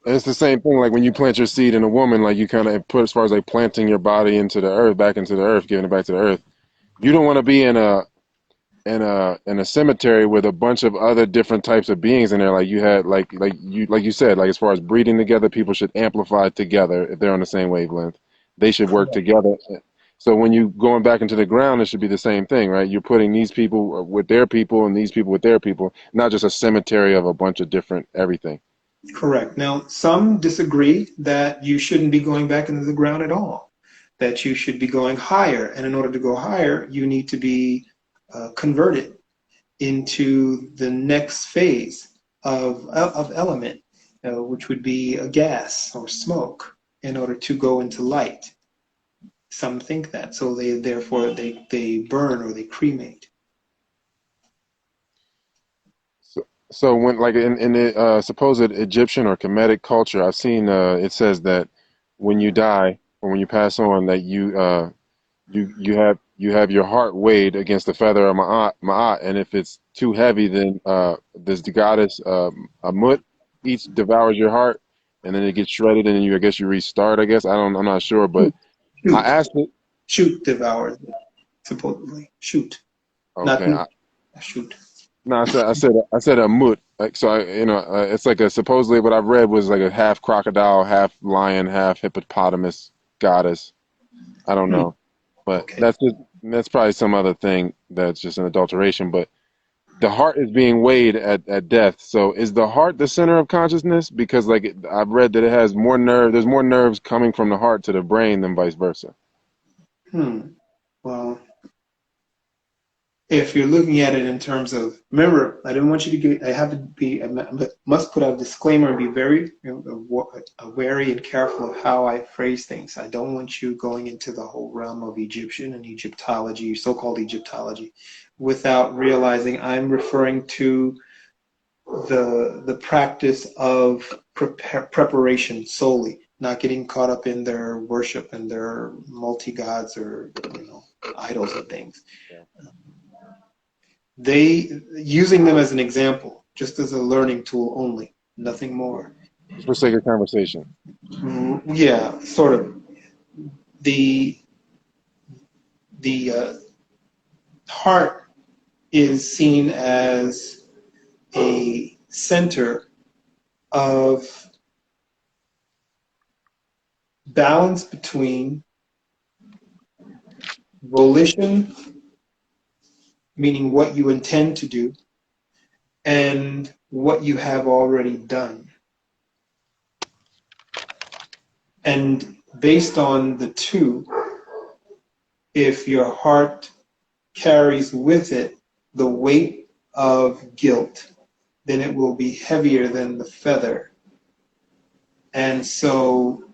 it's the same thing. Like when you plant your seed in a woman, like you kind of put as far as like planting your body into the earth, back into the earth, giving it back to the earth. You don't want to be in a cemetery with a bunch of other different types of beings in there. Like you had, like you said, like as far as breeding together, people should amplify together if they're on the same wavelength. They should work Correct. together. So when you going back into the ground, it should be the same thing, right? You're putting these people with their people and these people with their people, not just a cemetery of a bunch of different everything. Correct. Now, some disagree that you shouldn't be going back into the ground at all, that you should be going higher. And in order to go higher, you need to be converted into the next phase of element, which would be a gas or smoke, in order to go into light. Some think that, so they burn or they cremate. So when like in the supposed Egyptian or Kemetic culture, I've seen it says that when you die or when you pass on, that you have your heart weighed against the feather of Ma'at, and if it's too heavy, then this the goddess Amut each devours your heart, and then it gets shredded, and then I guess you restart. I guess I'm not sure, but I Shoot, asked it. shoot devours it, supposedly. Shoot, not Okay, shoot. no, I said Amut. Like so, it's like a supposedly what I've read was like a half crocodile, half lion, half hippopotamus goddess. I don't Hmm. know. But Okay. that's probably some other thing that's just an adulteration. But the heart is being weighed at death. So is the heart the center of consciousness? Because I've read that it has more there's more nerves coming from the heart to the brain than vice versa. Hmm. Well, if you're looking at it in terms of, remember, I didn't want you to get, I have to be, I must put out a disclaimer and be very wary and careful of how I phrase things. I don't want you going into the whole realm of Egyptian and Egyptology, so-called Egyptology, without realizing I'm referring to the practice of preparation solely, not getting caught up in their worship and their multi-gods or, idols and things. They using them as an example, just as a learning tool only, nothing more. Just for sake of conversation. Yeah, sort of. The the heart is seen as a center of balance between volition, meaning what you intend to do, and what you have already done. And based on the two, if your heart carries with it the weight of guilt, then it will be heavier than the feather. And so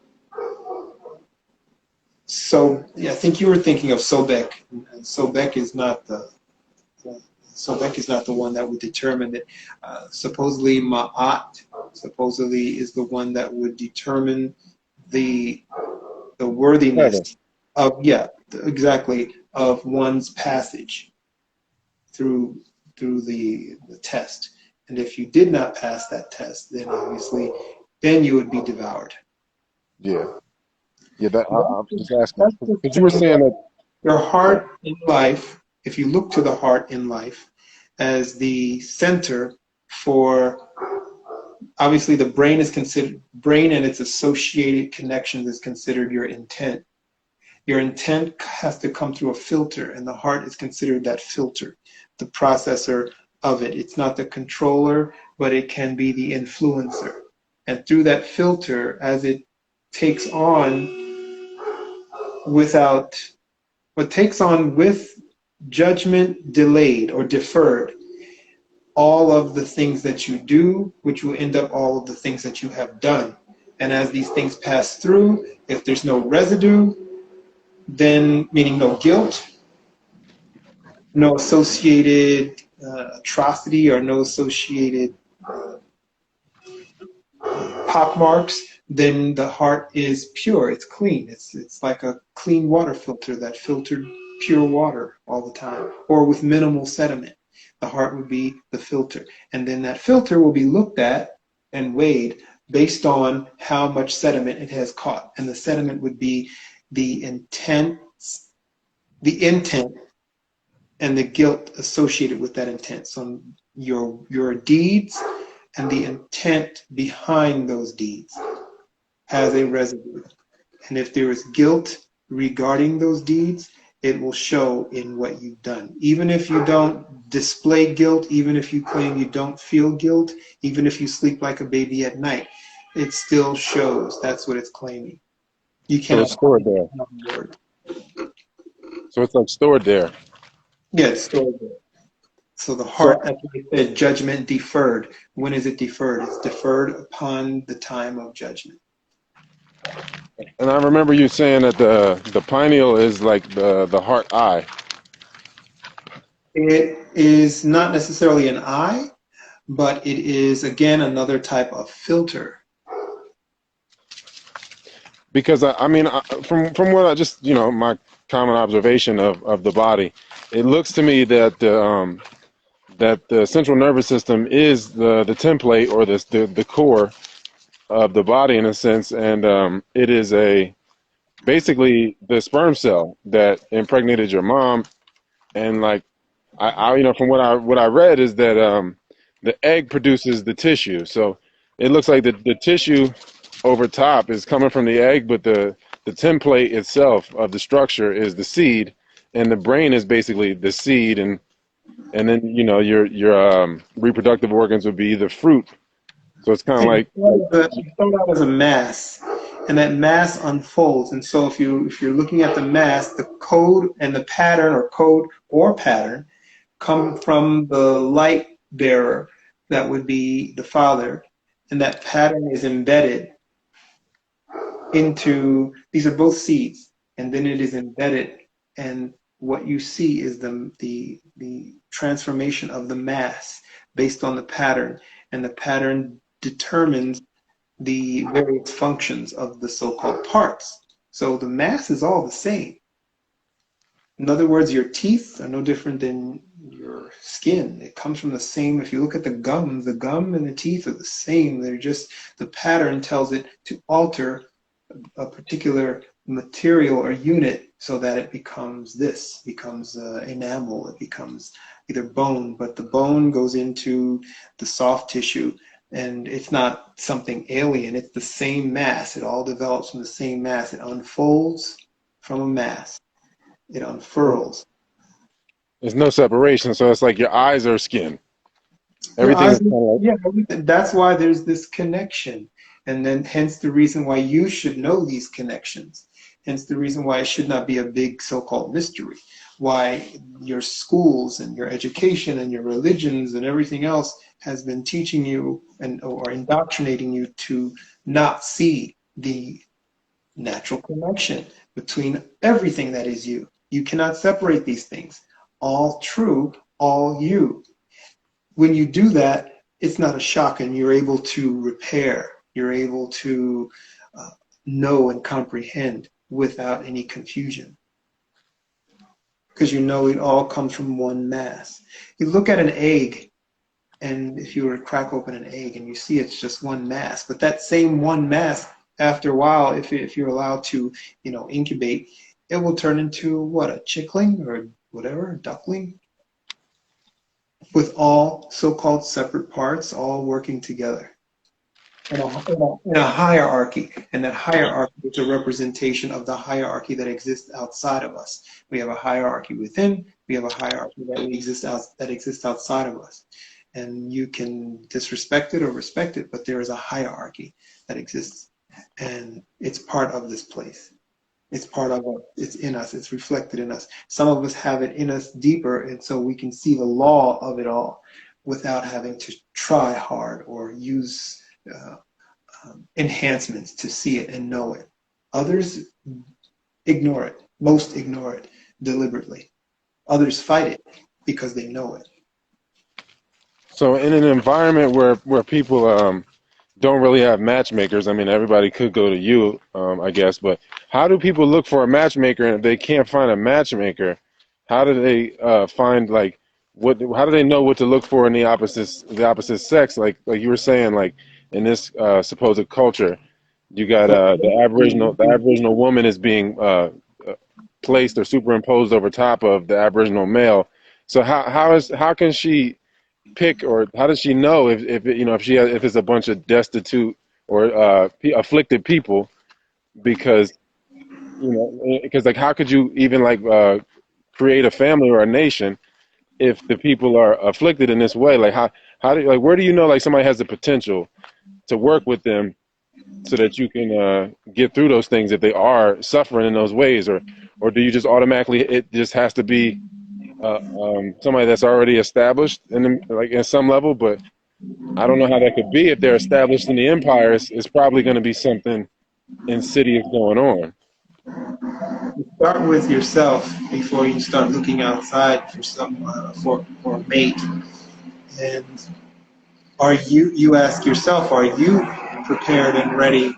yeah, I think you were thinking of Sobek. Sobek is not the one that would determine it. Supposedly Ma'at supposedly is the one that would determine the Heaven. worthiness of, yeah, exactly, of one's passage through the test. And if you did not pass that test, then obviously then you would be devoured. Yeah. Yeah, that I'm just asking. That's the Because you were thing saying about that. your heart in life. If you look to the heart in life as the center for, obviously the brain is considered, brain and its associated connections is considered your intent. Your intent has to come through a filter, and the heart is considered that filter, the processor of it. It's not the controller, but it can be the influencer. And through that filter, as it takes on without, what takes on with judgment delayed or deferred, all of the things that you do, which will end up all of the things that you have done. And as these things pass through, if there's no residue, then, meaning no guilt, no associated atrocity, or no associated pockmarks, then the heart is pure, it's clean. It's like a clean water filter that filtered pure water all the time, or with minimal sediment. The heart would be the filter. And then that filter will be looked at and weighed based on how much sediment it has caught. And the sediment would be the intent and the guilt associated with that intent. So your deeds and the intent behind those deeds has a residue. And if there is guilt regarding those deeds, it will show in what you've done. Even if you don't display guilt, even if you claim you don't feel guilt, even if you sleep like a baby at night, it still shows. That's what it's claiming. You So it's cannot stored there. word. So it's like stored there. Yeah, it's stored there. So the So, heart, that's what it said, judgment deferred. When is it deferred? It's deferred upon the time of judgment. and I remember you saying that the pineal is like the heart eye. It is not necessarily an eye, but it is, again, another type of filter. Because I mean, from what I just, my common observation of the body, it looks to me that the central nervous system is the template, or the core of the body in a sense, and it is basically the sperm cell that impregnated your mom. And like I from what I read is that the egg produces the tissue. So it looks like the tissue over top is coming from the egg, but the template itself of the structure is the seed, and the brain is basically the seed, and then your reproductive organs would be the fruit. So it's kind of like You start out as a mass, and that mass unfolds. And so if you're looking at the mass, the code and the pattern, or code or pattern, come from the light bearer, that would be the Father, and that pattern is embedded into, these are both seeds, and then it is embedded, and what you see is the transformation of the mass based on the pattern, and the pattern determines the various functions of the so-called parts. So the mass is all the same. In other words, your teeth are no different than your skin. It comes from the same, if you look at the gum and the teeth are the same. They're just, the pattern tells it to alter a particular material or unit so that it becomes this, becomes enamel, it becomes either bone, but the bone goes into the soft tissue, and it's not something alien, it's the same mass. It all develops from the same mass. It unfolds from a mass. It unfurls. There's no separation, so it's like your eyes are skin. Your Everything is eyes, kind of like, yeah, that's why there's this connection. And then hence the reason why you should know these connections. Hence the reason why it should not be a big so-called mystery. Why your schools and your education and your religions and everything else has been teaching you and or indoctrinating you to not see the natural connection between everything that is you. You cannot separate these things. All true, all you. When you do that, it's not a shock, and you're able to repair. You're able to know and comprehend without any confusion, because you know it all comes from one mass. You look at an egg, and if you were to crack open an egg and you see it's just one mass, but that same one mass, after a while, if you're allowed to, incubate, it will turn into what, a chickling or whatever, a duckling, with all so-called separate parts all working together in a hierarchy. And that hierarchy is a representation of the hierarchy that exists outside of us. We have a hierarchy within, we have a hierarchy that exists outside of us. And you can disrespect it or respect it, but there is a hierarchy that exists, and it's part of this place. It's part of us. It's in us. It's reflected in us. Some of us have it in us deeper, and so we can see the law of it all without having to try hard or use enhancements to see it and know it. Others ignore it. Most ignore it deliberately. Others fight it because they know it. so in an environment where people don't really have matchmakers. I mean, everybody could go to you, I guess, but how do people look for a matchmaker? And if they can't find a matchmaker, how do they find like what? How do they know what to look for in the opposite sex? Like you were saying, like in this supposed culture, you got the Aboriginal woman is being placed or superimposed over top of the Aboriginal male. So how can she pick, or how does she know if it's a bunch of destitute or afflicted people? Because like how could you even like create a family or a nation if the people are afflicted in this way? Like how do like where do you know like somebody has the potential to work with them so that you can get through those things if they are suffering in those ways, or do you just automatically, it just has to be somebody that's already established like in some level? But I don't know how that could be. If they're established in the empires, it's probably going to be something insidious going on. Start with yourself before you start looking outside for for a mate. And you ask yourself, are you prepared and ready?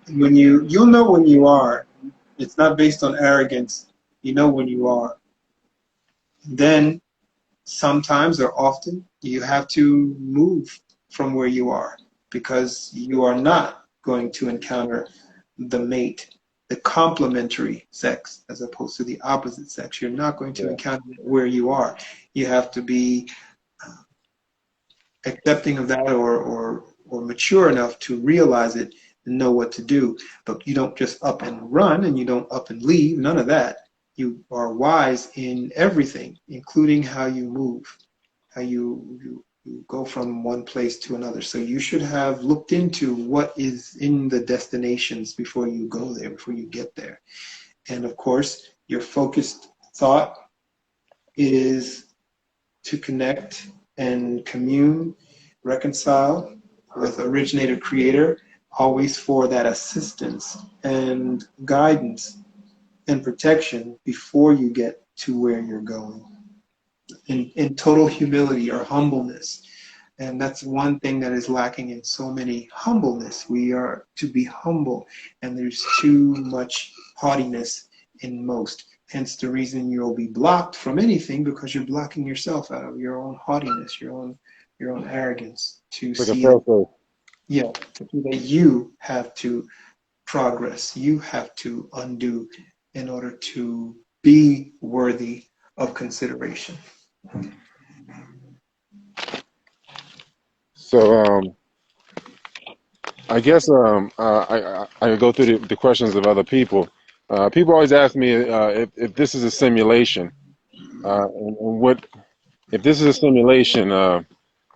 You'll know when you are. It's not based on arrogance. You know when you are. Then sometimes or often you have to move from where you are, because you are not going to encounter the mate, the complementary sex, as opposed to the opposite sex. You're not going to encounter it where you are. You have to be accepting of that, or mature enough to realize it and know what to do. But you don't just up and run, and you don't up and leave. None of that. You are wise in everything, including how you move, how you go from one place to another. So you should have looked into what is in the destinations before you go there, before you get there. And of course, your focused thought is to connect and commune, reconcile with originator creator, always for that assistance and guidance and protection before you get to where you're going. In total humility or humbleness. And that's one thing that is lacking in so many: humbleness. We are to be humble, and there's too much haughtiness in most. Hence the reason you'll be blocked from anything, because you're blocking yourself out of your own haughtiness, your own arrogance, to Like a see that, Pharoah. to see that you have to progress you have to undo in order to be worthy of consideration. So I guess I go through the questions of other people. People always ask me if this is a simulation, and what if this is a simulation?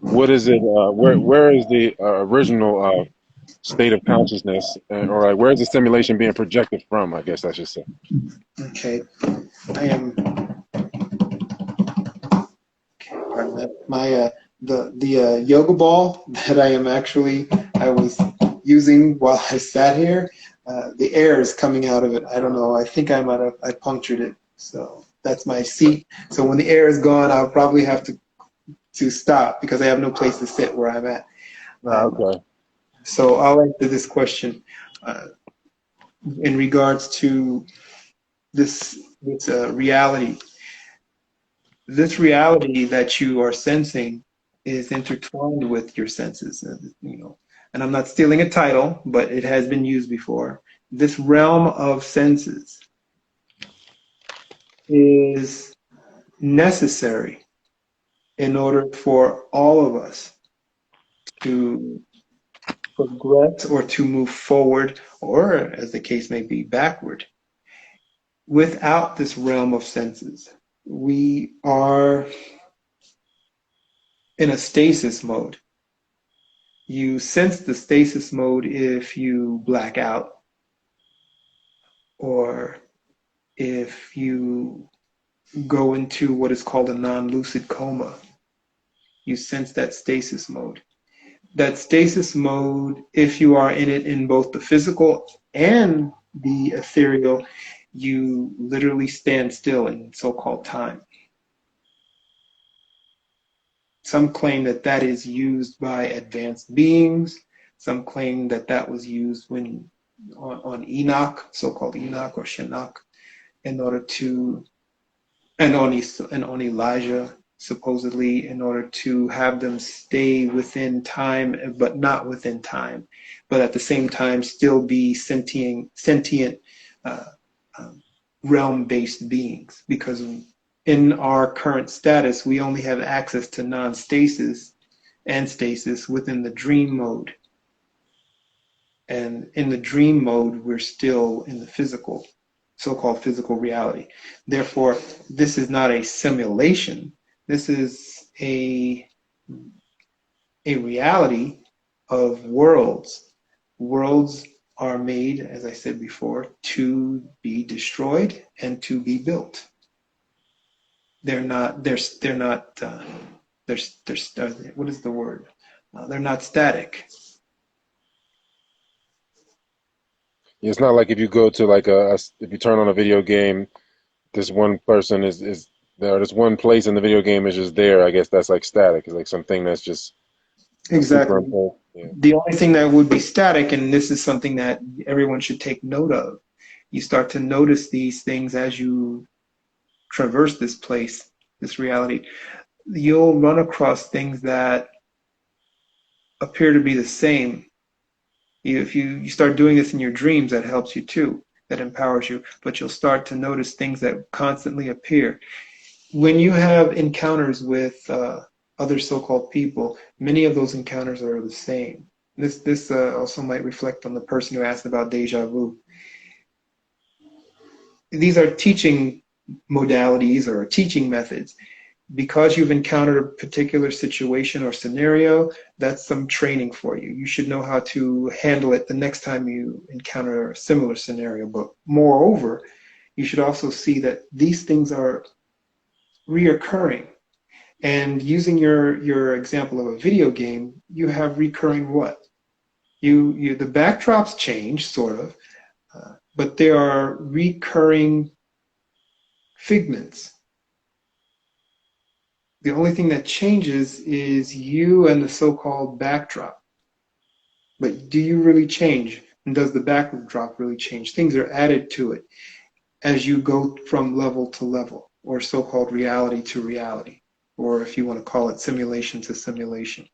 What is it? Where is the original state of consciousness, or like, where is the simulation being projected from? I guess I should say. Okay, I am. Pardon that. My the yoga ball that I was using while I sat here. The air is coming out of it. I don't know. I think I punctured it. So that's my seat. So when the air is gone, I'll probably have to stop because I have no place to sit where I'm at. Okay. So I'll answer this question in regards to this reality. This reality that you are sensing is intertwined with your senses, and I'm not stealing a title, but it has been used before. This realm of senses is necessary in order for all of us to progress or to move forward, or as the case may be, backward. Without this realm of senses, we are in a stasis mode. You sense the stasis mode if you black out, or if you go into what is called a non-lucid coma. You sense that stasis mode. That stasis mode, if you are in it in both the physical and the ethereal, you literally stand still in so-called time. Some claim that that is used by advanced beings. Some claim that that was used when on Enoch, so-called Enoch or Shinnok, in order to, and on Elijah, supposedly in order to have them stay within time, but not within time, but at the same time still be sentient realm-based beings, because in our current status, we only have access to non-stasis and stasis within the dream mode. And in the dream mode, we're still in the physical, so-called physical reality. Therefore, this is not a simulation. This is a reality of worlds. Worlds are made, as I said before, to be destroyed and to be built. They're not, what is the word? They're not static. It's not like if you go to like if you turn on a video game, this one person is there. This one place in the video game is just there. I guess that's like static. It's like something that's just Exactly. superimposed. Yeah. The only thing that would be static, and this is something that everyone should take note of, you start to notice these things as you traverse this place, this reality. You'll run across things that appear to be the same. If you start doing this in your dreams, that helps you too, that empowers you, but you'll start to notice things that constantly appear. When you have encounters with other so-called people, many of those encounters are the same. This also might reflect on the person who asked about deja vu. These are teaching modalities or teaching methods. Because you've encountered a particular situation or scenario, that's some training for you. You should know how to handle it the next time you encounter a similar scenario. But moreover, you should also see that these things are reoccurring. And using your example of a video game, you have recurring what? The backdrops change, sort of, but there are recurring figments. The only thing that changes is you and the so-called backdrop. But do you really change? And does the backdrop really change? Things are added to it as you go from level to level, or so-called reality to reality, or if you want to call it simulation to simulation.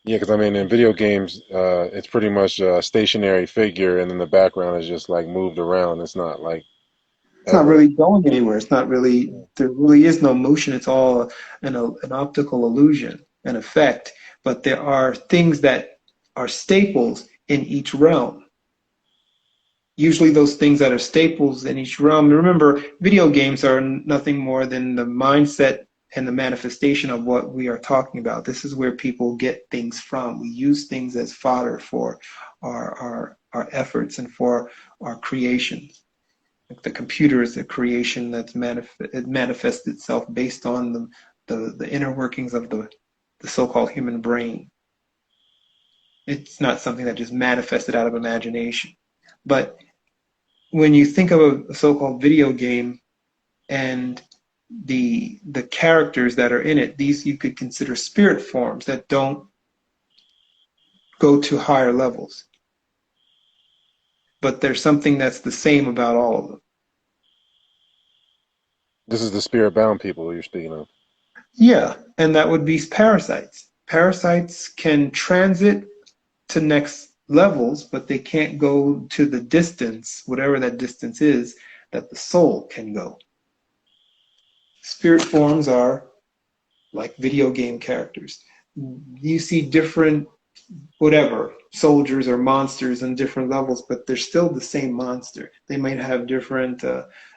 Yeah, because I mean, in video games, it's pretty much a stationary figure, and then the background is just like moved around. It's not like It's not ever. really going anywhere. It's not really, there really is no motion. It's all an optical illusion, an effect. But there are things that are staples in each realm. Usually those things that are staples in each realm. Remember, video games are nothing more than the mindset and the manifestation of what we are talking about. This is where people get things from. We use things as fodder for our efforts and for our creations. Like the computer is a creation that's it manifests itself based on the inner workings of the so-called human brain. It's not something that just manifested out of imagination. But when you think of a so-called video game and the characters that are in it, these you could consider spirit forms that don't go to higher levels. But there's something that's the same about all of them. This is the spirit-bound people you're speaking of. Yeah, and that would be parasites. Parasites can transit to next levels, but they can't go to the distance, whatever that distance is, that the soul can go. Spirit forms are like video game characters. You see different, whatever, soldiers or monsters on different levels, but they're still the same monster. They might have different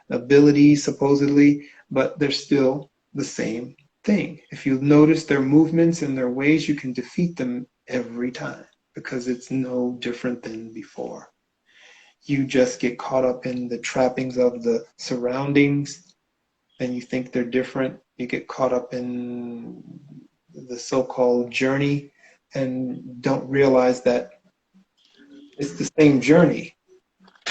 abilities, supposedly, but they're still the same thing. If you notice their movements and their ways, you can defeat them every time because it's no different than before. You just get caught up in the trappings of the surroundings and you think they're different. You get caught up in the so-called journey and don't realize that it's the same journey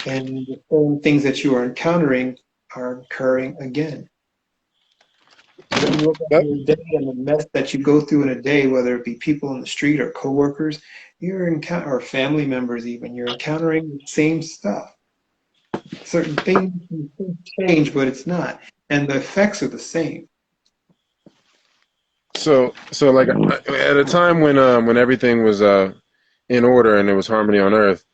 and the same things that you are encountering are occurring again. When you look at That, your day and the mess that you go through in a day, whether it be people in the street or coworkers, or family members even, you're encountering the same stuff. Certain things change, but it's not. And the effects are the same. so like at a time when everything was in order and there was harmony on Earth,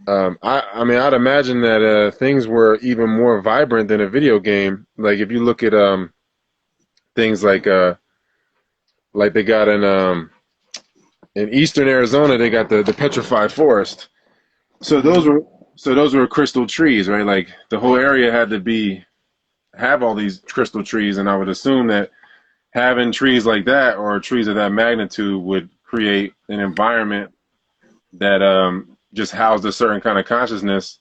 I mean I'd imagine that things were even more vibrant than a video game. Like if you look at things like they got in eastern Arizona, they got the petrified forest. So those Mhm. were so those were crystal trees, right? Like the whole area had to be have all these crystal trees, and I would assume that having trees like that or trees of that magnitude would create an environment that just housed a certain kind of consciousness.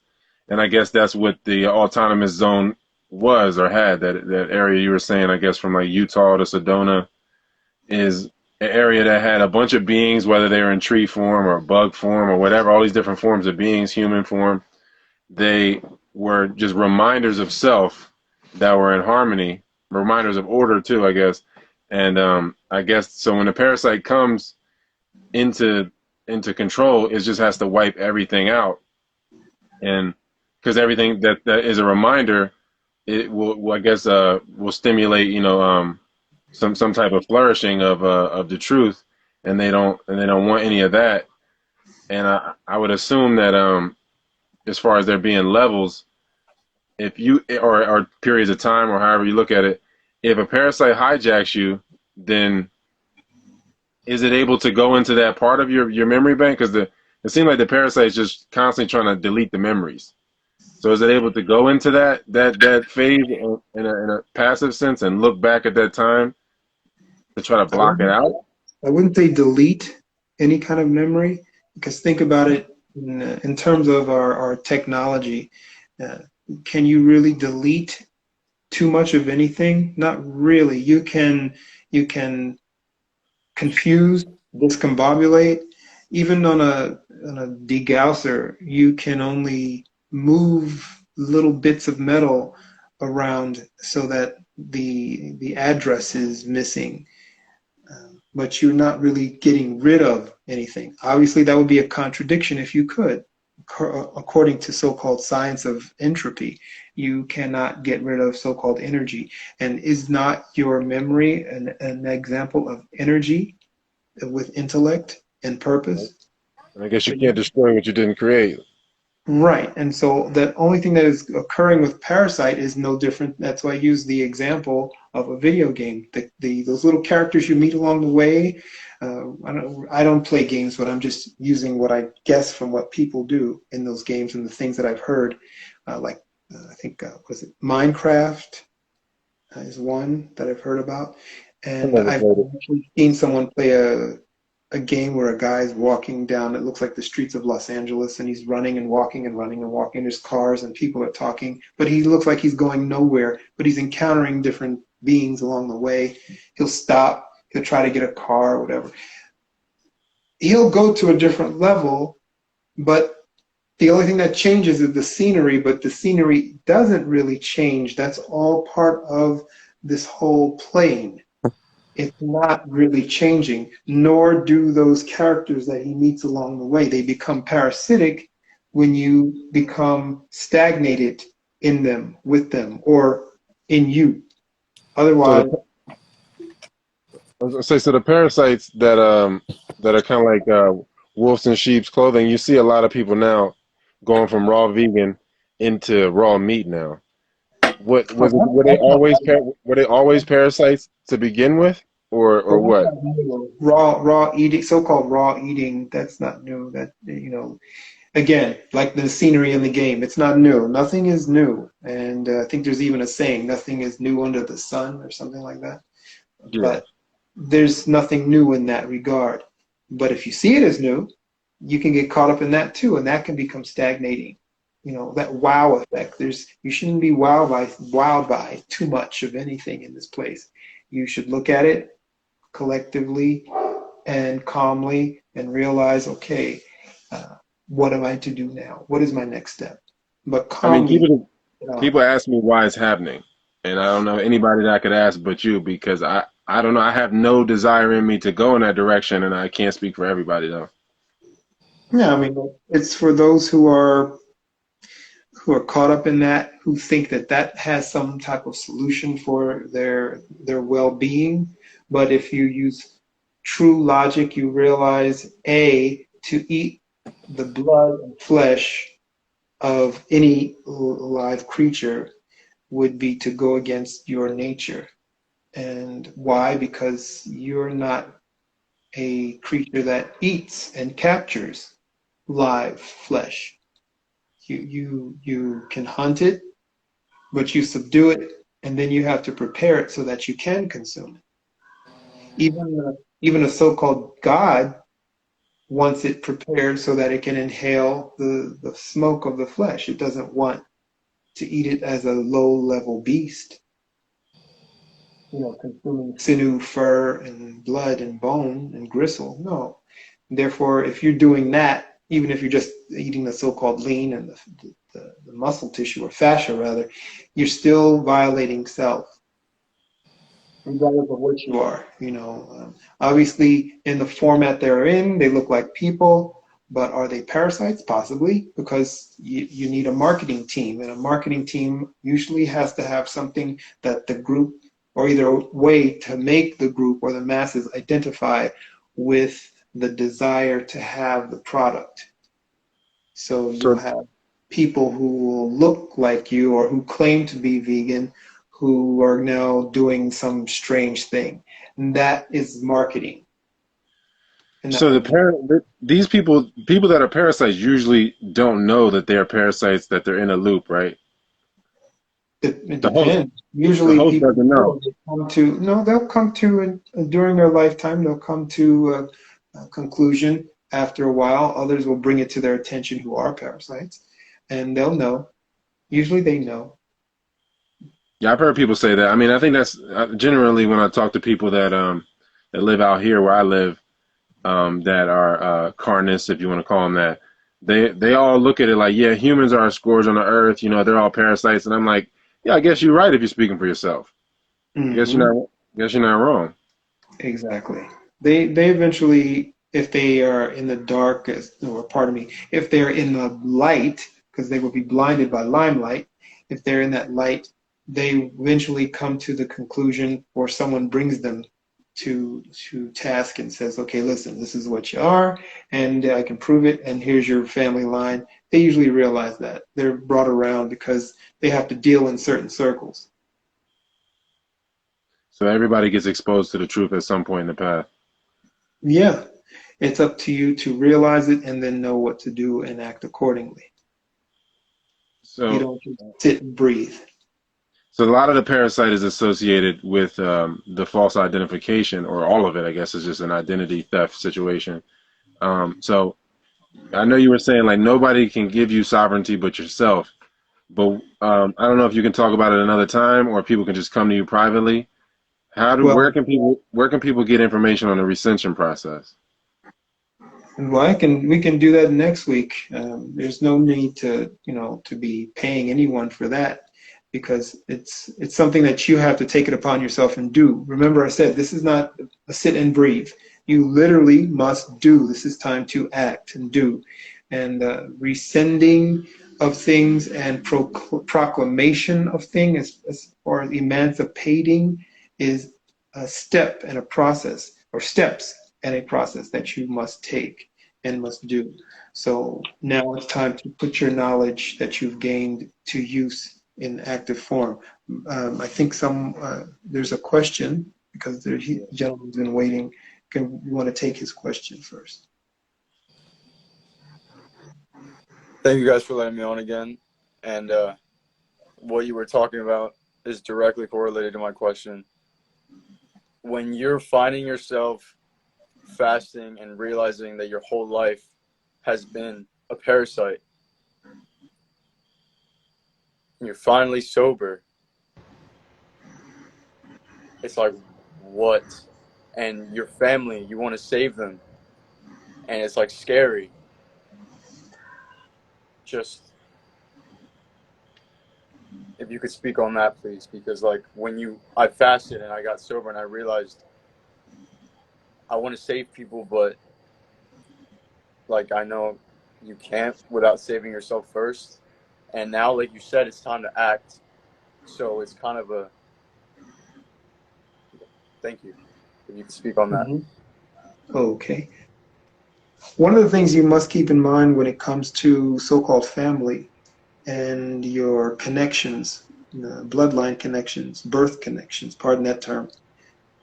And I guess that's what the autonomous zone was or had that area you were saying. I guess from like Utah to Sedona is an area that had a bunch of beings, whether they were in tree form or bug form or whatever, all these different forms of beings, human form. They were just reminders of self that were in harmony, reminders of order too, I guess. And I guess so when the parasite comes into into control, it just has to wipe everything out, and because everything that is a reminder, it will I guess will stimulate some type of flourishing of the truth, and they don't want any of that. And I would assume that as far as there being levels, if you or periods of time or however you look at it, if a parasite hijacks you, then is it able to go into that part of your memory bank? Because it seems like the parasite is just constantly trying to delete the memories. So is it able to go into that phase in a passive sense and look back at that time to try to I block it wouldn't, out? I wouldn't say delete any kind of memory because think about it in terms of our technology. Uh, can you really delete too much of anything? Not really. You can confuse, discombobulate. Even on a degausser, you can only move little bits of metal around so that the address is missing, but you're not really getting rid of anything. Obviously, that would be a contradiction if you could. According to so-called science of entropy, you cannot get rid of so-called energy. And is not your memory an example of energy? with intellect and purpose. And I guess you But can't destroy what you didn't create. right. And so the only thing that is occurring with Parasite is no different. That's why I use the example of a video game. Those little characters you meet along the way. I don't play games, but I'm just using what I guess from what people do in those games and the things that I've heard. I think was it Minecraft is one that I've heard about, I and never I've played it. actually seen someone play a game where a guy's walking down, it looks like the streets of Los Angeles, and he's running and walking and running and walking. There's cars and people are talking, but he looks like he's going nowhere, but he's encountering different beings along the way. He'll stop, he'll try to get a car or whatever. He'll go to a different level, but the only thing that changes is the scenery, but the scenery doesn't really change. That's all part of this whole plane. It's not really changing, nor do those characters that he meets along the way. They become parasitic when you become stagnated in them, with them, or in you. So Otherwise, I was gonna say, so the parasites that are kind of like wolves in sheep's clothing. You see a lot of people now going from raw vegan into raw meat now. What was it? that's not Were they always parasites to begin with, or well, that's what? not new. Raw eating, so-called raw eating, that's not new. That, again, like the scenery in the game, it's not new. Nothing is new. And I think there's even a saying, nothing is new under the sun or something like that. Yeah. But there's nothing new in that regard. But if you see it as new, you can get caught up in that too, and that can become stagnating. That wow effect. You shouldn't be wowed by too much of anything in this place. You should look at it collectively and calmly and realize, okay, what am I to do now? What is my next step? But I mean, calmly. people ask me why it's happening, and I don't know anybody that I could ask but you because I don't know. I have no desire in me to go in that direction, and I can't speak for everybody though. Yeah, I mean, it's for those who are caught up in that, who think that that has some type of solution for their well-being. But if you use true logic, you realize, A, to eat the blood and flesh of any live creature would be to go against your nature. And why? Because you're not a creature that eats and captures live flesh. You can hunt it, but you subdue it, and then you have to prepare it so that you can consume it. Even a so-called god wants it prepared so that it can inhale the smoke of the flesh. It doesn't want to eat it as a low-level beast, consuming sinew, fur, and blood and bone and gristle. No. Therefore, if you're doing that, even if you're just eating the so-called lean and the muscle tissue or fascia rather, you're still violating self, regardless of what you are. Obviously, in the format they're in, they look like people, but are they parasites? Possibly, because you need a marketing team, and a marketing team usually has to have something that the group, or either a way to make the group or the masses identify with the desire to have the product. So you'll So have people who will look like you or who claim to be vegan who are now doing some strange thing. And that is marketing. And that So would be, these people that are parasites usually don't know that they're parasites, that they're in a loop, right? it The host depends. the Usually host people doesn't know. know. They'll come to, during their lifetime, they'll come to a conclusion after a while. Others will bring it to their attention who are parasites, and they'll know. Usually they know. Yeah, I've heard people say that. I mean, I think that's generally when I talk to people that live out here where I live, that are carnists, if you want to call them that. They all look at it like, yeah, humans are a scourge on the earth. They're all parasites, and I'm like, yeah, I guess you're right if you're speaking for yourself. I guess Hmm. you're not. Guess you're not wrong. Exactly. They eventually, if they are in the dark, or pardon me, if they're in the light, because they will be blinded by limelight, if they're in that light, they eventually come to the conclusion, or someone brings them to task and says, okay, listen, this is what you are, and I can prove it, and here's your family line. They usually realize that. They're brought around because they have to deal in certain circles. So everybody gets exposed to the truth at some point in the path. Yeah, it's up to you to realize it and then know what to do and act accordingly. You So, don't just sit and breathe. so a lot of the parasite is associated with the false identification, or all of it, I guess, is just an identity theft situation. So I know you were saying like nobody can give you sovereignty but yourself. But I don't know if you can talk about it another time, or people can just come to you privately. Well, Where can people get information on the recension process? well, we can do that next week. There's no need to be paying anyone for that because it's something that you have to take it upon yourself and do. Remember, I said this is not a sit and breathe. You literally must do. This is time to act and do. And rescinding of things and proclamation of things as far as emancipating is a step and a process, or steps and a process that you must take and must do. So now it's time to put your knowledge that you've gained to use in active form. I think there's a question because the gentleman's been waiting. You want to take his question first? Thank you guys for letting me on again. And what you were talking about is directly correlated to my question. When you're finding yourself fasting and realizing that your whole life has been a parasite, and you're finally sober, it's like, what? And your family, you want to save them, and it's like scary. Just if you could speak on that, please, because like I fasted and I got sober and I realized I want to save people, but like I know you can't without saving yourself first. And now, like you said, it's time to act. So it's kind of a thank you. If you could speak on that. Okay. One of the things you must keep in mind when it comes to so-called family and your connections, bloodline connections, birth connections, pardon that term,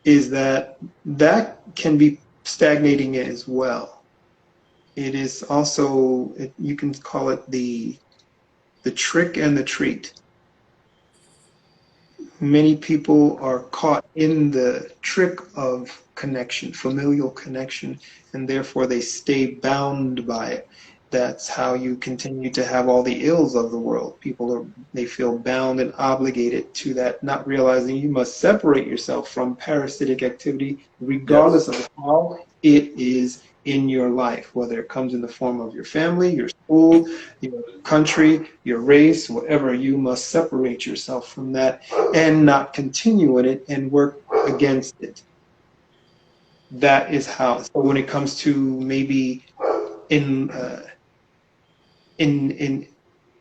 is that can be stagnating as well. It is also, you can call it the trick and the treat. Many people are caught in the trick of connection, familial connection, and therefore they stay bound by it. That's how you continue to have all the ills of the world. They feel bound and obligated to that, not realizing you must separate yourself from parasitic activity, regardless Yes. of how it is in your life, whether it comes in the form of your family, your school, your country, your race, whatever. You must separate yourself from that and not continue in it and work against it. That is how. So when it comes to maybe in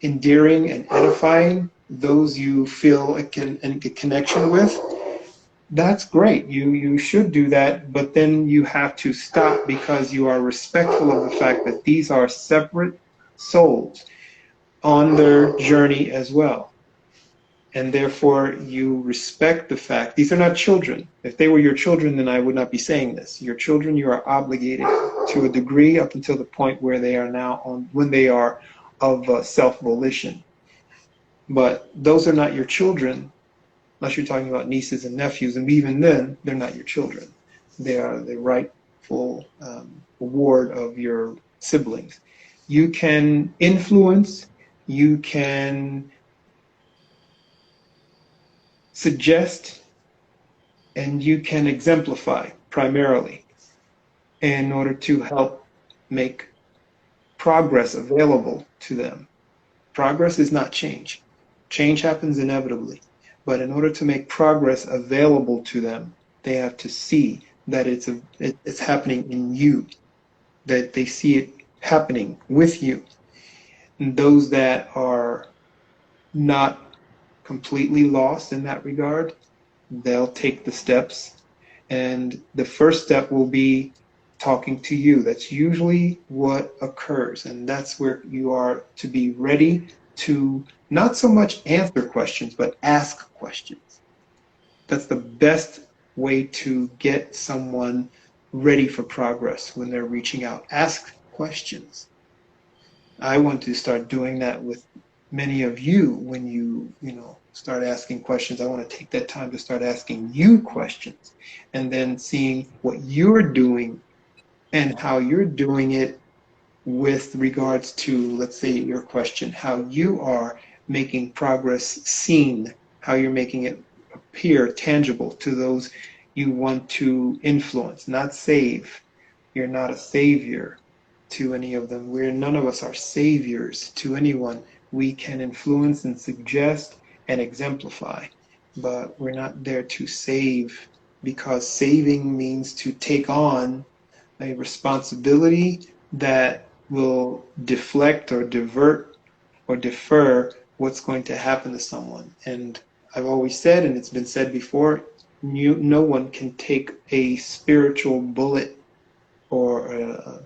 endearing and edifying those you feel a connection with, that's great. You should do that, but then you have to stop because you are respectful of the fact that these are separate souls on their journey as well. And therefore you respect the fact these are not children. If they were your children, then I would not be saying this. Your children, you are obligated to a degree up until the point where they are now when they are of self-volition. But those are not your children, unless you're talking about nieces and nephews, and even then, they're not your children. They are the rightful ward of your siblings. You can influence, you can suggest, and you can exemplify primarily in order to help make progress available to them. Progress is not change. Change happens inevitably. But in order to make progress available to them, they have to see that it's happening in you, that they see it happening with you. And those that are not completely lost in that regard, they'll take the steps And the first step will be talking to you. That's usually what occurs. And that's where you are to be ready to not so much answer questions, but ask questions. That's the best way to get someone ready for progress when they're reaching out. Ask questions. I want to start doing that with many of you when you start asking questions. I want to take that time to start asking you questions and then seeing what you're doing and how you're doing it with regards to, let's say, your question, how you are making progress seen, how you're making it appear tangible to those you want to influence, not save. You're not a savior to any of them. None of us are saviors to anyone. We can influence and suggest and exemplify, but we're not there to save, because saving means to take on a responsibility that will deflect or divert or defer what's going to happen to someone. And I've always said, and it's been said before, no one can take a spiritual bullet or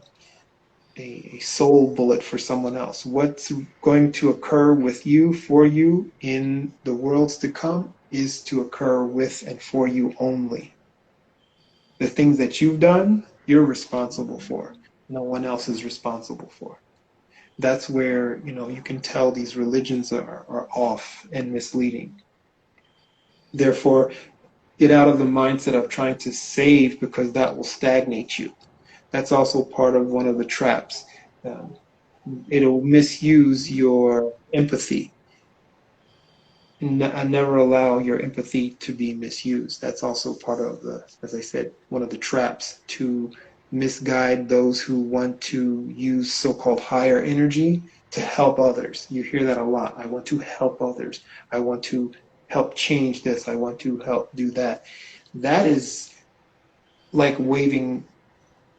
a soul bullet for someone else. What's going to occur with you, for you, in the worlds to come is to occur with and for you only. The things that you've done, you're responsible for. No one else is responsible for. That's where you can tell these religions are off and misleading. Therefore, get out of the mindset of trying to save, because that will stagnate you. That's also part of one of the traps. Um, it'll misuse your empathy. I never allow your empathy to be misused. That's also part of as I said, one of the traps to misguide those who want to use so-called higher energy to help others. You hear that a lot. I want to help others. I want to help change this. I want to help do that. That is like waving,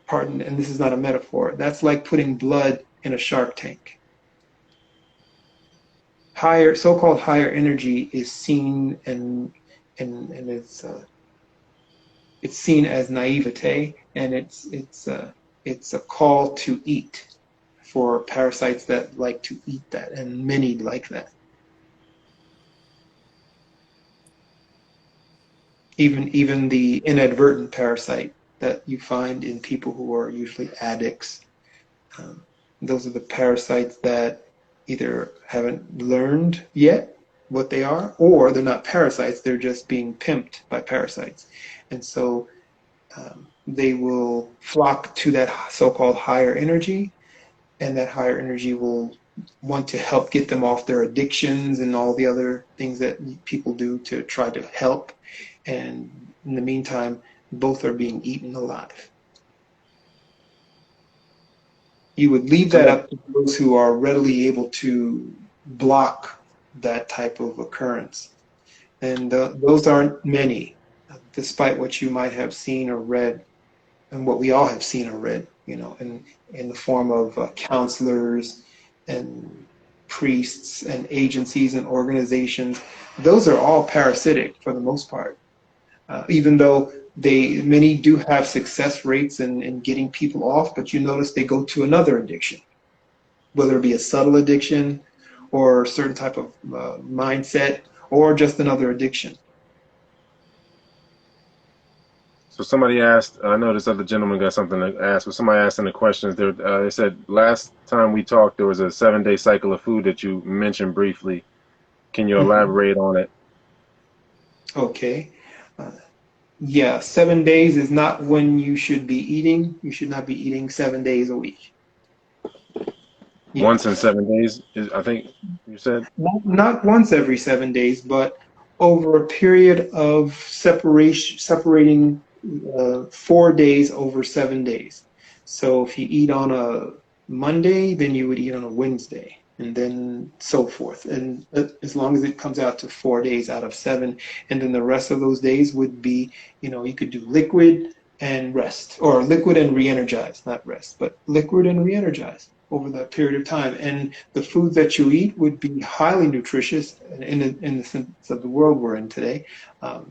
pardon, and this is not a metaphor, that's like putting blood in a shark tank. So-called higher energy is seen and it's seen as naivete, and it's a call to eat for parasites that like to eat that, and many like that. Even the inadvertent parasite that you find in people who are usually addicts. Those are the parasites that either haven't learned yet what they are, or they're not parasites, they're just being pimped by parasites. And so they will flock to that so-called higher energy, and that higher energy will want to help get them off their addictions and all the other things that people do to try to help. And in the meantime, both are being eaten alive. You would leave that up to those who are readily able to block that type of occurrence. And those aren't many, despite what you might have seen or read, and what we all have seen or read, in the form of counselors and priests and agencies and organizations. Those are all parasitic for the most part, even though many do have success rates in getting people off, but you notice they go to another addiction, whether it be a subtle addiction or a certain type of mindset, or just another addiction. So somebody asked, I know this other gentleman got something to ask, but somebody asked in the questions, they said last time we talked there was a 7-day cycle of food that you mentioned briefly. Can you elaborate on it? Okay. Yeah, 7 days is not when you should be eating. You should not be eating 7 days a week. Yeah. Once in 7 days, I think you said? Not once every 7 days, but over a period of separating 4 days over 7 days. So if you eat on a Monday, then you would eat on a Wednesday, and then so forth. And as long as it comes out to 4 days out of 7, and then the rest of those days would be, you could do liquid and rest, or liquid and re-energize, not rest, but liquid and re-energize over that period of time. And the foods that you eat would be highly nutritious in the sense of the world we're in today.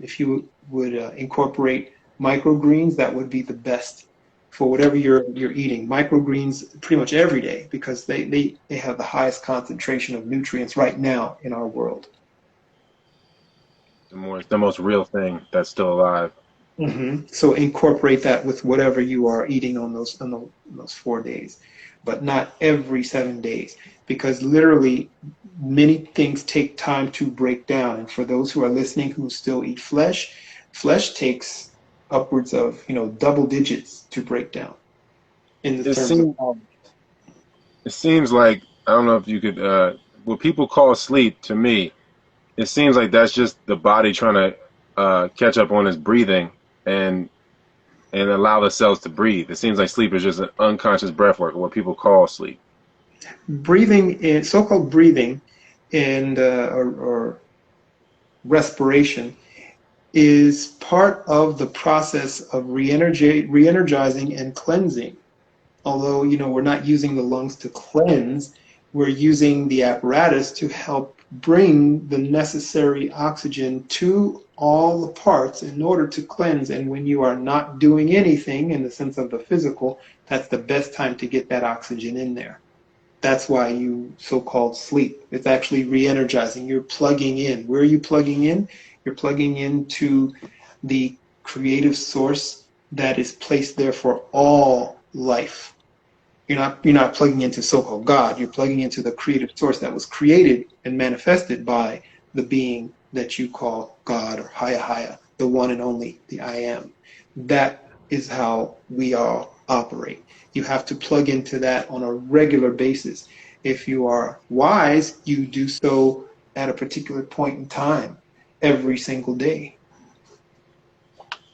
If you would incorporate microgreens, that would be the best for whatever you're eating. Microgreens pretty much every day because they have the highest concentration of nutrients right now in our world. It's the most real thing that's still alive. So incorporate that with whatever you are eating on those 4 days, but not every 7 days, because literally many things take time to break down. And for those who are listening who still eat flesh, flesh takes upwards of double digits to break down in the It terms of seems it seems like I don't know if you could what people call sleep to me. It seems like that's just the body trying to catch up on its breathing and allow the cells to breathe. It seems like sleep is just an unconscious breath work, or what people call sleep. breathing in so-called breathing and or respiration is part of the process of re-energizing and cleansing. Although, we're not using the lungs to cleanse, we're using the apparatus to help bring the necessary oxygen to all the parts in order to cleanse. And when you are not doing anything in the sense of the physical, that's the best time to get that oxygen in there. That's why you so-called sleep. It's actually re-energizing. You're plugging in. Where are you plugging in? You're plugging into the creative source that is placed there for all life. You're not plugging into so-called God. You're plugging into the creative source that was created and manifested by the being that you call God or Haya Haya, the one and only, the I am. That is how we all operate. You have to plug into that on a regular basis. If you are wise, you do so at a particular point in time every single day.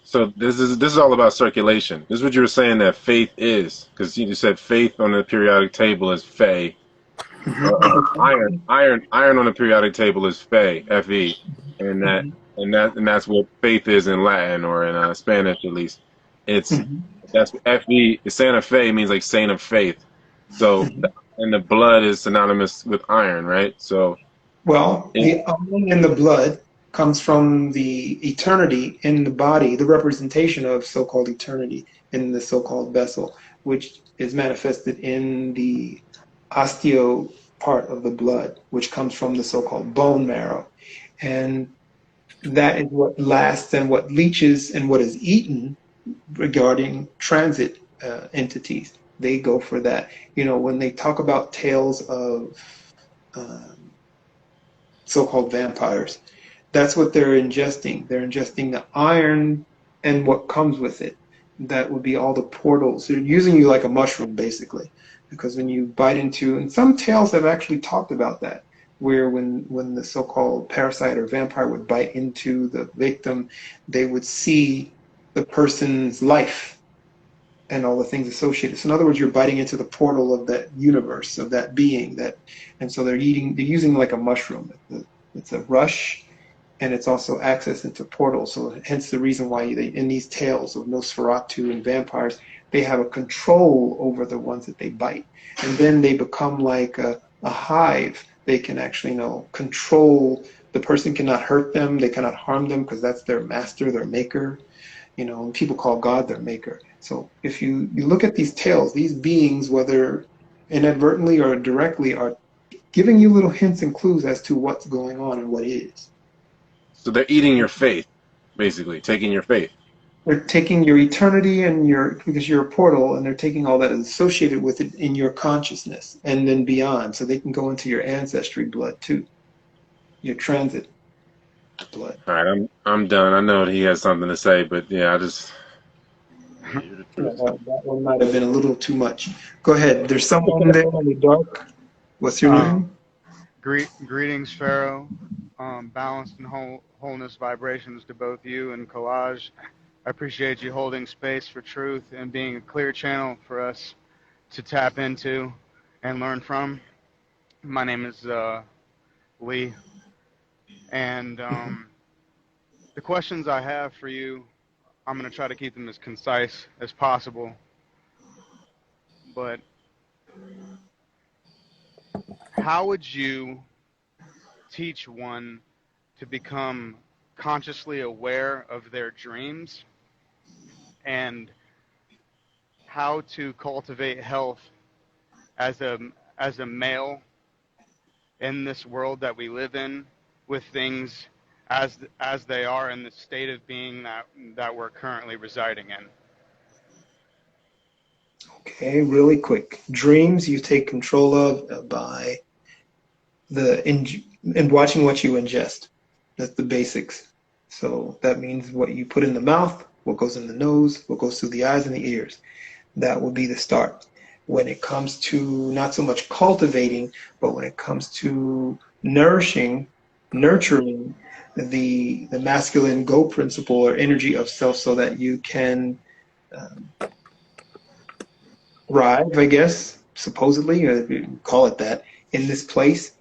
So this is all about circulation. This is what you were saying that faith is, because you said faith on the periodic table is Fe. Iron on the periodic table is Fe, Fe, and that's what faith is in Latin or in Spanish at least. It's that's Fe. Santa Fe means like saint of faith. So and the blood is synonymous with iron, right? So Well, it, the iron in the blood comes from the eternity in the body, the representation of so-called eternity in the so-called vessel, which is manifested in the osteo part of the blood, which comes from the so-called bone marrow. And that is what lasts and what leaches and what is eaten regarding transit entities. They go for that. When they talk about tales of um, so-called vampires. That's what they're ingesting. They're ingesting the iron and what comes with it. That would be all the portals. They're using you like a mushroom, basically, because when you bite into, and some tales have actually talked about that, where when the so-called parasite or vampire would bite into the victim, they would see the person's life and all the things associated. So in other words, you're biting into the portal of that universe, of that being, and so they're using like a mushroom. It's a rush, and it's also access into portals. So hence the reason why in these tales of Nosferatu and vampires, they have a control over the ones that they bite. And then they become like a hive. They can actually, control. The person cannot hurt them. They cannot harm them because that's their master, their maker. And people call God their maker. So if you look at these tales, these beings, whether inadvertently or directly, are giving you little hints and clues as to what's going on and what is. so they're eating your faith, basically taking your faith. They're taking your eternity because you're a portal, and they're taking all that is associated with it in your consciousness and then beyond. So they can go into your ancestry blood too, your transit blood. All right, I'm done. I know that he has something to say, but yeah, yeah, you're the Yeah, truth. that one might have been a little too much. Go ahead. There's someone there in the dark. What's your Um, name? greetings, Pharaoh. Balance and wholeness vibrations to both you and Collage. I appreciate you holding space for truth and being a clear channel for us to tap into and learn from. My name is Lee, and the questions I have for you, I'm going to try to keep them as concise as possible. But how would you teach one to become consciously aware of their dreams and how to cultivate health as a male in this world that we live in, with things as they are in the state of being that we're currently residing in. Okay, really quick. Dreams you take control of by and watching what you ingest. That's the basics. So that means what you put in the mouth, what goes in the nose, what goes through the eyes and the ears. That will be the start. When it comes to not so much cultivating, but when it comes to nurturing the masculine go principle or energy of self, so that you can um, thrive, I guess, supposedly, or call it that, in this place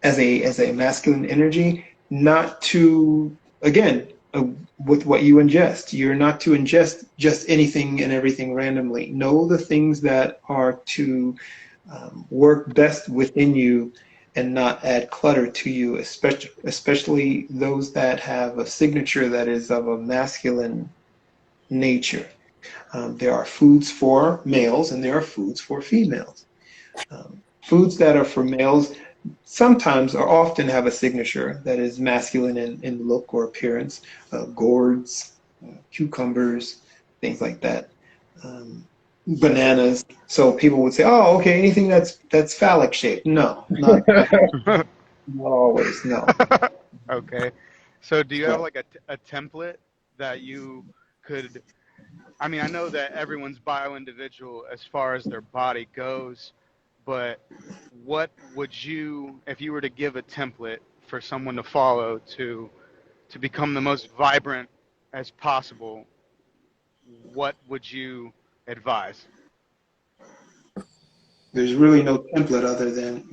as a masculine energy, not to, again, with what you ingest. You're not to ingest just anything and everything randomly. Know the things that are to work best within you and not add clutter to you, especially those that have a signature that is of a masculine nature. There are foods for males and there are foods for females. Foods that are for males sometimes or often have a signature that is masculine in look or appearance, gourds, cucumbers, things like that, bananas. So people would say, "Oh, okay, anything that's phallic shaped." No, not always. No. Okay. So do you have So, like a template that you could, I mean, I know that everyone's bio individual as far as their body goes, but what would you, if you were to give a template for someone to follow to become the most vibrant as possible, what would you advise? there's really no template other than,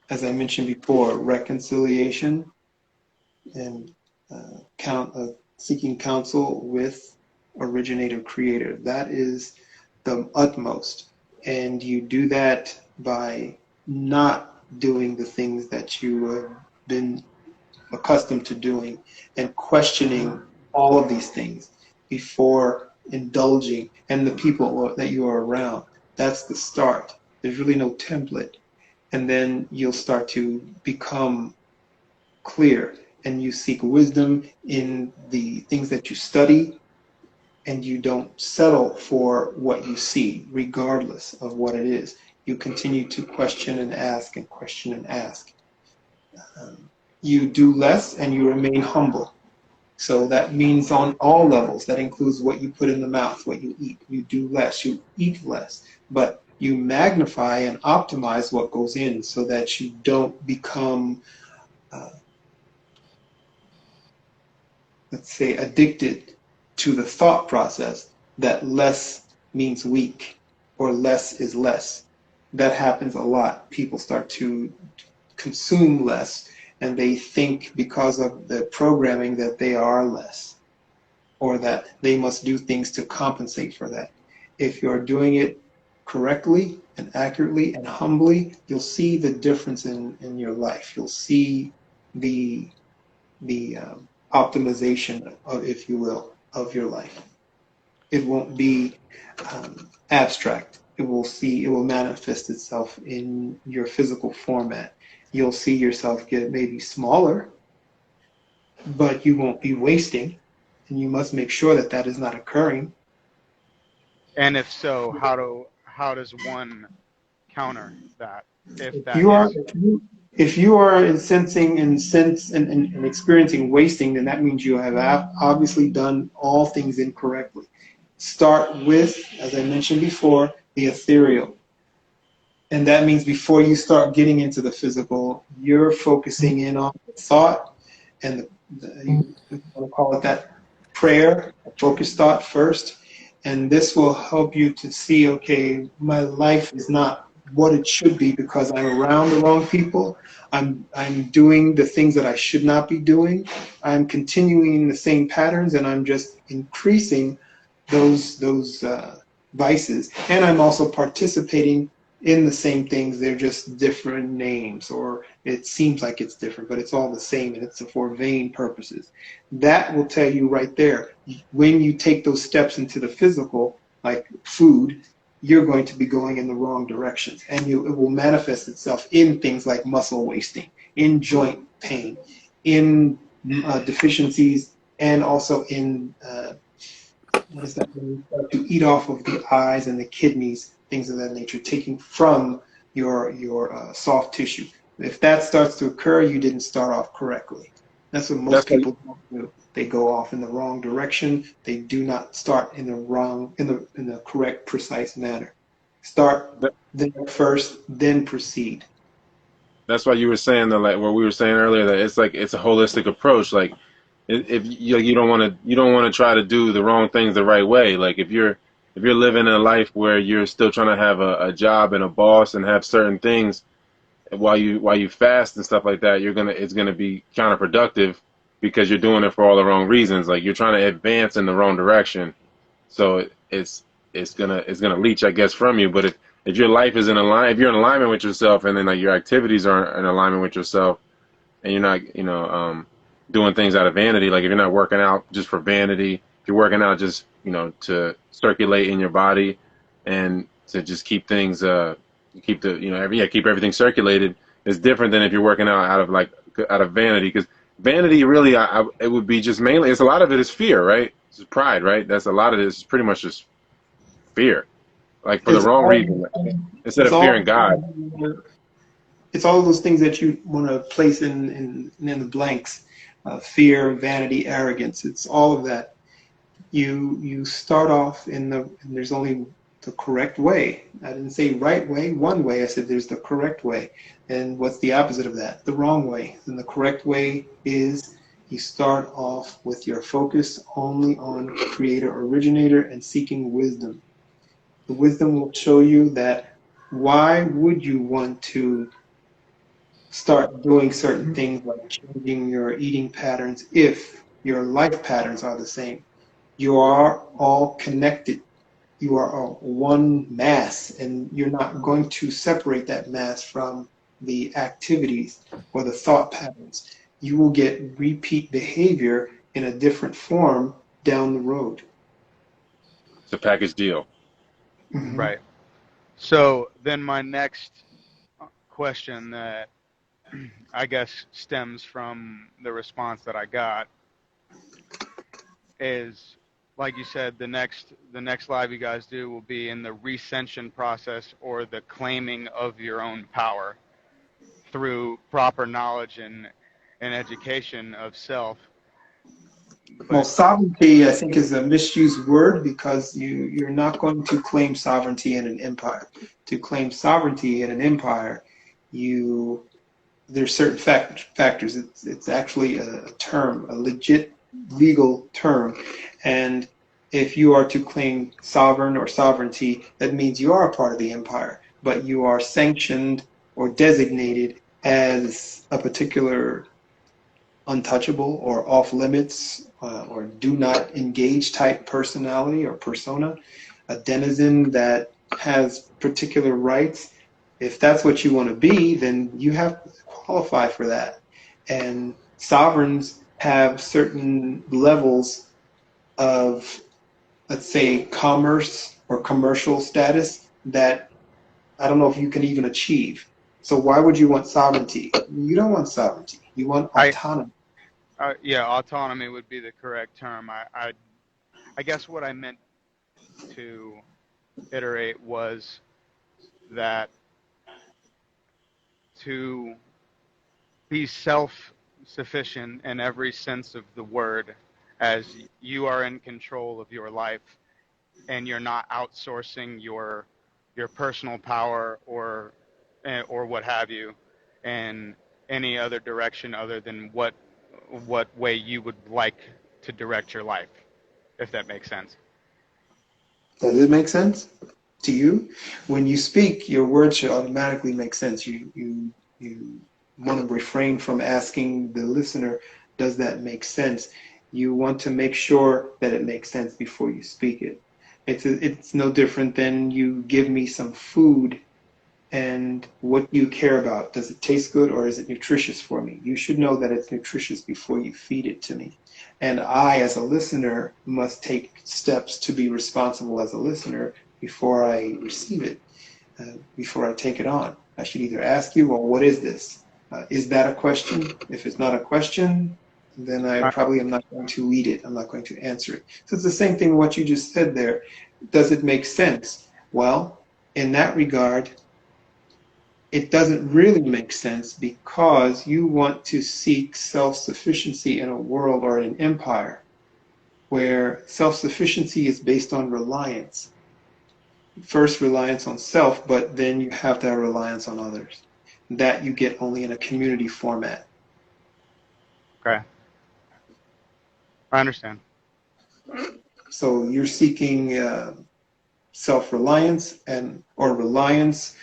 as I mentioned before, reconciliation and seeking counsel with originator creator. That is the utmost. And you do that by not doing the things that you have been accustomed to doing and questioning all of these things before indulging and the people that you are around. That's the start. There's really no template. And then you'll start to become clear and you seek wisdom in the things that you study, and you don't settle for what you see, regardless of what it is. You continue to question and ask and question and ask. You do less and you remain humble. So that means on all levels. That includes what you put in the mouth, what you eat. You do less, you eat less, but you magnify and optimize what goes in so that you don't become, let's say, addicted to the thought process that less means weak or less is less. That happens a lot. People start to consume less and they think because of the programming that they are less or that they must do things to compensate for that. If you're doing it correctly and accurately and humbly, you'll see the difference in your life. You'll see the optimization of, if you will, of your life. It won't be abstract. It will manifest itself in your physical format. You'll see yourself get maybe smaller, but you won't be wasting, and you must make sure that that is not occurring. And if so, how does one counter that if If that you are is if you are sensing and experiencing wasting, then that means you have obviously done all things incorrectly. Start with, as I mentioned before, the ethereal. And that means before you start getting into the physical, you're focusing in on the thought and you want to call it that prayer, focused thought first. And this will help you to see, okay, my life is not what it should be because I'm around the wrong people. I'm doing the things that I should not be doing. I'm continuing the same patterns, and I'm just increasing those vices. And I'm also participating in the same things. They're just different names, or it seems like it's different, but it's all the same, and it's for vain purposes. That will tell you right there, when you take those steps into the physical, like food, you're going to be going in the wrong directions, and it will manifest itself in things like muscle wasting, in joint pain, in deficiencies, and also in what is that? When you start to eat off of the eyes and the kidneys, things of that nature, taking from your soft tissue. If that starts to occur, you didn't start off correctly. That's what most That's why. people don't do. They go off in the wrong direction. They do not start in the correct, precise manner. Start that- there first, then proceed. That's why you were saying that, like what we were saying earlier, that it's like it's a holistic approach. Like if you don't want to try to do the wrong things the right way. Like if you're living a life where you're still trying to have a job and a boss and have certain things while you fast and stuff like that, it's gonna be counterproductive because you're doing it for all the wrong reasons. Like you're trying to advance in the wrong direction, so it's gonna leach, I guess, from you. But if your life is in alignment, if you're in alignment with yourself, and then like your activities are in alignment with yourself, and you're not doing things out of vanity. Like if you're not working out just for vanity, if you're working out just to circulate in your body and to just keep things keep the keep everything circulated, is different than if you're working out of vanity. Because vanity really, it would be just mainly, it's a lot of it is fear, right? It's pride, right? That's a lot of this is pretty much just fear, like for the It's wrong all reason, instead it's of fearing God. it's all those things that you want to place in the blanks: fear, vanity, arrogance. It's all of that. You start off and there's only the correct way. I didn't say right way, one way. I said there's the correct way. And what's the opposite of that? The wrong way. And the correct way is you start off with your focus only on creator originator and seeking wisdom. The wisdom will show you that why would you want to start doing certain things like changing your eating patterns if your life patterns are the same. You are all connected. You are all one mass, and you're not going to separate that mass from the activities or the thought patterns. You will get repeat behavior in a different form down the road. It's a package deal. Mm-hmm. Right. So then my next question that I guess stems from the response that I got is, like you said, the next live you guys do will be in the recension process, or the claiming of your own power through proper knowledge and education of self. Well, But sovereignty, I think, is a misused word because you're not going to claim sovereignty in an empire. To claim sovereignty in an empire, there's certain factors. It's actually a term, a legit legal term, and if you are to claim sovereign or sovereignty, that means you are a part of the empire, but you are sanctioned or designated as a particular untouchable or off limits or do not engage type personality or persona, a denizen that has particular rights. If that's what you want to be, then you have to qualify for that. And sovereigns have certain levels of, let's say, commerce or commercial status that I don't know if you can even achieve. So why would you want sovereignty? You don't want sovereignty. You want I, autonomy. yeah, autonomy would be the correct term. I guess what I meant to iterate was that to be self-sufficient in every sense of the word, as you are in control of your life and you're not outsourcing your personal power or what have you in any other direction other than what way you would like to direct your life, if that makes sense. Does it make sense to you? When you speak, your words should automatically make sense. You want to refrain from asking the listener, does that make sense? You want to make sure that it makes sense before you speak it. It's no different than you give me some food and what you care about. Does it taste good or is it nutritious for me? You should know that it's nutritious before you feed it to me. And I, as a listener, must take steps to be responsible as a listener before I receive it, before I take it on. I should either ask you, well, what is this? Is that a question? If it's not a question, then I I, probably am not going to lead it. I'm not going to answer it. So it's the same thing what you just said there. Does it make sense? Well, in that regard, it doesn't really make sense because you want to seek self-sufficiency in a world or an empire where self-sufficiency is based on reliance. First, reliance on self, but then you have that reliance on others. That you get only in a community format. okay, I understand. So you're seeking self-reliance and or reliance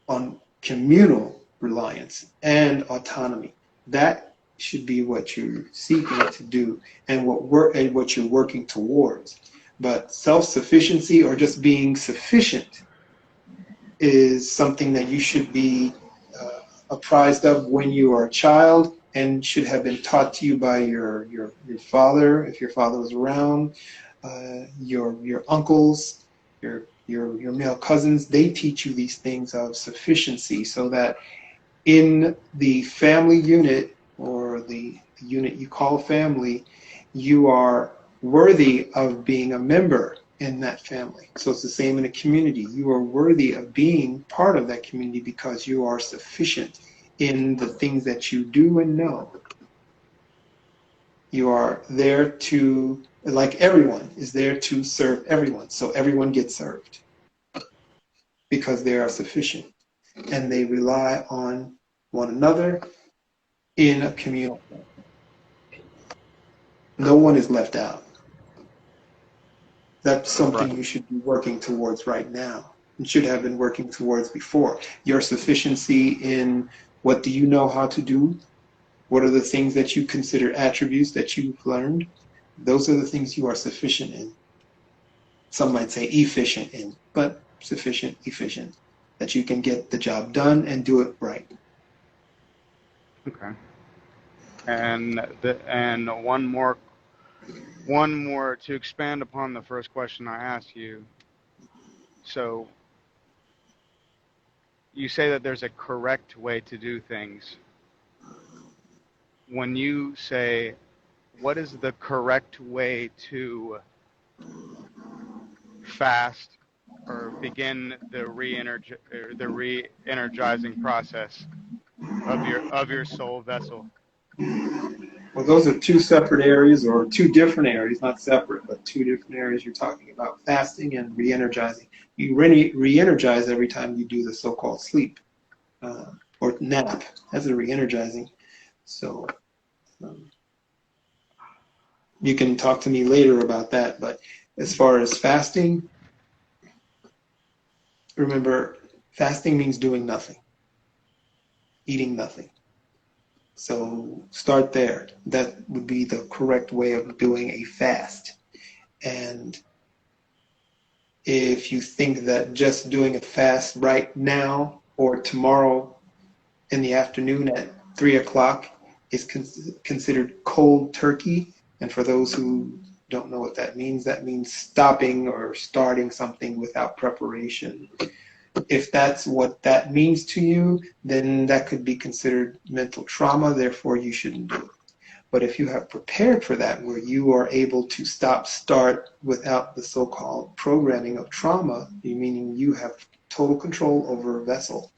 on communal reliance and autonomy. That should be what you're seeking to do and what you're working towards. But self-sufficiency or just being sufficient is something that you should be apprised of when you are a child and should have been taught to you by your father, if your father was around, your uncles, your male cousins. They teach you these things of sufficiency so that in the family unit or the unit you call family, you are worthy of being a member in that family. So it's the same in a community. You are worthy of being part of that community because you are sufficient in the things that you do and know. You are there to, like everyone is there to serve everyone. So everyone gets served because they are sufficient and they rely on one another in a communal form. No one is left out. That's Right. something you should be working towards right now and should have been working towards before. Your sufficiency in what do you know how to do? What are the things that you consider attributes that you've learned? Those are the things you are sufficient in. Some might say efficient in, but sufficient, efficient, that you can get the job done and do it right. Okay. And one more to expand upon the first question I asked you. So you say that there's a correct way to do things. When you say, what is the correct way to fast or begin the re-energizing process of your soul vessel? Well, those are two separate areas or two different areas, not separate, but two different areas you're talking about, fasting and re-energizing. You re-energize every time you do the so-called sleep or nap. That's a re-energizing. So um, you can talk to me later about that. But as far as fasting, remember, fasting means doing nothing, eating nothing. So start there. That would be the correct way of doing a fast. And if you think that just doing a fast right now or tomorrow in the afternoon at 3 o'clock is considered cold turkey, and for those who don't know what that means stopping or starting something without preparation. If that's what that means to you, then that could be considered mental trauma, therefore you shouldn't do it. But if you have prepared for that, where you are able to start without the so-called programming of trauma, meaning you have total control over a vessel,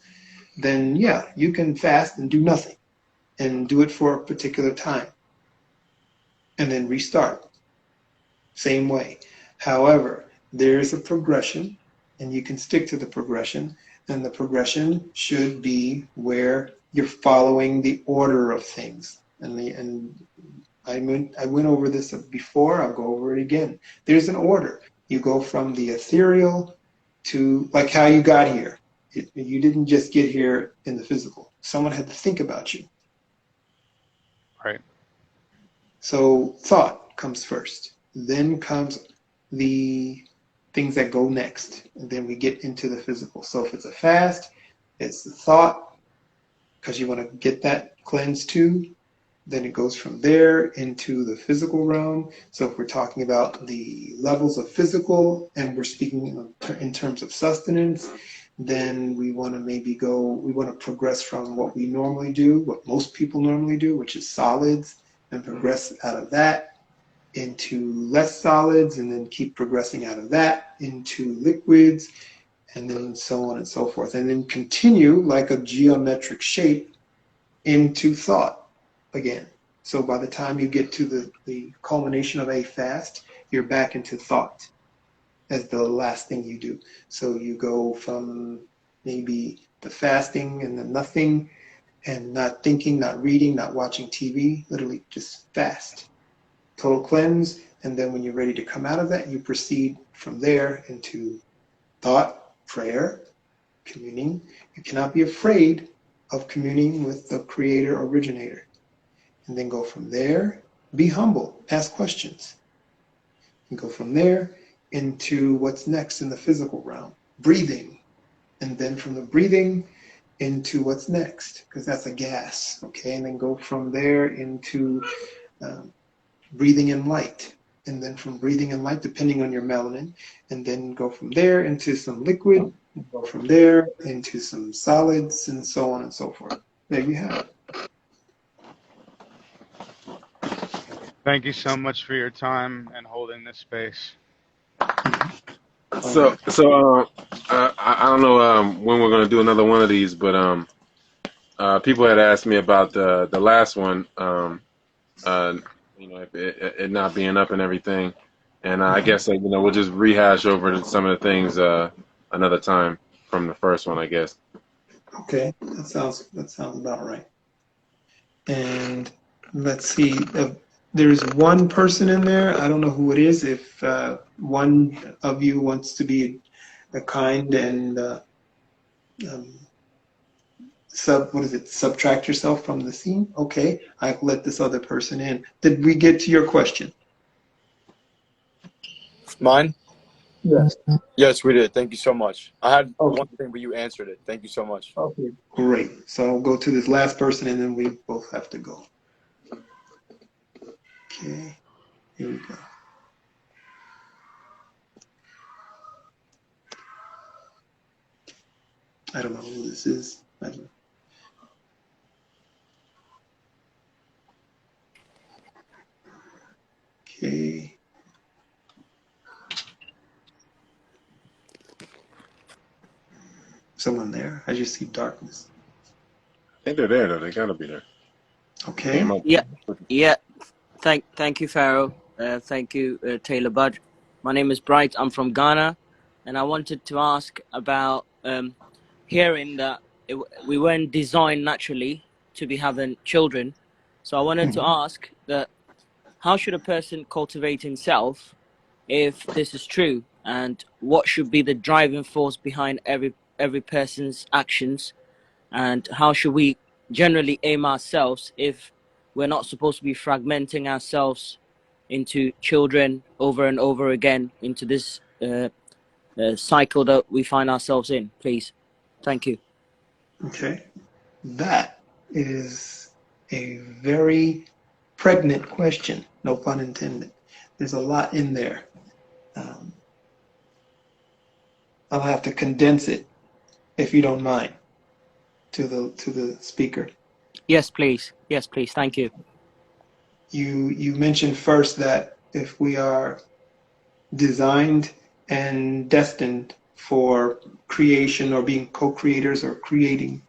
then yeah, you can fast and do nothing and do it for a particular time and then restart. Same way. However, there is a progression and you can stick to the progression, and the progression should be where you're following the order of things. And I went over this before, I'll go over it again. There's an order. You go from the ethereal to like how you got here. You didn't just get here in the physical. Someone had to think about you. Right. So thought comes first. Then comes the things that go next. And then we get into the physical. So if it's a fast, it's the thought, because you want to get that cleansed too. Then it goes from there into the physical realm. So if we're talking about the levels of physical and we're speaking in terms of sustenance, then we want to we want to progress from what we normally do, what most people normally do, which is solids, and progress out of that into less solids, and then keep progressing out of that into liquids, and then so on and so forth. And then continue like a geometric shape into thought again. So by the time you get to the culmination of a fast, you're back into thought as the last thing you do. So you go from maybe the fasting and the nothing and not thinking, not reading, not watching TV, literally just fast, total cleanse. And then when you're ready to come out of that, you proceed from there into thought, prayer, communing. You cannot be afraid of communing with the creator originator. And then go from there, be humble, ask questions. And go from there into what's next in the physical realm, breathing. And then from the breathing into what's next, because that's a gas, okay? And then go from there into breathing in light. And then from breathing in light, depending on your melanin, and then go from there into some liquid, go from there into some solids, and so on and so forth. There you have it. Thank you so much for your time and holding this space. So I don't know when we're gonna do another one of these, but people had asked me about the last one, it not being up and everything, and I guess we'll just rehash over some of the things another time from the first one, I guess. Okay, that sounds about right. And let's see, there's one person in there. I don't know who it is. If one of you wants to be a kind and subtract yourself from the scene. Okay, I'll let this other person in. Did we get to your question? Mine? Yes. Yes, we did. Thank you so much. I had Okay. one thing, but you answered it. Thank you so much. Okay, great. So I'll go to this last person and then we both have to go. Okay, here we go. I don't know who this is. I don't know. Okay. Someone there? I just see darkness. I think they're there though. They gotta be there. Okay. Yeah. Thank you, Pharoh. Thank you, Taylor Budd. My name is Bright. I'm from Ghana, and I wanted to ask about hearing that we weren't designed naturally to be having children. So I wanted to ask that how should a person cultivate himself if this is true, and what should be the driving force behind every person's actions, and how should we generally aim ourselves if we're not supposed to be fragmenting ourselves into children over and over again into this cycle that we find ourselves in, please? Thank you. Okay. That is a very pregnant question, no pun intended. There's a lot in there. I'll have to condense it, if you don't mind, to the speaker. Yes, please. Yes, please. Thank you. You mentioned first that if we are designed and destined for creation or being co-creators or procreating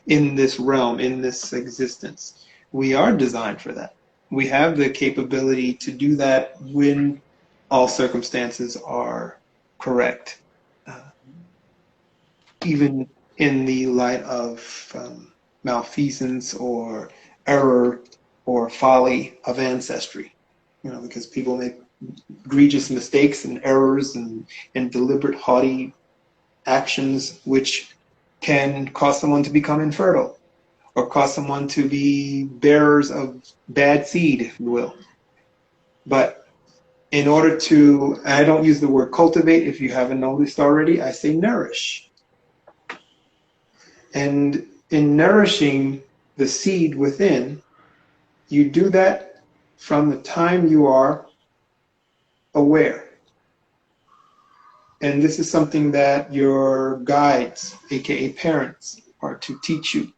in this realm, in this existence, we are designed for that. We have the capability to do that when all circumstances are correct, even in the light of malfeasance or error or folly of ancestry, because people make egregious mistakes and errors and deliberate haughty actions which can cause someone to become infertile or cause someone to be bearers of bad seed, if you will. But In order to, I don't use the word cultivate if you haven't noticed already, I say nourish. And in nourishing the seed within, you do that from the time you are aware. And this is something that your guides, aka parents, are to teach you.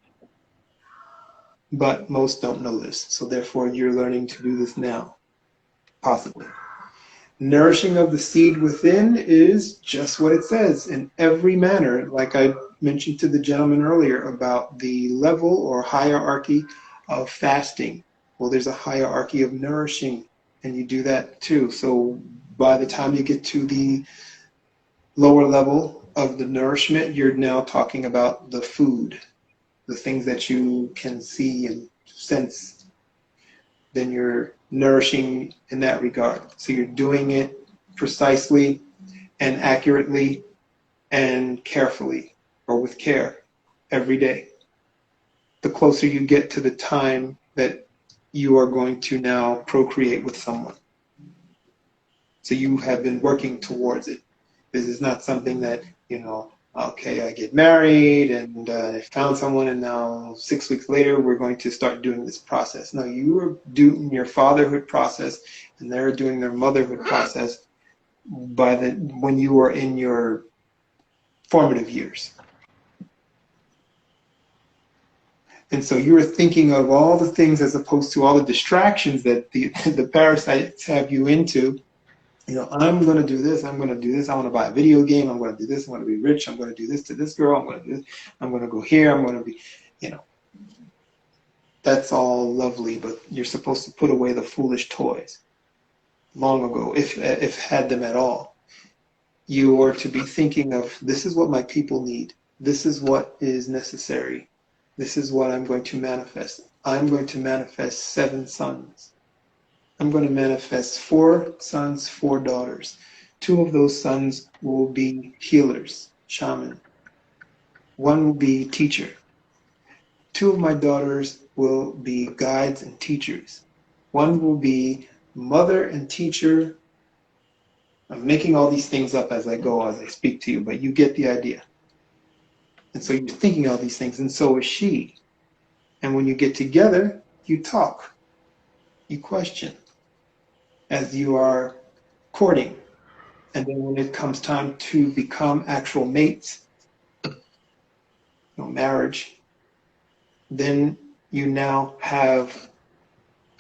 But most don't know this. So therefore you're learning to do this now, possibly. Nourishing of the seed within is just what it says in every manner, like I mentioned to the gentleman earlier about the level or hierarchy of fasting. Well, there's a hierarchy of nourishing, and you do that too. So by the time you get to the lower level of the nourishment, you're now talking about the food, the things that you can see and sense. Then you're nourishing in that regard. So you're doing it precisely and accurately and carefully, or with care, every day. The closer you get to the time that you are going to now procreate with someone. So you have been working towards it. This is not something that, okay, I get married and I found someone and now 6 weeks later we're going to start doing this process. No, you are doing your fatherhood process and they're doing their motherhood process when you were in your formative years. And so you were thinking of all the things as opposed to all the distractions that the parasites have you into. I'm going to do this, I'm going to do this, I want to buy a video game, I'm going to do this, I'm going to be rich, I'm going to do this to this girl, I'm going to do this, I'm going to go here, I'm going to be, that's all lovely, but you're supposed to put away the foolish toys long ago, if had them at all. You are to be thinking of, this is what my people need, this is what is necessary, this is what I'm going to manifest. I'm going to manifest 7 sons. I'm going to manifest 4 sons, 4 daughters. 2 of those sons will be healers, shaman. 1 will be teacher. 2 of my daughters will be guides and teachers. 1 will be mother and teacher. I'm making all these things up as I go, as I speak to you, but you get the idea. And so you're thinking all these things, and so is she. And when you get together, you talk, you question, as you are courting. And then when it comes time to become actual mates, marriage, then you now have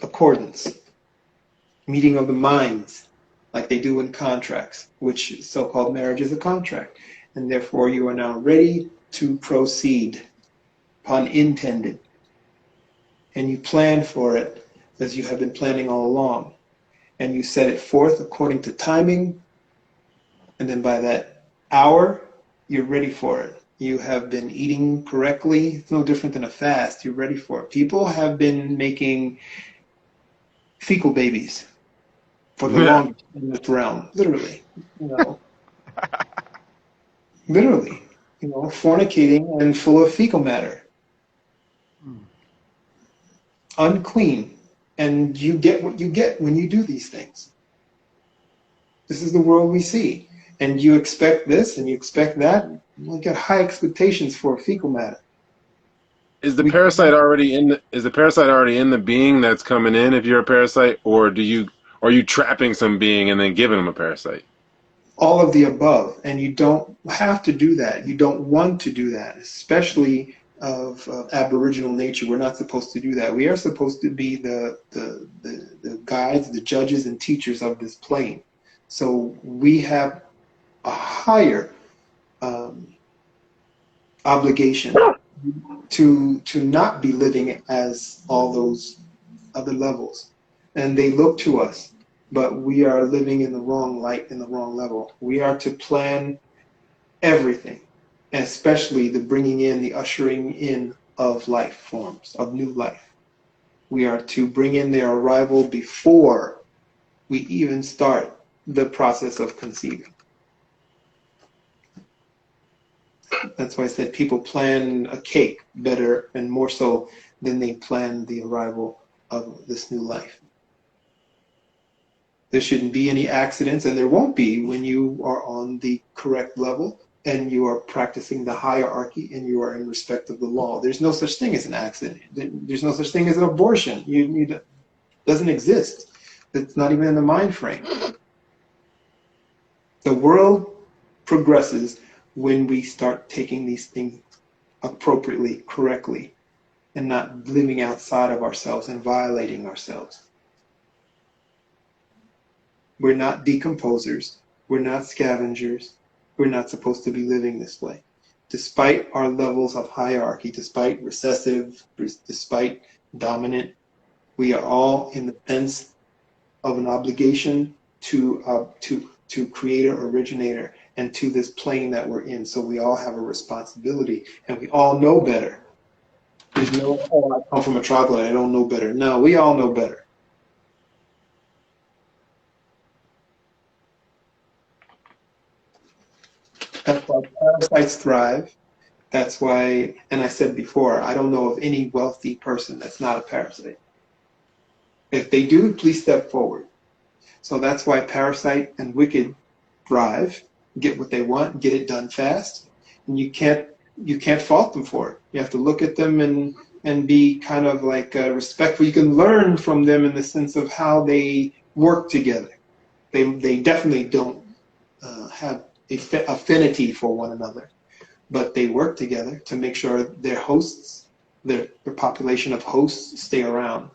accordance, meeting of the minds, like they do in contracts, which so-called marriage is a contract. And therefore you are now ready to proceed, pun intended. And you plan for it as you have been planning all along. And you set it forth according to timing. And then by that hour, you're ready for it. You have been eating correctly. It's no different than a fast. You're ready for it. People have been making fecal babies for the Yeah. longest in this realm. Literally. Literally. Fornicating and full of fecal matter. Unclean. And you get what you get when you do these things. This is the world we see. And you expect this and you expect that. You get high expectations for fecal matter. Is the parasite already in the being that's coming in if you're a parasite, or are you trapping some being and then giving them a parasite? All of the above, and you don't have to do that. You don't want to do that, especially of aboriginal nature. We're not supposed to do that. We are supposed to be the guides, the judges, and teachers of this plane. So we have a higher obligation to not be living as all those other levels, and they look to us, but we are living in the wrong light, in the wrong level. We are to plan everything, and especially the bringing in, the ushering in of life forms, of new life. We are to bring in their arrival before we even start the process of conceiving. That's why I said people plan a cake better and more so than they plan the arrival of this new life. There shouldn't be any accidents, and there won't be when you are on the correct level and you are practicing the hierarchy and you are in respect of the law. There's no such thing as an accident. There's no such thing as an abortion. It doesn't exist. It's not even in the mind frame. The world progresses when we start taking these things appropriately, correctly, and not living outside of ourselves and violating ourselves. We're not decomposers. We're not scavengers. We're not supposed to be living this way. Despite our levels of hierarchy, despite recessive, despite dominant, we are all in the sense of an obligation to creator, originator, and to this plane that we're in. So we all have a responsibility, and we all know better. There's no, oh, I come from a tribe and I don't know better. No, we all know better. That's why parasites thrive. That's why, and I said before, I don't know of any wealthy person that's not a parasite. If they do, please step forward. So that's why parasite and wicked thrive, get what they want, get it done fast, and you can't fault them for it. You have to look at them and be kind of like respectful. You can learn from them in the sense of how they work together. They definitely don't have affinity for one another, but they work together to make sure their hosts, their population of hosts, stay around.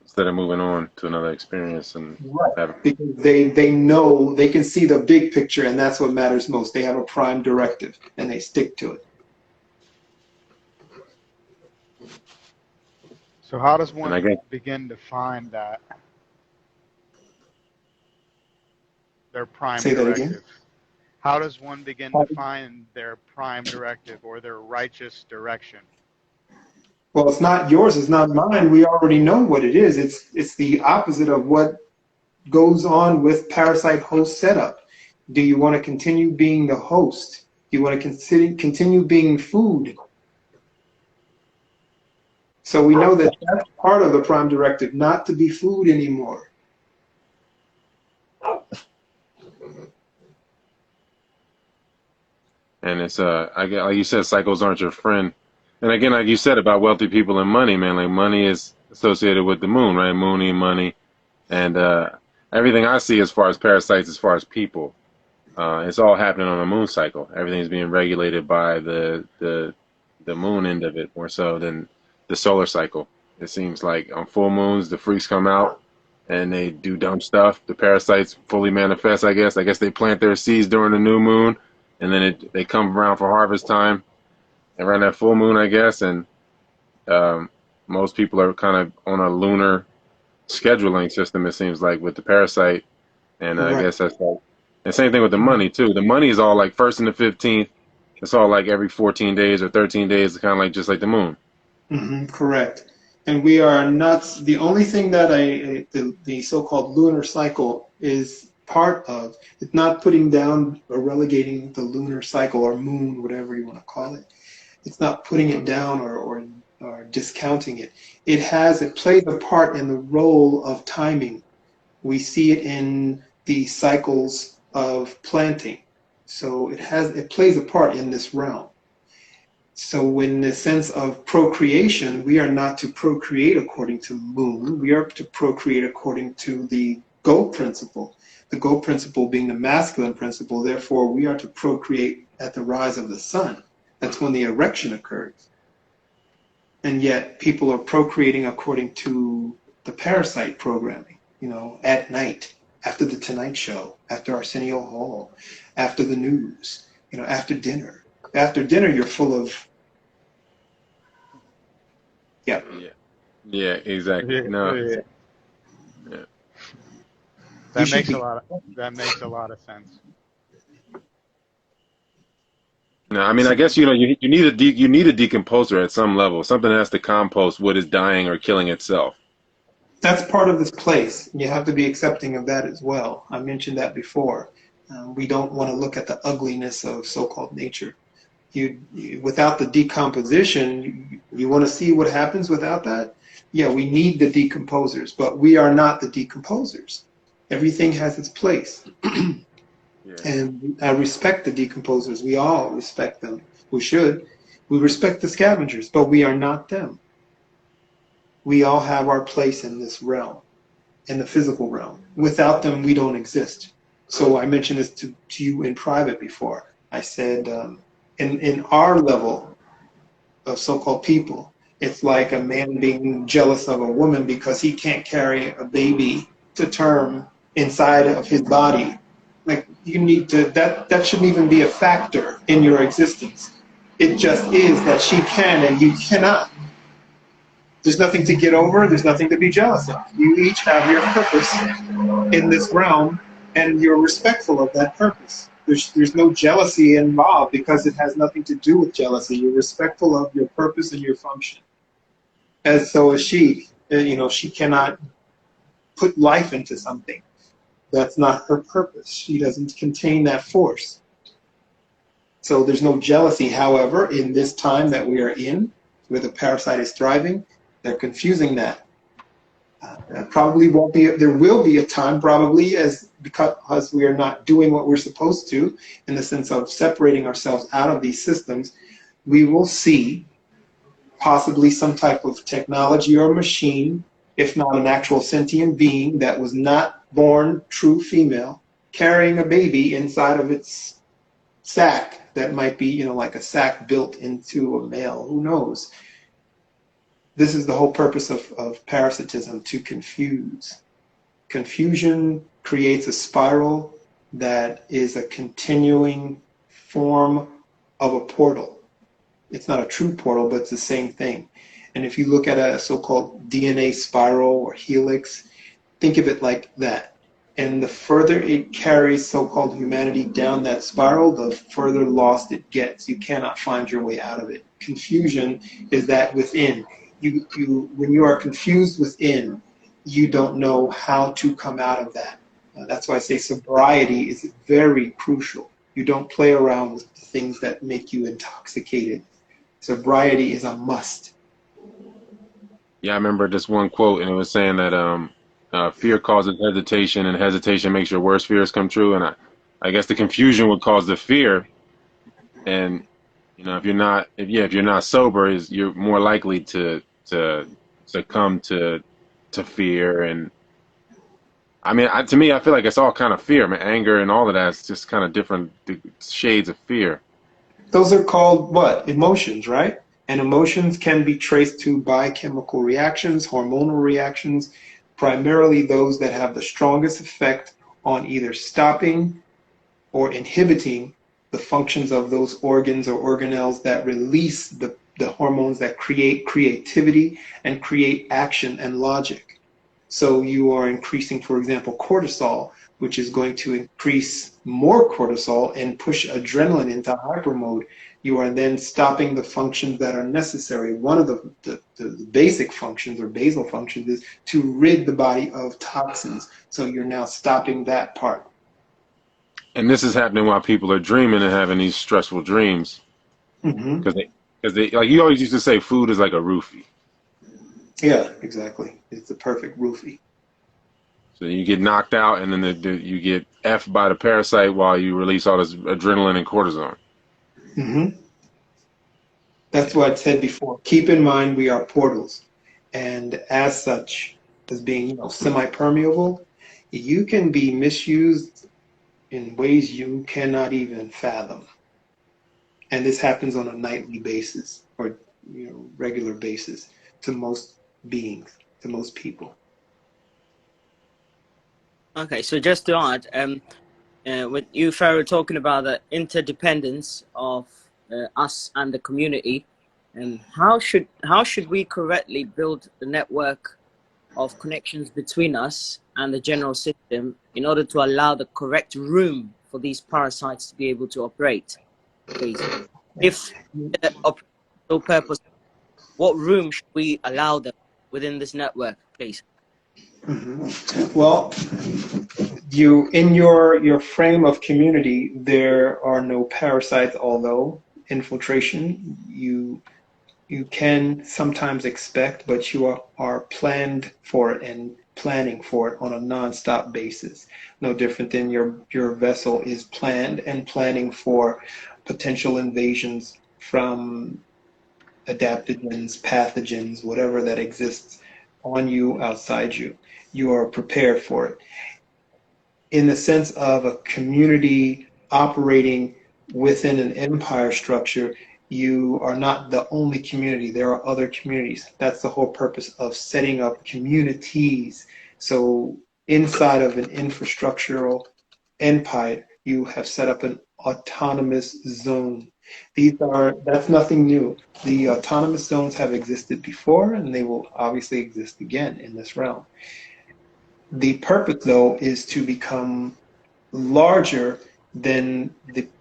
Instead of moving on to another experience and having. Because they know, they can see the big picture, and that's what matters most. They have a prime directive and they stick to it. So how does one begin to find that their prime Say that directive? again? How does one begin to find their prime directive or their righteous direction? Well, it's not yours, it's not mine. We already know what it is. It's the opposite of what goes on with parasite host setup. Do you want to continue being the host? Do you want to continue being food? So we know that that's part of the prime directive, not to be food anymore. And it's like you said, cycles aren't your friend. And again, like you said about wealthy people and money, man, like money is associated with the moon, right? Moony money. And everything I see as far as parasites, as far as people, it's all happening on a moon cycle. Everything's being regulated by the moon end of it more so than the solar cycle. It seems like on full moons, the freaks come out and they do dumb stuff. The parasites fully manifest, I guess. I guess they plant their seeds during the new moon, and then they come around for harvest time around that full moon, I guess. And most people are kind of on a lunar scheduling system, it seems like, with the parasite. And I guess that's like, and same thing with the money too. The money is all like 1st and the 15th. It's all like every 14 days or 13 days, kind of like just like the moon. Correct. And we are not, the only thing that the so-called lunar cycle is part of, it's not putting down or relegating the lunar cycle or moon, whatever you want to call it. It's not putting it down or discounting it. It plays a part in the role of timing. We see it in the cycles of planting. So it plays a part in this realm. So in the sense of procreation, we are not to procreate according to the moon. We are to procreate according to the go principle. The go principle being the masculine principle. Therefore, we are to procreate at the rise of the sun. That's when the erection occurs. And yet people are procreating according to the parasite programming, at night, after the Tonight Show, after Arsenio Hall, after the news, after dinner. After dinner, you're full of, Yeah, exactly. Yeah. That makes a lot of sense. No, I mean, I guess you need a decomposer at some level. Something has to compost what is dying or killing itself. That's part of this place. You have to be accepting of that as well. I mentioned that before. We don't want to look at the ugliness of so-called nature. Without the decomposition, you want to see what happens without that? Yeah, we need the decomposers, but we are not the decomposers. Everything has its place. Yeah. And I respect the decomposers. We all respect them. We should. We respect the scavengers, but we are not them. We all have our place in this realm, in the physical realm. Without them, we don't exist. So I mentioned this to you in private before. I said, in our level of so-called people, it's like a man being jealous of a woman because he can't carry a baby to term inside of his body. Like, you need to, that shouldn't even be a factor in your existence. It just is that she can and you cannot. There's nothing to get over. There's nothing to be jealous of. You each have your purpose in this realm, and you're respectful of that purpose. There's no jealousy involved because it has nothing to do with jealousy. You're respectful of your purpose and your function. And so is she. She cannot put life into something. That's not her purpose. She doesn't contain that force. So there's no jealousy. However, in this time that we are in, where the parasite is thriving, they're confusing that. Probably won't be. There will be a time, probably, because we are not doing what we're supposed to, in the sense of separating ourselves out of these systems. We will see possibly some type of technology or machine, if not an actual sentient being that was not born true female, carrying a baby inside of its sack that might be, like a sack built into a male. Who knows? This is the whole purpose of parasitism, to confuse. Confusion creates a spiral that is a continuing form of a portal. It's not a true portal, but it's the same thing. And if you look at a so-called DNA spiral or helix, think of it like that. And the further it carries so-called humanity down that spiral, the further lost it gets. You cannot find your way out of it. Confusion is that within. When you are confused within, you don't know how to come out of that. That's why I say sobriety is very crucial. You don't play around with things that make you intoxicated. Sobriety is a must. Yeah, I remember this one quote, and it was saying that fear causes hesitation, and hesitation makes your worst fears come true. And I guess the confusion would cause the fear, and if you're not sober, you're more likely to succumb to fear. And I mean, to me, I feel like it's all kind of fear. I mean, anger and all of that is just kind of different shades of fear. Those are called what? Emotions, right? And emotions can be traced to biochemical reactions, hormonal reactions, primarily those that have the strongest effect on either stopping or inhibiting the functions of those organs or organelles that release the hormones that create creativity and create action and logic. So you are increasing, for example, cortisol, which is going to increase more cortisol and push adrenaline into hyper mode. You are then stopping the functions that are necessary. One of the basic functions or basal functions is to rid the body of toxins. So you're now stopping that part. And this is happening while people are dreaming and having these stressful dreams. Mm-hmm. Because they, like you always used to say, food is like a roofie. Yeah, exactly. It's the perfect roofie. So you get knocked out, and then you get F'd by the parasite while you release all this adrenaline and cortisone. Mm-hmm. That's what I said before. Keep in mind we are portals. And as such, as being semi-permeable, you can be misused in ways you cannot even fathom. And this happens on a nightly basis or regular basis to most beings, to most people. Okay, so just to add, with you, Pharoh, talking about the interdependence of us and the community, and how should we correctly build the network of connections between us and the general system in order to allow the correct room for these parasites to be able to operate, please? If operational purpose, what room should we allow them within this network, please? Mm-hmm. Well, in your frame of community, there are no parasites, although infiltration, you can sometimes expect, but you are planned for it and planning for it on a nonstop basis. No different than your vessel is planned and planning for potential invasions from adaptogens, pathogens, whatever that exists on you, outside you. You are prepared for it. In the sense of a community operating within an empire structure, you are not the only community. There are other communities. That's the whole purpose of setting up communities. So inside of an infrastructural empire, you have set up an autonomous zone. That's nothing new. The autonomous zones have existed before, and they will obviously exist again in this realm. The purpose, though, is to become larger than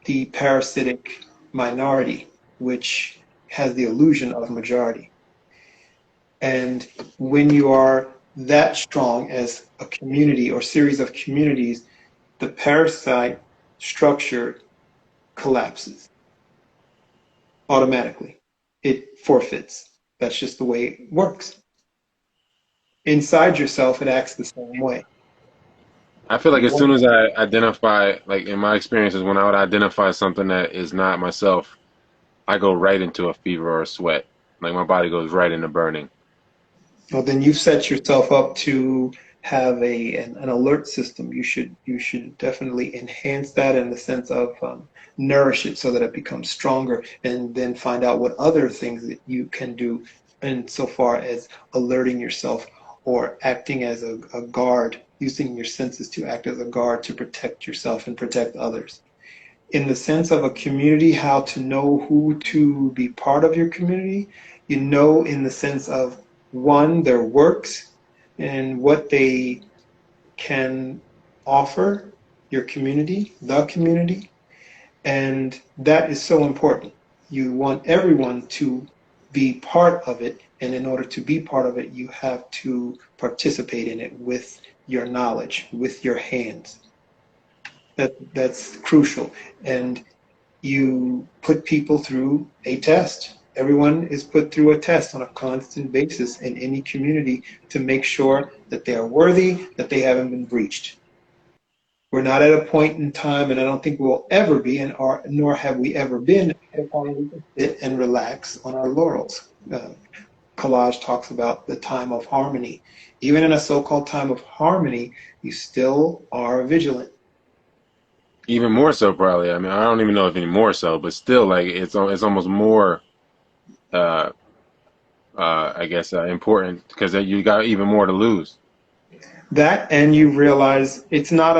the parasitic minority, which has the illusion of majority. And when you are that strong as a community or series of communities, the parasite structure collapses automatically. It forfeits. That's just the way it works. Inside yourself, it acts the same way. I feel like as soon as I identify, like in my experiences, when I would identify something that is not myself, I go right into a fever or a sweat. Like my body goes right into burning. Well, then you've set yourself up to have an alert system. You should definitely enhance that in the sense of nourish it so that it becomes stronger, and then find out what other things that you can do insofar as alerting yourself or acting as a guard, using your senses to act as a guard to protect yourself and protect others. In the sense of a community, how to know who to be part of your community, you know, in the sense of one, their works and what they can offer your community, the community, and that is so important. You want everyone to be part of it, and in order to be part of it, you have to participate in it with your knowledge, with your hands. That's crucial. And you put people through a test. Everyone is put through a test on a constant basis in any community to make sure that they are worthy, that they haven't been breached. We're not at a point in time, and I don't think we'll ever be, nor have we ever been, at a point where we can sit and relax on our laurels. Collage talks about the time of harmony. Even in a so-called time of harmony, you still are vigilant. Even more so, probably. I mean, I don't even know if any more so, but still, like it's almost more, uh, I guess, important because you got even more to lose. That, and you realize it's not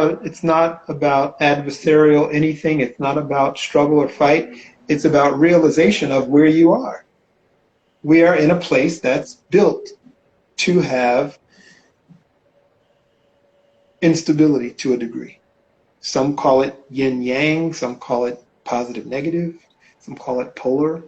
about adversarial anything. It's not about struggle or fight. It's about realization of where you are. We are in a place that's built to have instability to a degree. Some call it yin yang, some call it positive negative, some call it polar.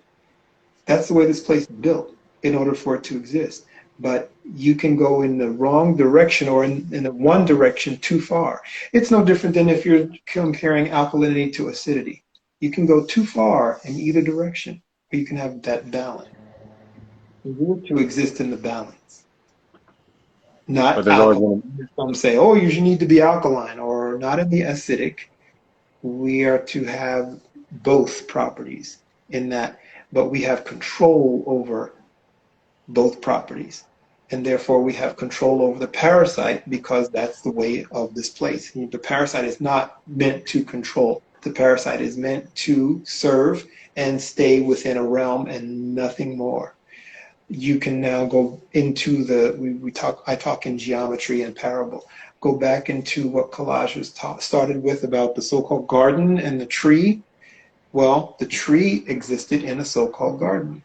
That's the way this place is built in order for it to exist. But you can go in the wrong direction or in the one direction too far. It's no different than if you're comparing alkalinity to acidity. You can go too far in either direction, or you can have that balance. You need to exist in the balance, But not there's always alkaline. going Some say, oh, you need to be alkaline, or not in the acidic. We are to have both properties in that, but we have control over both properties. And therefore, we have control over the parasite because that's the way of this place. The parasite is not meant to control. The parasite is meant to serve and stay within a realm and nothing more. You can now go into I talk in geometry and parable. Go back into what Collage was started with about the so-called garden and the tree. Well, the tree existed in a so-called garden,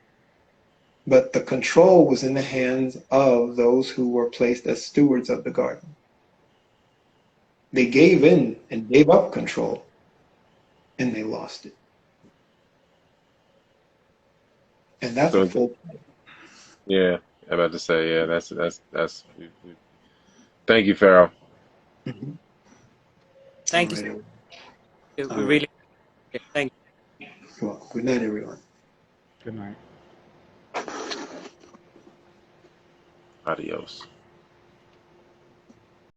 but the control was in the hands of those who were placed as stewards of the garden. They gave in and gave up control, and they lost it. And that's a so full. yeah. I'm about to say yeah. That's. Thank you, Pharoh. Mhm. All Thank you. right. We All right. really thank you. Well, good night, everyone. Good night. Adios.